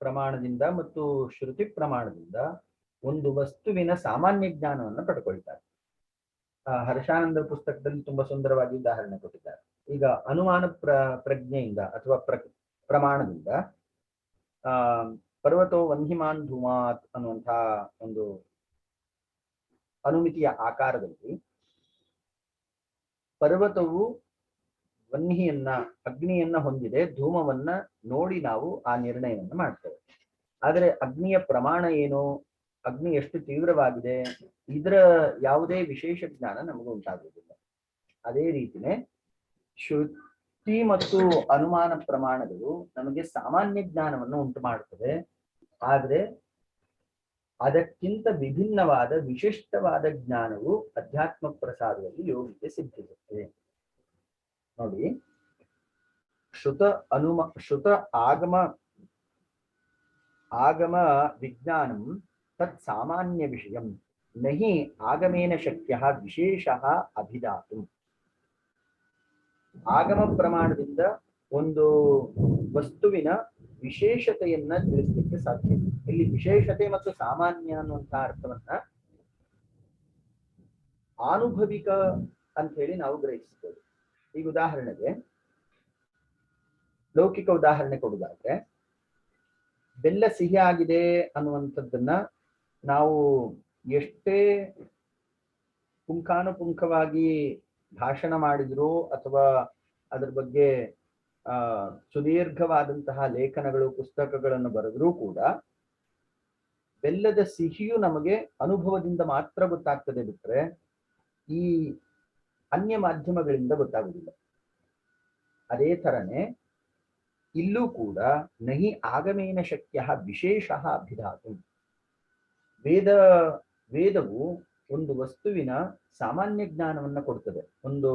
ಪ್ರಮಾಣದಿಂದ ಮತ್ತು ಶ್ರುತಿ ಪ್ರಮಾಣದಿಂದ ಒಂದು ವಸ್ತುವಿನ ಸಾಮಾನ್ಯ ಜ್ಞಾನವನ್ನು ಪಡ್ಕೊಳ್ತಾರೆ. ಹರ್ಷಾನಂದರ ಪುಸ್ತಕದಲ್ಲಿ ತುಂಬಾ ಸುಂದರವಾಗಿ ಉದಾಹರಣೆ ಕೊಟ್ಟಿದ್ದಾರೆ. ಈಗ ಅನುಮಾನ ಪ್ರಜ್ಞೆಯಿಂದ ಅಥವಾ ಪ್ರಮಾಣದಿಂದ ಪರ್ವತೋ ವನ್ಹಿಮಾನ್ ಧೂಮಾತ್ ಅನ್ನುವಂತಹ ಒಂದು ಅನುಮಿತಿಯ ಆಕಾರದಲ್ಲಿ ಪರ್ವತವು ವನ್ಹಿಯನ್ನ, ಅಗ್ನಿಯನ್ನ ಹೊಂದಿದೆ, ಧೂಮವನ್ನ ನೋಡಿ ನಾವು ಆ ನಿರ್ಣಯವನ್ನು ಮಾಡ್ತೇವೆ. ಆದರೆ ಅಗ್ನಿಯ ಪ್ರಮಾಣ ಏನು, ಅಗ್ನಿ ಎಷ್ಟು ತೀವ್ರವಾಗಿದೆ, ಇದರ ಯಾವುದೇ ವಿಶೇಷ ಜ್ಞಾನ ನಮಗೆ ಉಂಟಾಗುವುದಿಲ್ಲ. ಅದೇ ರೀತಿನೇ ಶ್ರುತಿ ಮತ್ತು ಅನುಮಾನ ಪ್ರಮಾಣಗಳು ನಮಗೆ ಸಾಮಾನ್ಯ ಜ್ಞಾನವನ್ನು ಉಂಟು ಮಾಡುತ್ತದೆ. ಆದರೆ ಅದಕ್ಕಿಂತ ವಿಭಿನ್ನವಾದ ವಿಶಿಷ್ಟವಾದ ಜ್ಞಾನವು ಅಧ್ಯಾತ್ಮ ಪ್ರಸಾದದಲ್ಲಿ ಯೋಗಿಗೆ ಸಿದ್ಧಿಸುತ್ತೆ. ನೋಡಿ, ಶ್ರುತ ಆಗಮ ವಿಜ್ಞಾನಂ ತತ್ ಸಾಮಾನ್ಯ ವಿಷಯಂ ನಹಿ ಆಗಮೇನ ಶಕ್ಯ ವಿಶೇಷಃ ಅಭಿದಾತು. ಆಗಮ ಪ್ರಮಾಣದಿಂದ ಒಂದು ವಸ್ತುವಿನ ವಿಶೇಷತೆಯನ್ನ ತಿಳಿಸಲಿಕ್ಕೆ ಸಾಧ್ಯ. ಇಲ್ಲಿ ವಿಶೇಷತೆ ಮತ್ತು ಸಾಮಾನ್ಯ ಅನ್ನುವಂತಹ ಅರ್ಥವನ್ನ ಆನುಭವಿಕ ಅಂತ ಹೇಳಿ ನಾವು ಗ್ರಹಿಸಬಹುದು. ಈಗ ಉದಾಹರಣೆಗೆ ಲೌಕಿಕ ಉದಾಹರಣೆ ಕೊಡುವುದಾದ್ರೆ, ಬೆಲ್ಲ ಸಿಹಿ ಆಗಿದೆ ಅನ್ನುವಂಥದ್ದನ್ನ ನಾವು ಎಷ್ಟೇ ಪುಂಖಾನುಪುಂಖವಾಗಿ ಭಾಷಣ ಮಾಡಿದ್ರು ಅಥವಾ ಅದರ ಬಗ್ಗೆ ಸುದೀರ್ಘವಾದಂತಹ ಲೇಖನಗಳು, ಪುಸ್ತಕಗಳನ್ನು ಬರೆದ್ರೂ ಕೂಡ ಬೆಲ್ಲದ ಸಿಹಿಯು ನಮಗೆ ಅನುಭವದಿಂದ ಮಾತ್ರ ಗೊತ್ತಾಗ್ತದೆ ಬಿಟ್ರೆ ಈ ಅನ್ಯ ಮಾಧ್ಯಮಗಳಿಂದ ಗೊತ್ತಾಗುವುದಿಲ್ಲ. ಅದೇ ತರನೇ ಇಲ್ಲೂ ಕೂಡ ನಹಿ ಆಗಮೇನ ಶಕ್ಯ ವಿಶೇಷಃ ಅಭಿಧಾತು. ವೇದವು ಒಂದು ವಸ್ತುವಿನ ಸಾಮಾನ್ಯ ಜ್ಞಾನವನ್ನ ಕೊಡ್ತದೆ. ಒಂದು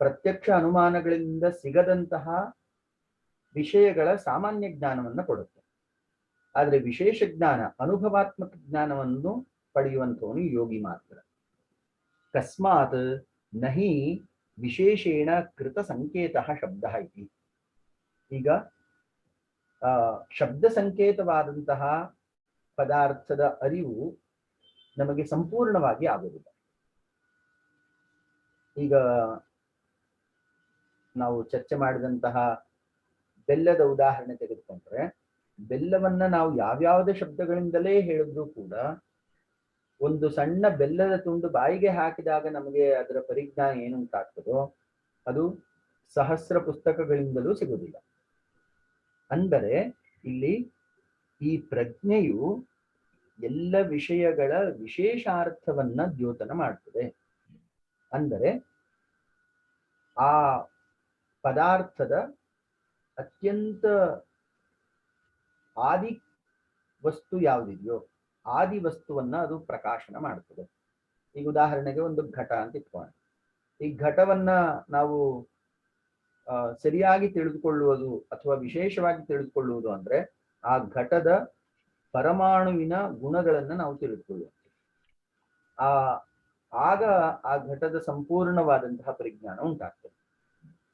ಪ್ರತ್ಯಕ್ಷ ಅನುಮಾನಗಳಿಂದ ಸಿಗದಂತಹ ವಿಷಯಗಳ ಸಾಮಾನ್ಯ ಜ್ಞಾನವನ್ನ ಕೊಡುತ್ತೆ. ಆದ್ರೆ ವಿಶೇಷ ಜ್ಞಾನ, ಅನುಭವಾತ್ಮಕ ಜ್ಞಾನವನ್ನು ಪಡೆಯುವಂಥವನು ಯೋಗಿ ಮಾತ್ರ. ಕಸ್ಮಾತ್ ನಹಿ ವಿಶೇಷೇಣ ಕೃತ ಸಂಕೇತ ಶಬ್ದ ಇತಿ. ಈಗ ಶಬ್ದ ಸಂಕೇತವಾದಂತಹ ಪದಾರ್ಥದ ಅರಿವು ನಮಗೆ ಸಂಪೂರ್ಣವಾಗಿ ಆಗುವುದಿಲ್ಲ. ಈಗ ನಾವು ಚರ್ಚೆ ಮಾಡಿದಂತಹ ಬೆಲ್ಲದ ಉದಾಹರಣೆ ತೆಗೆದುಕೊಂಡ್ರೆ, ಬೆಲ್ಲವನ್ನ ನಾವು ಯಾವ್ಯಾವುದೇ ಶಬ್ದಗಳಿಂದಲೇ ಹೇಳಿದ್ರೂ ಕೂಡ ಒಂದು ಸಣ್ಣ ಬೆಲ್ಲದ ತುಂಡು ಬಾಯಿಗೆ ಹಾಕಿದಾಗ ನಮಗೆ ಅದರ ಪರಿಜ್ಞಾನ ಏನುಂಟಾಗ್ತದೋ ಅದು ಸಹಸ್ರ ಪುಸ್ತಕಗಳಿಂದಲೂ ಸಿಗುವುದಿಲ್ಲ. ಅಂದರೆ ಇಲ್ಲಿ ಈ ಪ್ರಜ್ಞೆಯು ಎಲ್ಲ ವಿಷಯಗಳ ವಿಶೇಷಾರ್ಥವನ್ನ ದ್ಯೋತನ ಮಾಡ್ತದೆ. ಅಂದರೆ ಆ ಪದಾರ್ಥದ ಅತ್ಯಂತ ಆದಿ ವಸ್ತು ಯಾವುದಿದೆಯೋ ಆದಿ ವಸ್ತುವನ್ನ ಅದು ಪ್ರಕಾಶನ ಮಾಡ್ತದೆ. ಈಗ ಉದಾಹರಣೆಗೆ ಒಂದು ಘಟ ಅಂತ ಇಟ್ಕೋಣ. ಈ ಘಟವನ್ನ ನಾವು ಸರಿಯಾಗಿ ತಿಳಿದುಕೊಳ್ಳುವುದು ಅಥವಾ ವಿಶೇಷವಾಗಿ ತಿಳಿದುಕೊಳ್ಳುವುದು ಅಂದ್ರೆ ಆ ಘಟದ ಪರಮಾಣುವಿನ ಗುಣಗಳನ್ನ ನಾವು ತಿಳಿದುಕೊಳ್ಳುವುದು. ಆಗ ಆ ಘಟದ ಸಂಪೂರ್ಣವಾದಂತಹ ಪರಿಜ್ಞಾನ ಉಂಟಾಗ್ತದೆ.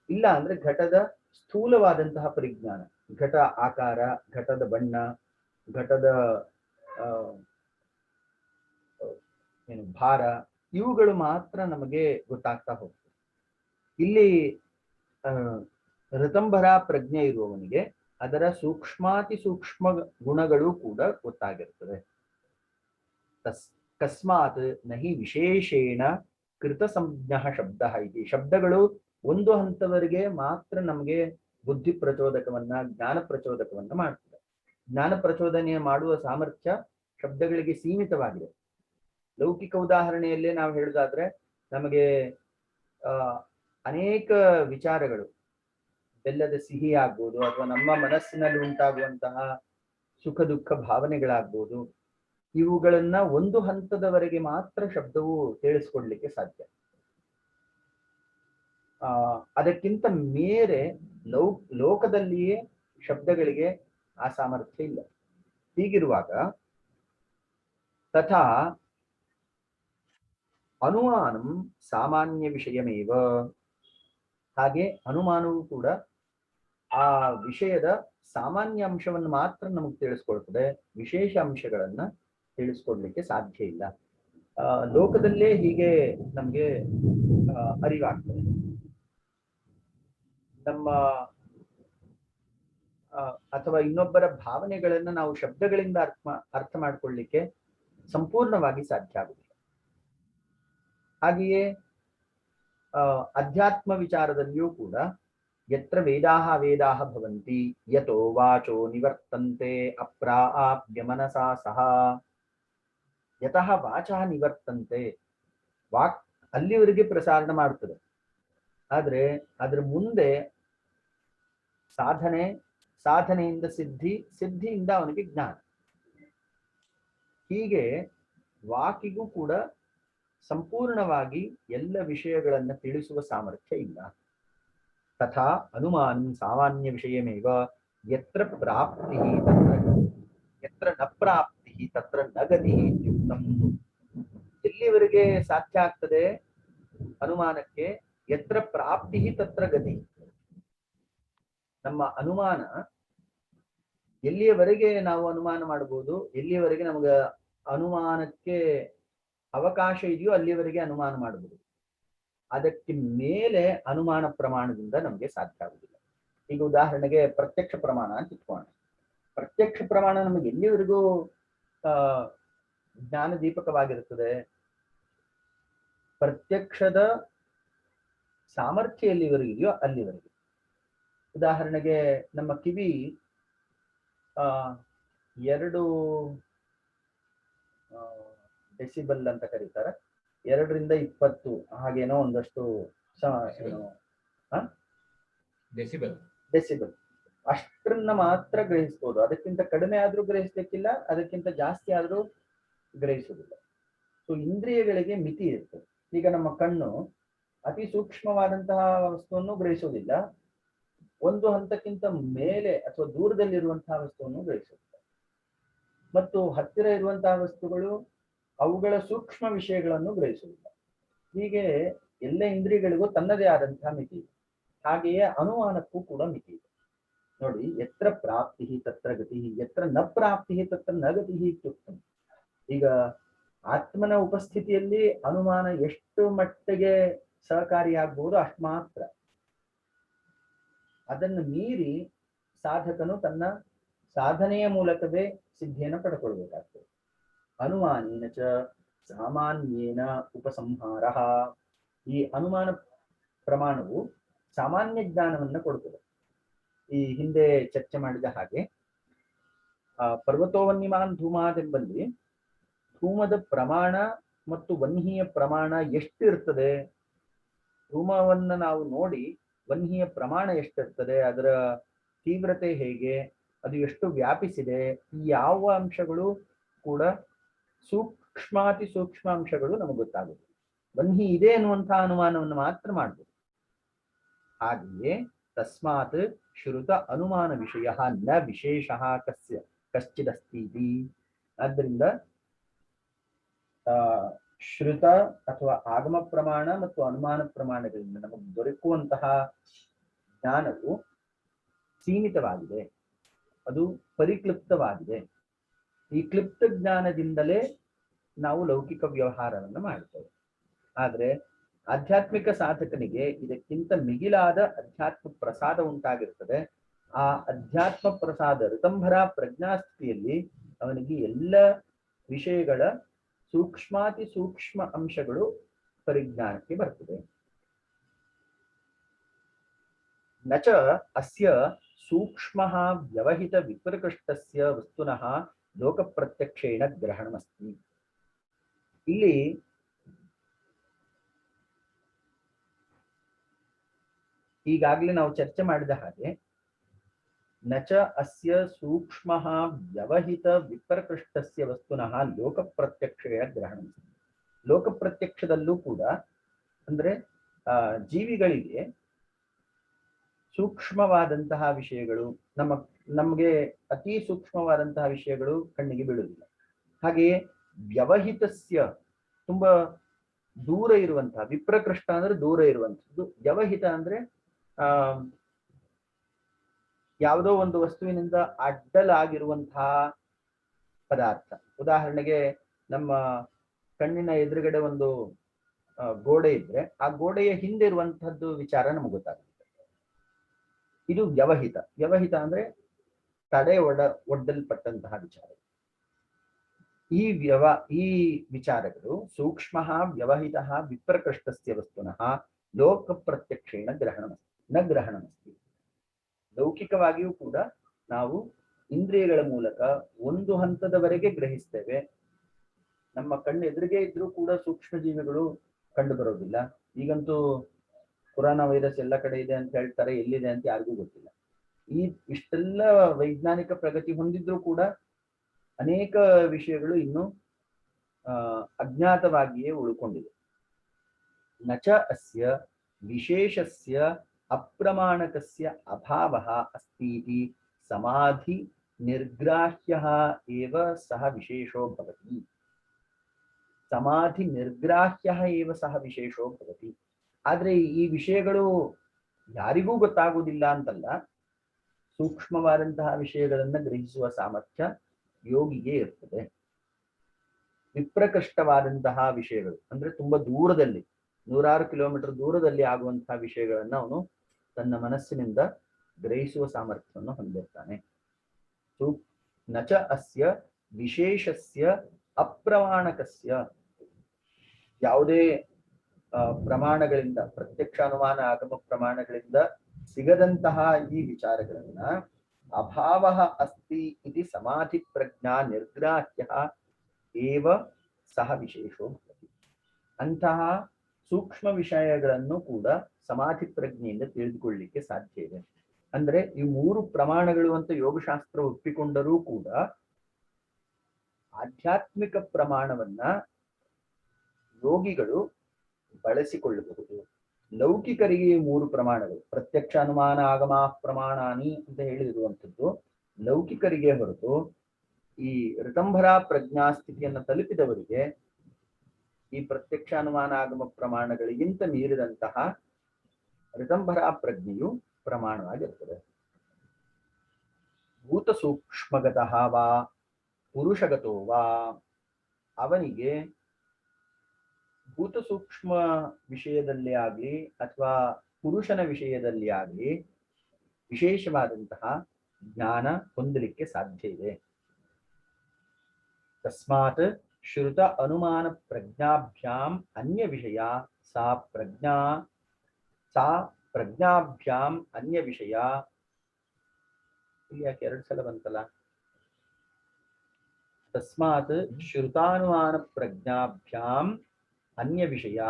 ಇಲ್ಲ ಅಂದ್ರೆ ಘಟದ ಸ್ಥೂಲವಾದಂತಹ ಪರಿಜ್ಞಾನ, ಘಟ ಆಕಾರ, ಘಟದ ಬಣ್ಣ, ಘಟದ ಭಾರ, ಇವುಗಳು ಮಾತ್ರ ನಮಗೆ ಗೊತ್ತಾಗ್ತಾ ಹೋಗ್ತದೆ. ಇಲ್ಲಿ ಋತಂಭರ ಪ್ರಜ್ಞೆ ಇರುವವನಿಗೆ ಅದರ ಸೂಕ್ಷ್ಮಾತಿ ಸೂಕ್ಷ್ಮ ಗುಣಗಳು ಕೂಡ ಗೊತ್ತಾಗಿರ್ತದೆ. ಕಸ್ಮಾತ್ ನಹಿ ವಿಶೇಷೇಣ ಕೃತ ಸಂಜ್ಞ ಶಬ್ದ ಇದೆ. ಶಬ್ದಗಳು ಒಂದು ಹಂತವರೆಗೆ ಮಾತ್ರ ನಮಗೆ ಬುದ್ಧಿ ಪ್ರಚೋದಕವನ್ನ, ಜ್ಞಾನ ಪ್ರಚೋದಕವನ್ನ ಮಾಡ್ತದೆ. ಜ್ಞಾನ ಪ್ರಚೋದನೆ ಮಾಡುವ ಸಾಮರ್ಥ್ಯ ಶಬ್ದಗಳಿಗೆ ಸೀಮಿತವಾಗಿದೆ. ಲೌಕಿಕ ಉದಾಹರಣೆಯಲ್ಲೇ ನಾವು ಹೇಳುದಾದ್ರೆ ನಮಗೆ ಅನೇಕ ವಿಚಾರಗಳು, ಬೆಲ್ಲದ ಸಿಹಿ ಆಗ್ಬೋದು, ಅಥವಾ ನಮ್ಮ ಮನಸ್ಸಿನಲ್ಲಿ ಉಂಟಾಗುವಂತಹ ಸುಖ ದುಃಖ ಭಾವನೆಗಳಾಗ್ಬೋದು, ಇವುಗಳನ್ನ ಒಂದು ಹಂತದವರೆಗೆ ಮಾತ್ರ ಶಬ್ದವು ತಿಳಿಸ್ಕೊಡ್ಲಿಕ್ಕೆ ಸಾಧ್ಯ. ಅದಕ್ಕಿಂತ ಮೇರೆ ಲೋಕದಲ್ಲಿಯೇ ಶಬ್ದಗಳಿಗೆ ಆ ಸಾಮರ್ಥ್ಯ ಇಲ್ಲ. ಹೀಗಿರುವಾಗ ತಥಾ ಅನುಮಾನಂ ಸಾಮಾನ್ಯ ವಿಷಯಮೇವ, ಹಾಗೆ ಅನುಮಾನವು ಕೂಡ ಆ ವಿಷಯದ ಸಾಮಾನ್ಯ ಅಂಶವನ್ನು ಮಾತ್ರ ನಮಗೆ ತಿಳಿಸ್ಕೊಡ್ತದೆ, ವಿಶೇಷ ಅಂಶಗಳನ್ನ ತಿಳಿಸ್ಕೊಡ್ಲಿಕ್ಕೆ ಸಾಧ್ಯ ಇಲ್ಲ. ಲೋಕದಲ್ಲೇ ಹೀಗೆ ನಮ್ಗೆ ಅರಿವಾಗ್ತದೆ. ನಮ್ಮ ಅಥವಾ ಇನ್ನೊಬ್ಬರ ಭಾವನೆಗಳನ್ನ ನಾವು ಶಬ್ದಗಳಿಂದ ಅರ್ಥ ಮಾಡ್ಕೊಳ್ಳಿಕ್ಕೆ ಸಂಪೂರ್ಣವಾಗಿ ಸಾಧ್ಯ ಆಗುದಿಲ್ಲ. ಹಾಗೆಯೇ ಅಧ್ಯಾತ್ಮ ವಿಚಾರದಲ್ಲಿಯೂ ಕೂಡ ಯತ್ರ ವೇದಾಹ ವೇದಾಹ ಭವಂತಿ ಯತೋ ವಾಚೋ ನಿವರ್ತಂತೆ ಅಪ್ರಾಪ್ಯ ಮನಸಾ ಸಹ. ಯತಃ ವಾಚಃ ನಿವರ್ತಂತೆ, ವಾಕ್ ಅಲ್ಲಿವರೆಗೆ ಪ್ರಸಾರಣ ಮಾಡ್ತದೆ, ಆದ್ರೆ ಅದ್ರ ಮುಂದೆ ಸಾಧನೆಯಿಂದ ಸಿದ್ಧಿ, ಸಿದ್ಧಿಯಿಂದ ಅವನಿಗೆ ಜ್ಞಾನ. ಹೀಗೆ ವಾಕಿಗೂ ಕೂಡ ಸಂಪೂರ್ಣವಾಗಿ ಎಲ್ಲ ವಿಷಯಗಳನ್ನ ತಿಳಿಸುವ ಸಾಮರ್ಥ್ಯ ಇಲ್ಲ. ತಥಾ ಅನುಮಾನ ಸಾಮಾನ್ಯ ವಿಷಯಮೇವ ಯತ್ರ ಪ್ರಾಪ್ತಿ ತತ್ರ ಯತ್ರ ನ ಪ್ರಾಪ್ತಿ ತತ್ರ ನ ಗತಿ ಇತ್ಯುಕ್ತಂ. ಎಲ್ಲಿವರೆಗೆ ಸಾಧ್ಯ ಆಗ್ತದೆ ಅನುಮಾನಕ್ಕೆ? ಯತ್ರ ಪ್ರಾಪ್ತಿ ತತ್ರ ಗತಿ. ನಮ್ಮ ಅನುಮಾನ ಎಲ್ಲಿಯವರೆಗೆ ನಾವು ಅನುಮಾನ ಮಾಡಬಹುದು, ಎಲ್ಲಿಯವರೆಗೆ ನಮಗೆ ಅನುಮಾನಕ್ಕೆ ಅವಕಾಶ ಇದೆಯೋ ಅಲ್ಲಿಯವರೆಗೆ ಅನುಮಾನ ಮಾಡಬಹುದು. ಅದಕ್ಕೆ ಮೇಲೆ ಅನುಮಾನ ಪ್ರಮಾಣದಿಂದ ನಮಗೆ ಸಾಧ್ಯ ಆಗುದಿಲ್ಲ. ಈಗ ಉದಾಹರಣೆಗೆ ಪ್ರತ್ಯಕ್ಷ ಪ್ರಮಾಣ ಅಂತ ಇಟ್ಕೋಣ. ಪ್ರತ್ಯಕ್ಷ ಪ್ರಮಾಣ ನಮಗೆ ಎಲ್ಲಿವರೆಗೂ ಜ್ಞಾನ ದೀಪಕವಾಗಿರುತ್ತದೆ? ಪ್ರತ್ಯಕ್ಷದ ಸಾಮರ್ಥ್ಯ ಎಲ್ಲಿವರೆಗೆ ಇದೆಯೋ ಅಲ್ಲಿವರೆಗೆ. ಉದಾಹರಣೆಗೆ ನಮ್ಮ ಕಿವಿ 2 ಡೆಸಿಬಲ್ ಅಂತ ಕರೀತಾರೆ, 2 ರಿಂದ 20 ಹಾಗೇನೋ ಒಂದಷ್ಟು ಡೆಸಿಬಲ್ ಅಷ್ಟನ್ನ ಮಾತ್ರ ಗ್ರಹಿಸ್ಬೋದು. ಅದಕ್ಕಿಂತ ಕಡಿಮೆ ಆದ್ರೂ ಗ್ರಹಿಸ್ಲಿಕ್ಕಿಲ್ಲ, ಅದಕ್ಕಿಂತ ಜಾಸ್ತಿ ಆದ್ರೂ ಗ್ರಹಿಸುವುದಿಲ್ಲ. ಸೊ ಇಂದ್ರಿಯಗಳಿಗೆ ಮಿತಿ ಇರ್ತದೆ. ಈಗ ನಮ್ಮ ಕಣ್ಣು ಅತಿ ಸೂಕ್ಷ್ಮವಾದಂತಹ ವಸ್ತುವನ್ನು ಗ್ರಹಿಸುವುದಿಲ್ಲ, ಒಂದು ಹಂತಕ್ಕಿಂತ ಮೇಲೆ ಅಥವಾ ದೂರದಲ್ಲಿರುವಂತಹ ವಸ್ತುವನ್ನು ಗ್ರಹಿಸುವುದಿಲ್ಲ. ಮತ್ತು ಹತ್ತಿರ ಇರುವಂತಹ ವಸ್ತುಗಳು ಅವುಗಳ ಸೂಕ್ಷ್ಮ ವಿಷಯಗಳನ್ನು ಗ್ರಹಿಸುವುದಿಲ್ಲ. ಹೀಗೆ ಎಲ್ಲ ಇಂದ್ರಿಯಗಳಿಗೂ ತನ್ನದೇ ಆದಂತಹ ಮಿತಿ ಇದೆ. ಹಾಗೆಯೇ ಅನುಮಾನಕ್ಕೂ ಕೂಡ ಮಿತಿ ಇದೆ. ನೋಡಿ, ಯತ್ರ ಪ್ರಾಪ್ತಿ ತತ್ರ ಗತಿ ಯತ್ರ ನ ಪ್ರಾಪ್ತಿ ತತ್ರ ನ ಗತಿ ಇತ್ಯುಕ್ತಂ. ಈಗ ಆತ್ಮನ ಉಪಸ್ಥಿತಿಯಲ್ಲಿ ಅನುಮಾನ ಎಷ್ಟು ಮಟ್ಟಿಗೆ ಸಹಕಾರಿಯಾಗಬಹುದು ಅಷ್ಟು ಮಾತ್ರ. ಅದನ್ನು ಮೀರಿ ಸಾಧಕನು ತನ್ನ ಸಾಧನೆಯ ಮೂಲಕವೇ ಸಿದ್ಧಿಯನ್ನು ಪಡ್ಕೊಳ್ಬೇಕಾಗ್ತದೆ. ಅನುಮಾನೇನ ಚ ಸಾಮಾನ್ಯೇನ ಉಪಸಂಹಾರ. ಈ ಅನುಮಾನ ಪ್ರಮಾಣವು ಸಾಮಾನ್ಯ ಜ್ಞಾನವನ್ನ ಕೊಡುತ್ತದೆ. ಈ ಹಿಂದೆ ಚರ್ಚೆ ಮಾಡಿದ ಹಾಗೆ ಪರ್ವತೋವನ್ಯಮಾನ್ ಧೂಮಾತ್ ಎಂಬಲ್ಲಿ ಧೂಮದ ಪ್ರಮಾಣ ಮತ್ತು ವನ್ಹಿಯ ಪ್ರಮಾಣ ಎಷ್ಟಿರ್ತದೆ, ಧೂಮವನ್ನ ನಾವು ನೋಡಿ ವನ್ಹಿಯ ಪ್ರಮಾಣ ಎಷ್ಟಿರ್ತದೆ, ಅದರ ತೀವ್ರತೆ ಹೇಗೆ, ಅದು ಎಷ್ಟು ವ್ಯಾಪಿಸಿದೆ, ಈ ಯಾವ ಅಂಶಗಳು ಕೂಡ ಸೂಕ್ಷ್ಮಾತಿ ಸೂಕ್ಷ್ಮ ಅಂಶಗಳು ನಮಗೆ ಗೊತ್ತಾಗುತ್ತೆ. ವನ್ಹಿ ಇದೆ ಅನ್ನುವಂತಹ ಅನುಮಾನವನ್ನು ಮಾತ್ರ ಮಾಡಬಹುದು. ಹಾಗೆಯೇ ತಸ್ಮಾತ್ ಶ್ರುತ ಅನುಮಾನ ವಿಷಯ ನ ವಿಶೇಷ ಕಶ್ಚಿದಸ್ತಿ. ಆದ್ದರಿಂದ ಶ್ರುತ ಅಥವಾ ಆಗಮ ಪ್ರಮಾಣ ಮತ್ತು ಅನುಮಾನ ಪ್ರಮಾಣಗಳಿಂದ ನಮಗೆ ದೊರಕುವಂತಹ ಜ್ಞಾನವು ಸೀಮಿತವಾಗಿದೆ, ಅದು ಪರಿಕ್ಲಿಪ್ತವಾಗಿದೆ. ಈ ಕ್ಲಿಪ್ತ ಜ್ಞಾನದಿಂದಲೇ ನಾವು ಲೌಕಿಕ ವ್ಯವಹಾರವನ್ನು ಮಾಡ್ತೇವೆ. ಆದ್ರೆ ಆಧ್ಯಾತ್ಮಿಕ ಸಾಧಕನಿಗೆ ಇದಕ್ಕಿಂತ ಮಿಗಿಲಾದ ಅಧ್ಯಾತ್ಮ ಪ್ರಸಾದ ಉಂಟಾಗಿರ್ತದೆ. ಆ ಅಧ್ಯಾತ್ಮ ಪ್ರಸಾದ ಋತಂಭರ ಪ್ರಜ್ಞಾಸ್ಥಿತಿಯಲ್ಲಿ ಅವನಿಗೆ ಎಲ್ಲ ವಿಷಯಗಳ ಸೂಕ್ಷ್ಮಾತಿ ಸೂಕ್ಷ್ಮ ಅಂಶಗಳು ಪರಿಜ್ಞಾನಕ್ಕೆ ಬರ್ತದೆ. ನಚ ಅಸ್ಯ ಸೂಕ್ಷ್ಮ ವ್ಯವಹಿತ ವಿಪ್ರಕೃಷ್ಟಸ್ಯ ವಸ್ತುನಃ ಲೋಕ ಪ್ರತ್ಯಕ್ಷೇಣ ಗ್ರಹಣಮಸ್ತಿ. ಇಲ್ಲಿ ಈಗಾಗಲೇ ನಾವು ಚರ್ಚೆ ಮಾಡಿದ ಹಾಗೆ ನಚ ಅಸ್ಯ ಸೂಕ್ಷ್ಮ ವ್ಯವಹಿತ ವಿಪ್ರಕೃಷ್ಟಸ್ಯ ವಸ್ತುನಃ ಲೋಕ ಪ್ರತ್ಯಕ್ಷೇಣ ಗ್ರಹಣಮಸ್ತಿ. ಲೋಕ ಪ್ರತ್ಯಕ್ಷದಲ್ಲೂ ಕೂಡ ಅಂದ್ರೆ ಜೀವಿಗಳಿಗೆ ಸೂಕ್ಷ್ಮವಾದಂತಹ ವಿಷಯಗಳು ನಮಗೆ ಅತಿ ಸೂಕ್ಷ್ಮವಾದಂತಹ ವಿಷಯಗಳು ಕಣ್ಣಿಗೆ ಬೀಳುವುದಿಲ್ಲ. ಹಾಗೆಯೇ ವ್ಯವಹಿತಸ್ಯ ತುಂಬಾ ದೂರ ಇರುವಂತಹ, ವಿಪ್ರಕೃಷ್ಟ ಅಂದ್ರೆ ದೂರ ಇರುವಂತದ್ದು, ವ್ಯವಹಿತ ಅಂದ್ರೆ ಯಾವುದೋ ಒಂದು ವಸ್ತುವಿನಿಂದ ಅಡ್ಡಲಾಗಿರುವಂತಹ ಪದಾರ್ಥ. ಉದಾಹರಣೆಗೆ ನಮ್ಮ ಕಣ್ಣಿನ ಎದುರುಗಡೆ ಒಂದು ಗೋಡೆ ಇದ್ರೆ ಆ ಗೋಡೆಯ ಹಿಂದೆ ಇರುವಂತಹದ್ದು ವಿಚಾರ ನಮಗೆ ಗೊತ್ತಾಗುತ್ತೆ. ಇದು ವ್ಯವಹಿತ. ವ್ಯವಹಿತ ಅಂದ್ರೆ ತಡೆ ಒಡ್ಡಲ್ಪಟ್ಟಂತಹ ವಿಚಾರ. ಈ ವಿಚಾರಗಳು ಸೂಕ್ಷ್ಮ ವ್ಯವಹಿತ ವಿಪ್ರಕೃಷ್ಟಸ್ಯ ವಸ್ತುನಃ ಲೋಕ ಪ್ರತ್ಯಕ್ಷೇಣ ಗ್ರಹಣಮಸ್ತಿ. ಲೌಕಿಕವಾಗಿಯೂ ಕೂಡ ನಾವು ಇಂದ್ರಿಯಗಳ ಮೂಲಕ ಒಂದು ಹಂತದವರೆಗೆ ಗ್ರಹಿಸ್ತೇವೆ. ನಮ್ಮ ಕಣ್ಣು ಎದುರಿಗೆ ಇದ್ರೂ ಕೂಡ ಸೂಕ್ಷ್ಮ ಜೀವಿಗಳು ಕಂಡು ಬರೋದಿಲ್ಲ. ಈಗಂತೂ ಕೊರೋನಾ ವೈರಸ್ ಎಲ್ಲ ಕಡೆ ಇದೆ ಅಂತ ಹೇಳ್ತಾರೆ, ಎಲ್ಲಿದೆ ಅಂತ ಯಾರಿಗೂ ಗೊತ್ತಿಲ್ಲ. ಇಷ್ಟೆಲ್ಲ ವೈಜ್ಞಾನಿಕ ಪ್ರಗತಿ ಹೊಂದಿದ್ರೂ ಕೂಡ ಅನೇಕ ವಿಷಯಗಳು ಇನ್ನೂ ಅಜ್ಞಾತವಾಗಿಯೇ ಉಳ್ಕೊಂಡಿದೆ. ನಚ ಅಸ್ಯ ವಿಶೇಷಸ್ಯ ಅಪ್ರಮಾಣಕಸ್ಯ ಅಭಾವಃ ಅಸ್ತೀತಿ ಸಮಾಧಿ ನಿರ್ಗ್ರಾಹ್ಯಃ ಏವ ಸಹ ವಿಶೇಷೋ ಭವತಿ. ಸಮಾಧಿ ನಿರ್ಗ್ರಾಹ್ಯಃ ಏವ ಸಹ ವಿಶೇಷೋ ಭವತಿ. ಆದ್ರೆ ಈ ವಿಷಯಗಳು ಯಾರಿಗೂ ಗೊತ್ತಾಗುವುದಿಲ್ಲ ಅಂತಲ್ಲ, ಸೂಕ್ಷ್ಮವಾದಂತಹ ವಿಷಯಗಳನ್ನ ಗ್ರಹಿಸುವ ಸಾಮರ್ಥ್ಯ ಯೋಗಿಗೆ ಇರ್ತದೆ. ವಿಪ್ರಕೃಷ್ಟವಾದಂತಹ ವಿಷಯಗಳು ಅಂದ್ರೆ ತುಂಬಾ ದೂರದಲ್ಲಿ, 100 ಕಿಲೋಮೀಟರ್ ದೂರದಲ್ಲಿ ಆಗುವಂತಹ ವಿಷಯಗಳನ್ನ ಅವನು ತನ್ನ ಮನಸ್ಸಿನಿಂದ ಗ್ರಹಿಸುವ ಸಾಮರ್ಥ್ಯವನ್ನು ಹೊಂದಿರ್ತಾನೆ. ನಚ ಅಸ್ಯ ವಿಶೇಷಸ್ಯ ಅಪ್ರಮಾಣಕಸ್ಯ, ಯಾವುದೇ ಪ್ರಮಾಣಗಳಿಂದ, ಪ್ರತ್ಯಕ್ಷ ಅನುಮಾನ ಆಗಮ ಪ್ರಮಾಣಗಳಿಂದ ಸಿಗದಂತಹ ಈ ವಿಚಾರಗಳನ್ನ ಅಭಾವ ಅಸ್ತಿ ಇತಿ ಸಮಾಧಿ ಪ್ರಜ್ಞಾ ನಿರ್ಗ್ರಾಹ್ಯ ಏವ ಸಹ ವಿಶೇಷೋ ಭವತಿ. ಅಂತಹ ಸೂಕ್ಷ್ಮ ವಿಷಯಗಳನ್ನು ಕೂಡ ಸಮಾಧಿ ಪ್ರಜ್ಞೆಯಿಂದ ತಿಳಿದುಕೊಳ್ಳಲಿಕ್ಕೆ ಸಾಧ್ಯ ಇದೆ. ಅಂದ್ರೆ ಈ 3 ಪ್ರಮಾಣಗಳು ಅಂತ ಯೋಗಶಾಸ್ತ್ರ ಒಪ್ಪಿಕೊಂಡರೂ ಕೂಡ ಆಧ್ಯಾತ್ಮಿಕ ಪ್ರಮಾಣವನ್ನ ಯೋಗಿಗಳು ಬಳಸಿಕೊಳ್ಳಬಹುದು. ಲೌಕಿಕರಿಗೆ 3 ಪ್ರಮಾಣಗಳು, ಪ್ರತ್ಯಕ್ಷ ಅನುಮಾನ ಆಗಮ ಪ್ರಮಾಣಾನಿ ಅಂತ ಹೇಳಿರುವಂಥದ್ದು ಲೌಕಿಕರಿಗೆ ಹೊರತು ಈ ಋತಂಭರ ಪ್ರಜ್ಞಾ ಸ್ಥಿತಿಯನ್ನು ತಲುಪಿದವರಿಗೆ ಈ ಪ್ರತ್ಯಕ್ಷ ಅನುಮಾನ ಆಗಮ ಪ್ರಮಾಣಗಳಿಗಿಂತ ಮೀರಿದಂತಹ ಋತಂಭರ ಪ್ರಜ್ಞೆಯು ಪ್ರಮಾಣವಾಗಿರ್ತದೆ. ಭೂತ ಸೂಕ್ಷ್ಮಗತಃ ವಾ ಪುರುಷಗತೋ ವಾ, ಅವನಿಗೆ ಭೂತ ಸೂಕ್ಷ್ಮ ವಿಷಯದಲ್ಲಿ ಆಗಲಿ ಅಥವಾ ಪುರುಷನ ವಿಷಯದಲ್ಲಿ ಆಗಲಿ ವಿಶೇಷವಾದಂತಹ ಜ್ಞಾನ ಹೊಂದಲಿಕ್ಕೆ ಸಾಧ್ಯ ಇದೆ. ತಸ್ಮಾತ್ ಶ್ರುತ ಅನುಮಾನ ಪ್ರಜ್ಞಾಭ್ಯಾಂ ಅನ್ಯ ವಿಷಯ ಸಾ ಪ್ರಜ್ಞಾಭ್ಯಾಂ ಅನ್ಯ ವಿಷಯ. ಇಲ್ಲಿ ಯಾಕೆ 2 ಸಲ ಬಂತಲ್ಲ? ತಸ್ಮಾತ್ ಶ್ರುತಾನುಮಾನ ಪ್ರಜ್ಞಾಭ್ಯಾಂ ಅನ್ಯ ವಿಷಯ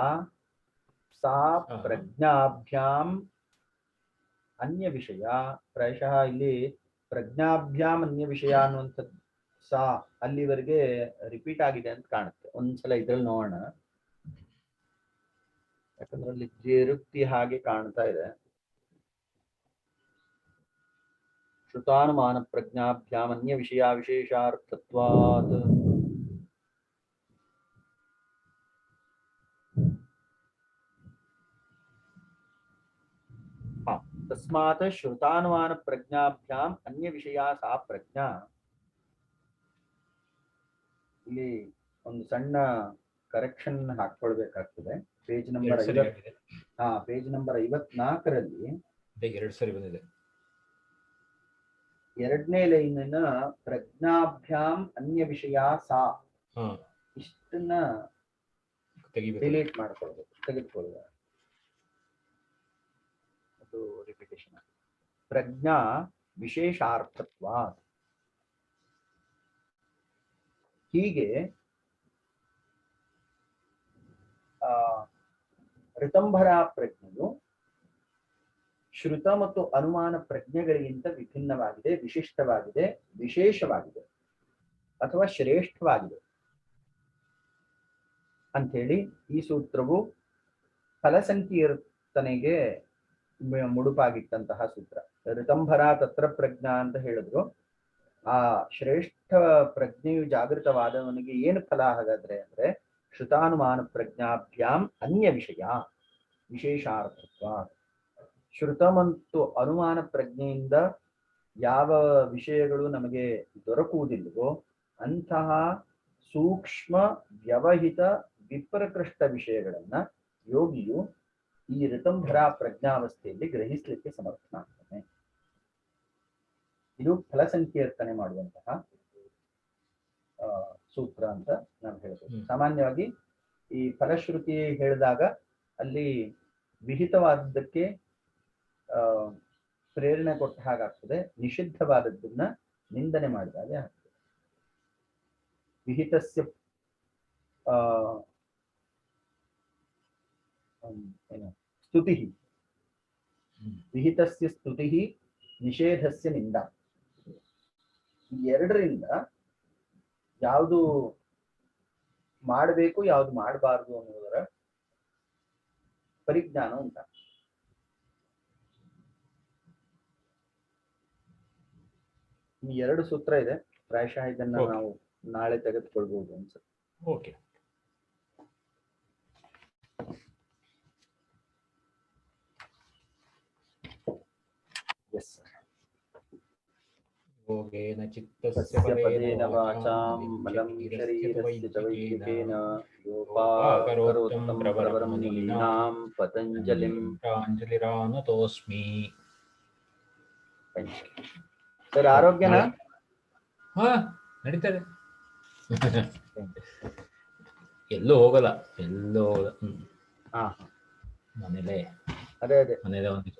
ಸಾ ಪ್ರಜ್ಞಾಭ್ಯಾಂ ಅನ್ಯ ವಿಷಯ. ಪ್ರಾಯಶಃ ಇಲ್ಲಿ ಪ್ರಜ್ಞಾಭ್ಯಾಂ ಅನ್ಯ ವಿಷಯ ಅನ್ನುವಂಥದ್ದು ಸಾ ಅಲ್ಲಿವರೆಗೆ ರಿಪೀಟ್ ಆಗಿದೆ ಅಂತ ಕಾಣುತ್ತೆ. ಒಂದ್ಸಲ ಇದ್ರಲ್ಲಿ ನೋಡೋಣ, ಯಾಕಂದ್ರೆ ಅಲ್ಲಿ ಜೇರುಕ್ತಿ ಹಾಗೆ ಕಾಣ್ತಾ ಇದೆ. ಶ್ರುತಾನುಮಾನ ಪ್ರಜ್ಞಾಭ್ಯಾಂ ಅನ್ಯ ವಿಷಯ ವಿಶೇಷಾರ್ಥತ್ವಾತ್ ತಸ್ಮಾತ್ ಶ್ರುತಾನುಮಾನ ಪ್ರಜ್ಞಾಭ್ಯಾಂ ಅನ್ಯ ವಿಷಯ ಸಾ ಪ್ರಜ್ಞಾ. ಇಲ್ಲಿ ಒಂದು ಸಣ್ಣ ಕರೆಕ್ಷನ್ ಹಾಕೊಳ್ಬೇಕಾಗ್ತದೆ. ಪೇಜ್ ನಂಬರ್ ಪೇಜ್ ನಂಬರ್ 54ರಲ್ಲಿ 2 ಸರಿ ಬಂದಿದೆ. ಎರಡನೇ ಲೈನಿನ ಪ್ರಜ್ಞಾಭ್ಯಾಂ ಅನ್ಯ ವಿಷಯ ಸಾ ಇಷ್ಟನ್ನ ಡಿಲೀಟ್ ಮಾಡ್ಕೊಳ್ಬೇಕು, ತೆಗೆದುಕೊಳ್ಳುವ. ಅದು ರಿಪಿಟೇಷನ್. ಪ್ರಜ್ಞಾ ವಿಶೇಷಾರ್ಥತ್ವ. ಹೀಗೆ ಋತಂಭರ ಪ್ರಜ್ಞೆಯು ಶ್ರುತ ಮತ್ತು ಅನುಮಾನ ಪ್ರಜ್ಞೆಗಳಿಗಿಂತ ವಿಭಿನ್ನವಾಗಿದೆ, ವಿಶಿಷ್ಟವಾಗಿದೆ, ವಿಶೇಷವಾಗಿದೆ ಅಥವಾ ಶ್ರೇಷ್ಠವಾಗಿದೆ ಅಂಥೇಳಿ ಈ ಸೂತ್ರವು ಫಲಸಂಕೀರ್ತನೆಗೆ ಮುಡುಪಾಗಿಟ್ಟಂತಹ ಸೂತ್ರ. ಋತಂಭರ ತತ್ರ ಪ್ರಜ್ಞಾ ಅಂತ ಹೇಳಿದ್ರು. ಆ ಶ್ರೇಷ್ಠ ಪ್ರಜ್ಞೆಯು ಜಾಗೃತವಾದವನಿಗೆ ಏನು ಫಲ ಹಾಗಾದ್ರೆ ಅಂದ್ರೆ ಶ್ರುತಾನುಮಾನ ಪ್ರಜ್ಞಾಭ್ಯಾಂ ಅನ್ಯ ವಿಷಯ ವಿಶೇಷಾರ್ಥತ್ವ. ಶ್ರುತ ಮತ್ತು ಅನುಮಾನ ಪ್ರಜ್ಞೆಯಿಂದ ಯಾವ ವಿಷಯಗಳು ನಮಗೆ ದೊರಕುವುದಿಲ್ಲವೋ ಅಂತಹ ಸೂಕ್ಷ್ಮ ವ್ಯವಹಿತ ವಿಪ್ರಕೃಷ್ಟ ವಿಷಯಗಳನ್ನ ಯೋಗಿಯು ಈ ಋತಂಭರ ಪ್ರಜ್ಞಾವಸ್ಥೆಯಲ್ಲಿ ಗ್ರಹಿಸಲಿಕ್ಕೆ ಸಮರ್ಥನಾಗ್ತಾನೆ. ಇದು ಫಲಸಂಕೀರ್ತನೆ ಮಾಡುವಂತಹ ಸೂತ್ರ ಅಂತ ನಾವು ಹೇಳ್ಬೋದು. ಸಾಮಾನ್ಯವಾಗಿ ಈ ಫಲಶ್ರುತಿ ಹೇಳಿದಾಗ ಅಲ್ಲಿ ವಿಹಿತವಾದದ್ದಕ್ಕೆ ಪ್ರೇರಣೆ ಕೊಟ್ಟ ಹಾಗಾಗ್ತದೆ, ನಿಷಿದ್ಧವಾದದ್ದನ್ನ ನಿಂದನೆ ಮಾಡಿದಾಗ ಆಗ್ತದೆ. ವಿಹಿತಸ್ಯ ಸ್ತುತಿ, ವಿಹಿತಸ್ಯ ಸ್ತುತಿ ನಿಷೇಧಸ್ಯ ನಿಂದ. ಈ ಎರಡರಿಂದ ಯಾವುದು ಮಾಡಬೇಕು ಯಾವುದು ಮಾಡಬಾರದು ಅನ್ನೋದರ ಪರಿಜ್ಞಾನ ಉಂಟ. ಈ ಎರಡು ಸೂತ್ರ ಇದೆ. ಪ್ರಾಯಶಃ ಇದನ್ನ ನಾವು ನಾಳೆ ತೆಗೆದುಕೊಳ್ಬಹುದು ಅನ್ಸುತ್ತೆ. ಓಕೆ. Yes sir. ಯೋಗೇನ ಚಿತ್ತಸ್ಯ ಪದೇನ ವಾಚಾಂ ಬಲಂ ಶರೀರಸ್ಯ ಚ ವೈದ್ಯಕೇನ ಯೋಪಾಕರೋತ್ತಂ ಪ್ರವರಂ ಮುನೀನಾಂ ಪತಂಜಲಿಂ ಪ್ರಾಂಜಲಿರಾನತೋಸ್ಮಿ. ಸರ್ ಆರೋಗ್ಯನ ನಡೀತದೆ. ಎಲ್ಲೂ ಹೋಗಲ್ಲ. ಮನೇಲೆ ಅದೇ ಮನೇಲೆ ಒಂದು